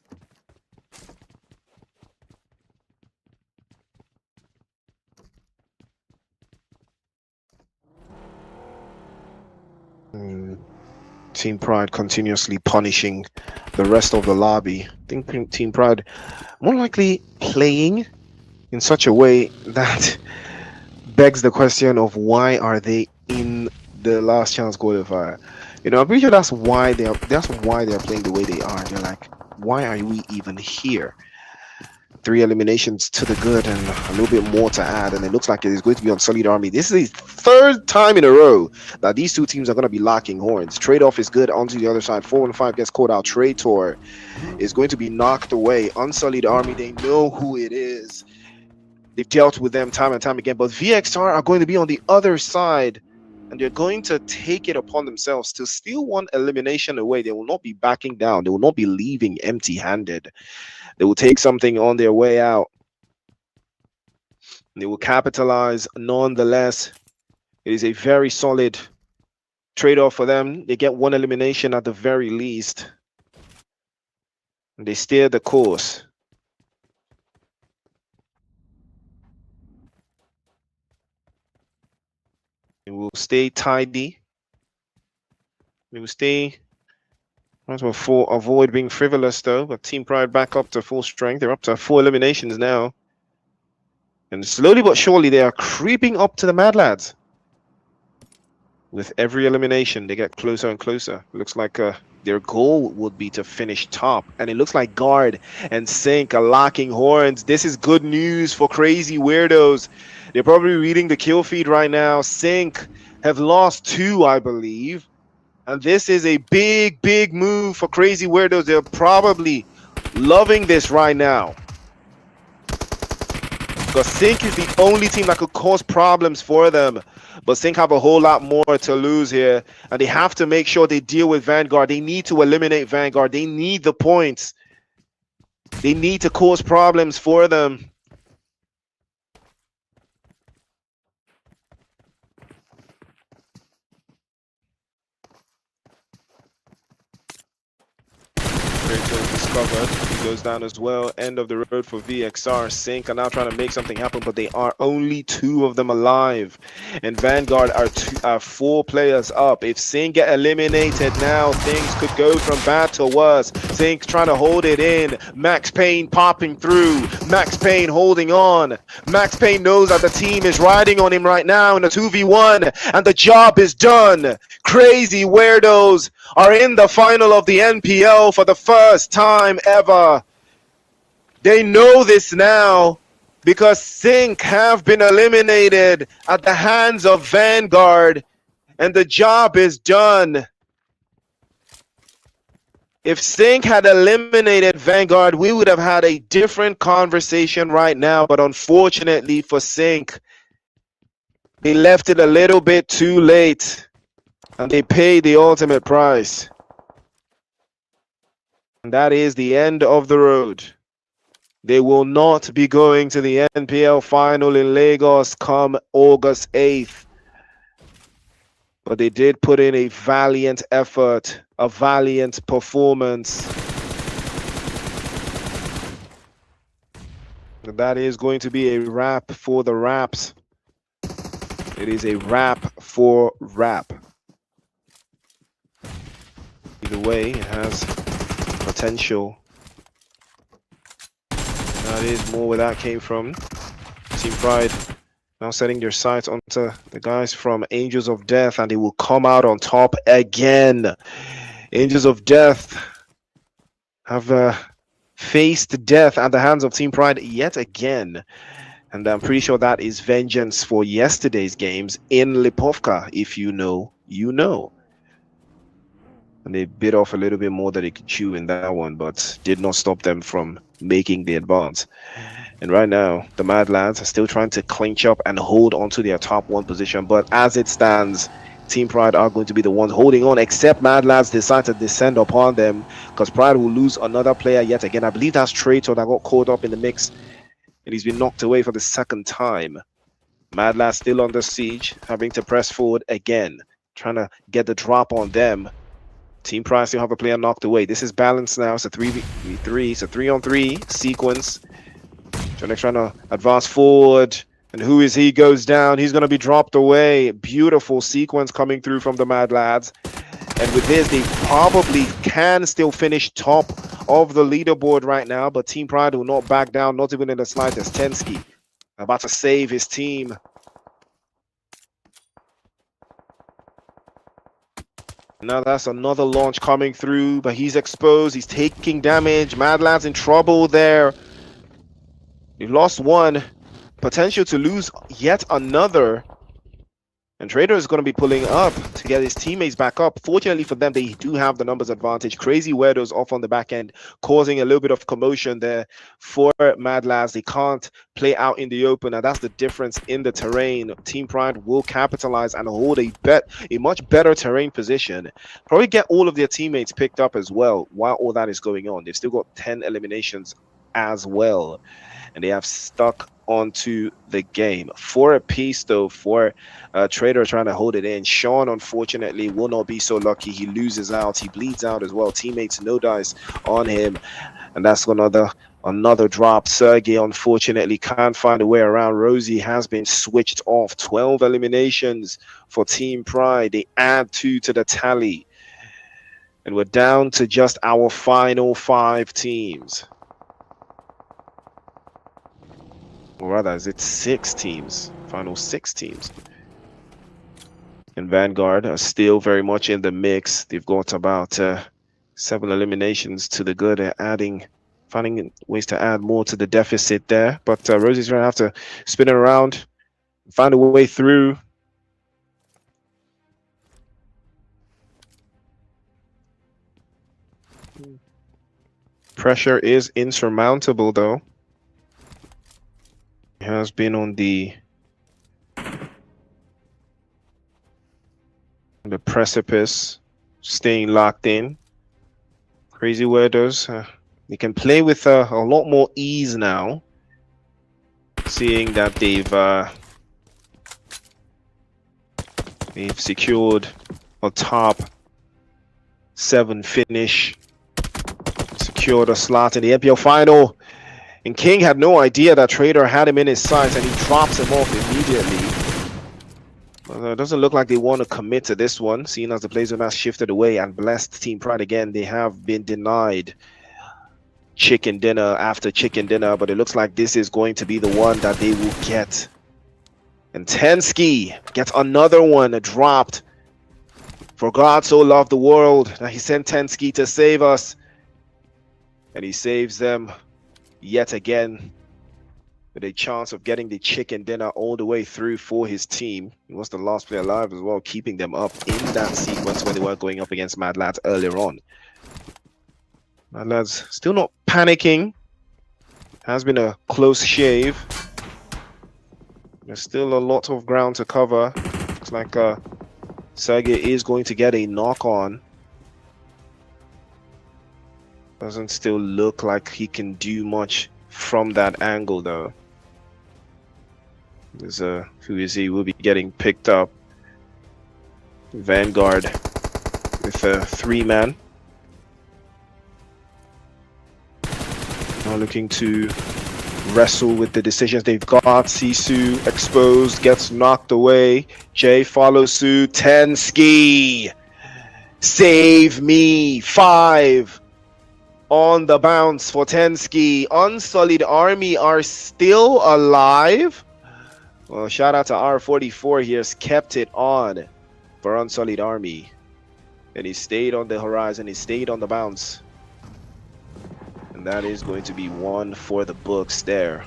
Team Pride continuously punishing the rest of the lobby. I think Team Pride more likely playing in such a way that begs the question of why are they in the last chance qualifier. You know, I'm pretty sure that's why they're playing the way they are. They're like, why are we even here? 3 eliminations to the good and a little bit more to add, and it looks like it is going to be on Solid Army. This is the 3rd time in a row that these 2 teams are going to be locking horns. Trade-off is good onto the other side. 415 gets caught out. Traitor is going to be knocked away. Unsullied Army, they know who it is. They've dealt with them time and time again, but VXR are going to be on the other side and they're going to take it upon themselves to steal one elimination away. They will not be backing down. They will not be leaving empty-handed. They will take something on their way out. They will capitalize nonetheless. It is a very solid trade-off for them. They get one elimination at the very least. And they steer the course. They will stay tidy. They will stay. Avoid being frivolous though. But Team Pride back up to full strength. They're up to 4 eliminations now. And slowly but surely they are creeping up to the Mad Lads. With every elimination, they get closer and closer. Looks like their goal would be to finish top. And it looks like Guard and Sync are locking horns. This is good news for Crazy Weirdos. They're probably reading the kill feed right now. Sync have lost 2, I believe. And this is a big, big move for Crazy Weirdos. They're probably loving this right now. Because Sync is the only team that could cause problems for them. But Sync have a whole lot more to lose here. And they have to make sure they deal with Vanguard. They need to eliminate Vanguard. They need the points. They need to cause problems for them. Discovered. He goes down as well. End of the road for VXR. Sync are now trying to make something happen, but they are only 2 of them alive. And Vanguard are 4 players up. If Sync get eliminated now, things could go from bad to worse. Sync trying to hold it in. Max Payne popping through. Max Payne holding on. Max Payne knows that the team is riding on him right now in a 2v1, and the job is done. Crazy Weirdos are in the final of the NPL for the first time ever. They know this now because Sync have been eliminated at the hands of Vanguard, and the job is done. If Sync had eliminated Vanguard, we would have had a different conversation right now, but unfortunately for Sync, they left it a little bit too late, and they paid the ultimate price. And that is the end of the road. They will not be going to the NPL final in Lagos come August 8th. But they did put in a valiant effort, a valiant performance. And that is going to be a wrap for the Raps. It is a wrap for Rap. Either way, it has potential. That is more where that came from. Team Pride now setting their sights onto the guys from Angels of Death, and they will come out on top again. Angels of Death have faced death at the hands of Team Pride yet again. And I'm pretty sure that is vengeance for yesterday's games in Lipovka. If you know, you know. And they bit off a little bit more than they could chew in that one, but did not stop them from making the advance. And right now, the Mad Lads are still trying to clinch up and hold on to their top 1 position. But as it stands, Team Pride are going to be the ones holding on, except Mad Lads decide to descend upon them, because Pride will lose another player yet again. I believe that's Traitor that got caught up in the mix, and he's been knocked away for the 2nd time. Mad Lads still under siege, having to press forward again, trying to get the drop on them. Team Pride still have a player knocked away. This is balanced now. It's a 3v3. It's a 3-on-3 sequence. Trying to advance forward. And who is he? Goes down. He's going to be dropped away. Beautiful sequence coming through from the Mad Lads. And with this, they probably can still finish top of the leaderboard right now. But Team Pride will not back down, not even in the slightest. Tensky about to save his team. Now that's another launch coming through, but he's exposed. He's taking damage. Mad Lads in trouble there. They've lost 1. Potential to lose yet another. And Trader is going to be pulling up to get his teammates back up. Fortunately for them, they do have the numbers advantage. Crazy Weirdos off on the back end, causing a little bit of commotion there for Mad Lads. They can't play out in the open, and that's the difference in the terrain. Team Pride will capitalize and hold a much better terrain position. Probably get all of their teammates picked up as well while all that is going on. They've still got 10 eliminations as well, and they have stuck onto the game. 4 apiece though for Trader trying to hold it in. Sean unfortunately will not be so lucky. He loses out, he bleeds out as well. Teammates no dice on him, and that's another drop. Sergey unfortunately can't find a way around. Rosie has been switched off. 12 eliminations for Team Pride. They add 2 to the tally, and we're down to just our final 5 teams. Or rather, is it 6 teams? Final 6 teams. And Vanguard are still very much in the mix. They've got about 7 eliminations to the good. They're finding ways to add more to the deficit there. But Rosie's going to have to spin it around, find a way through. Pressure is insurmountable, though. Has been on the precipice, staying locked in. Crazy Weirdos, they can play with a lot more ease now, seeing that they've secured a top 7 finish, secured a slot in the NPL final. And King had no idea that Trader had him in his sights, and he drops him off immediately. It doesn't look like they want to commit to this one, seeing as the players have now shifted away and blessed Team Pride again. They have been denied chicken dinner after chicken dinner, but it looks like this is going to be the one that they will get. And Tensky gets another one dropped. For God so loved the world that he sent Tensky to save us. And he saves them yet again, with a chance of getting the chicken dinner all the way through for his team. He was the last player alive as well, keeping them up in that sequence when they were going up against Mad Lads earlier on. Mad Lads still not panicking. Has been a close shave. There's still a lot of ground to cover. Looks like Sergey is going to get a knock on. Doesn't still look like he can do much from that angle though. There's who is he? Will be getting picked up. Vanguard with a 3-man. Now looking to wrestle with the decisions they've got. Sisu exposed, gets knocked away. Jay follows suit. Tensky, save me. 5 on the bounce for Tensky. Unsullied Army are still alive. Well, shout out to R44. He has kept it on for Unsullied Army. And he stayed on the horizon. He stayed on the bounce. And that is going to be one for the books there.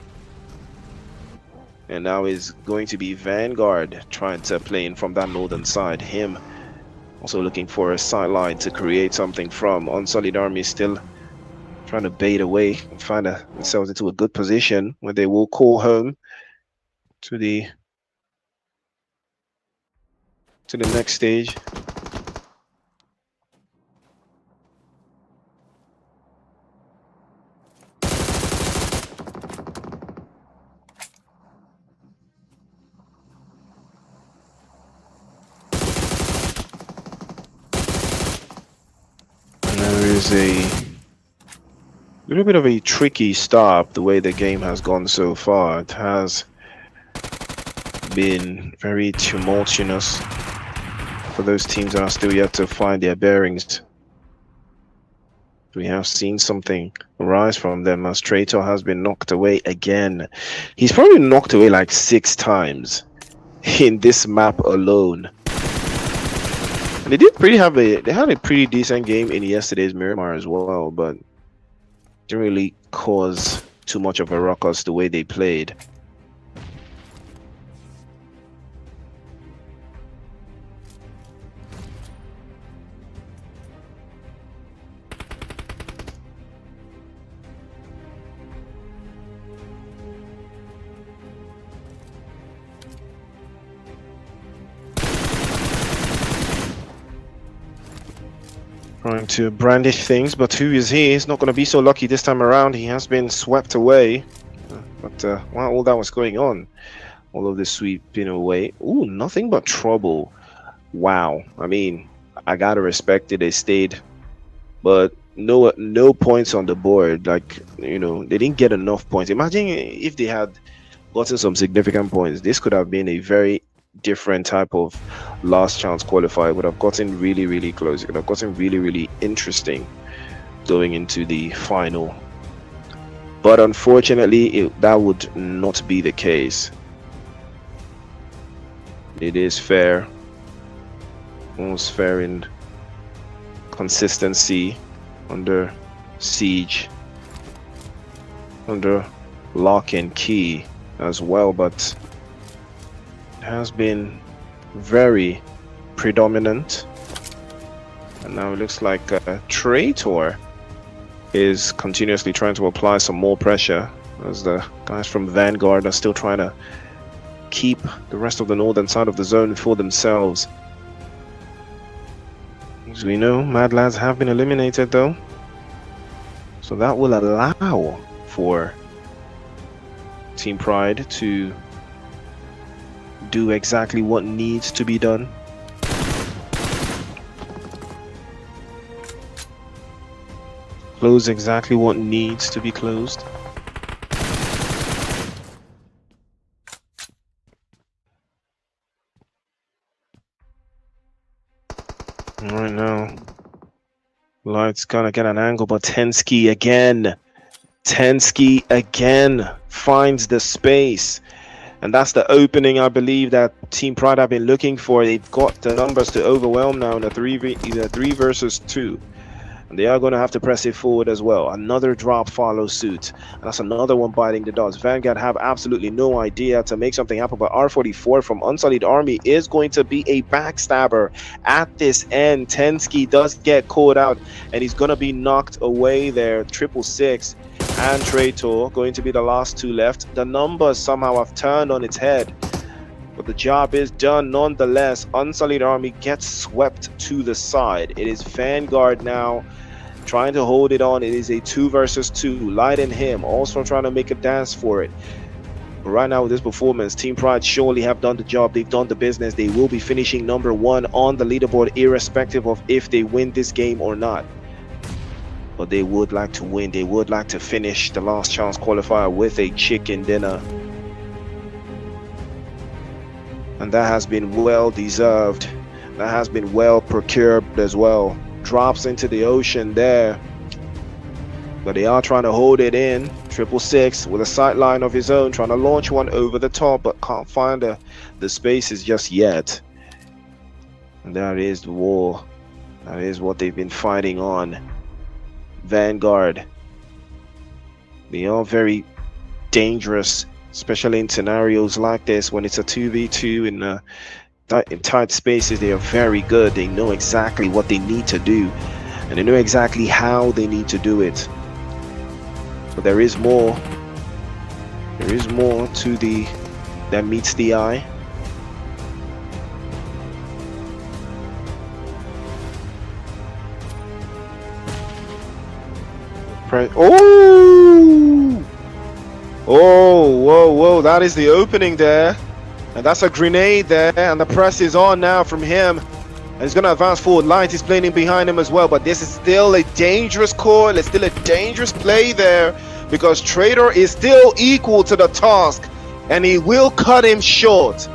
And now is going to be Vanguard trying to play in from that northern side. Him also looking for a sideline to create something from. Unsullied Army still trying to bait away and find themselves into a good position where they will call home to the next stage. And there is a little bit of a tricky stop the way the game has gone so far. It has been very tumultuous for those teams that are still yet to find their bearings. We have seen something arise from them as Traitor has been knocked away again. He's probably knocked away like 6 times in this map alone. And they had a pretty decent game in yesterday's Miramar as well, but didn't really cause too much of a ruckus the way they played. Trying to brandish things, but who is he? He's not going to be so lucky this time around. He has been swept away. But while all that was going on, all of this sweeping away. Ooh, nothing but trouble. Wow. I mean, I gotta respect it. They stayed, but no points on the board. Like, you know, they didn't get enough points. Imagine if they had gotten some significant points. This could have been a very different type of last chance qualifier. It would have gotten really, really close. It would have gotten really, really interesting going into the final. But unfortunately, that would not be the case. It is fair. Almost fair in consistency, under siege, under lock and key as well, but it has been very predominant. And now it looks like Traitor is continuously trying to apply some more pressure, as the guys from Vanguard are still trying to keep the rest of the northern side of the zone for themselves. As we know, Mad Lads have been eliminated though, so that will allow for Team Pride to do exactly what needs to be done. Close exactly what needs to be closed. Right now, Light's gonna get an angle, but Tensky again finds the space. And that's the opening, I believe, that Team Pride have been looking for. They've got the numbers to overwhelm now in the 3 versus 2. And they are going to have to press it forward as well. Another drop follows suit. And that's another one biting the dust. Vanguard have absolutely no idea to make something happen. But R44 from Unsullied Army is going to be a backstabber at this end. Tensky does get caught out. And he's going to be knocked away there. 666 and Traitor going to be the last two left. The numbers somehow have turned on its head. But the job is done nonetheless. Unsullied Army gets swept to the side. It is Vanguard now trying to hold it on. It is a 2 versus 2. Light and him also trying to make a dance for it. But right now with this performance, Team Pride surely have done the job. They've done the business. They will be finishing number 1 on the leaderboard, irrespective of if they win this game or not. But they would like to win. They would like to finish the last chance qualifier with a chicken dinner. And that has been well deserved. That has been well procured as well. Drops into the ocean there. But they are trying to hold it in. 666 with a sight line of his own, trying to launch one over the top, but can't find the spaces just yet. And that is the war. That is what they've been fighting on. Vanguard. They are very dangerous, especially in scenarios like this when it's a 2v2 in tight spaces. They are very good. They know exactly what they need to do, and they know exactly how they need to do it. But there is more. There is more to that meets the eye. Oh! Oh, whoa, that is the opening there. And that's a grenade there, and the press is on now from him. And he's going to advance forward. Light is playing in behind him as well, but this is still a dangerous call. It's still a dangerous play there, because Traitor is still equal to the task, and he will cut him short.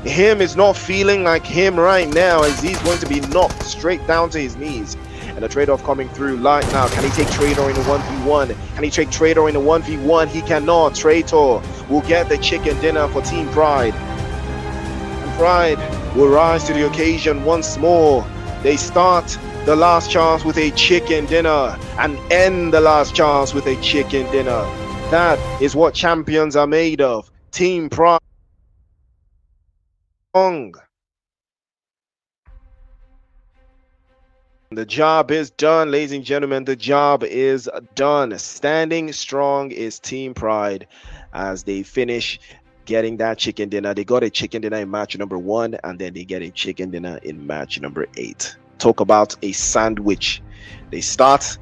Him is not feeling like him right now, as he's going to be knocked straight down to his knees. And the trade-off coming through. Light now. Can he take Traitor in a 1v1? Can he take Traitor in a 1v1? He cannot. Traitor will get the chicken dinner for Team Pride. And Pride will rise to the occasion once more. They start the last chance with a chicken dinner and end the last chance with a chicken dinner. That is what champions are made of. Team Pride. The job is done, ladies and gentlemen. The job is done. Standing strong is Team Pride as they finish getting that chicken dinner. They got a chicken dinner in match number 1, and then they get a chicken dinner in match number 8. Talk about a sandwich. They start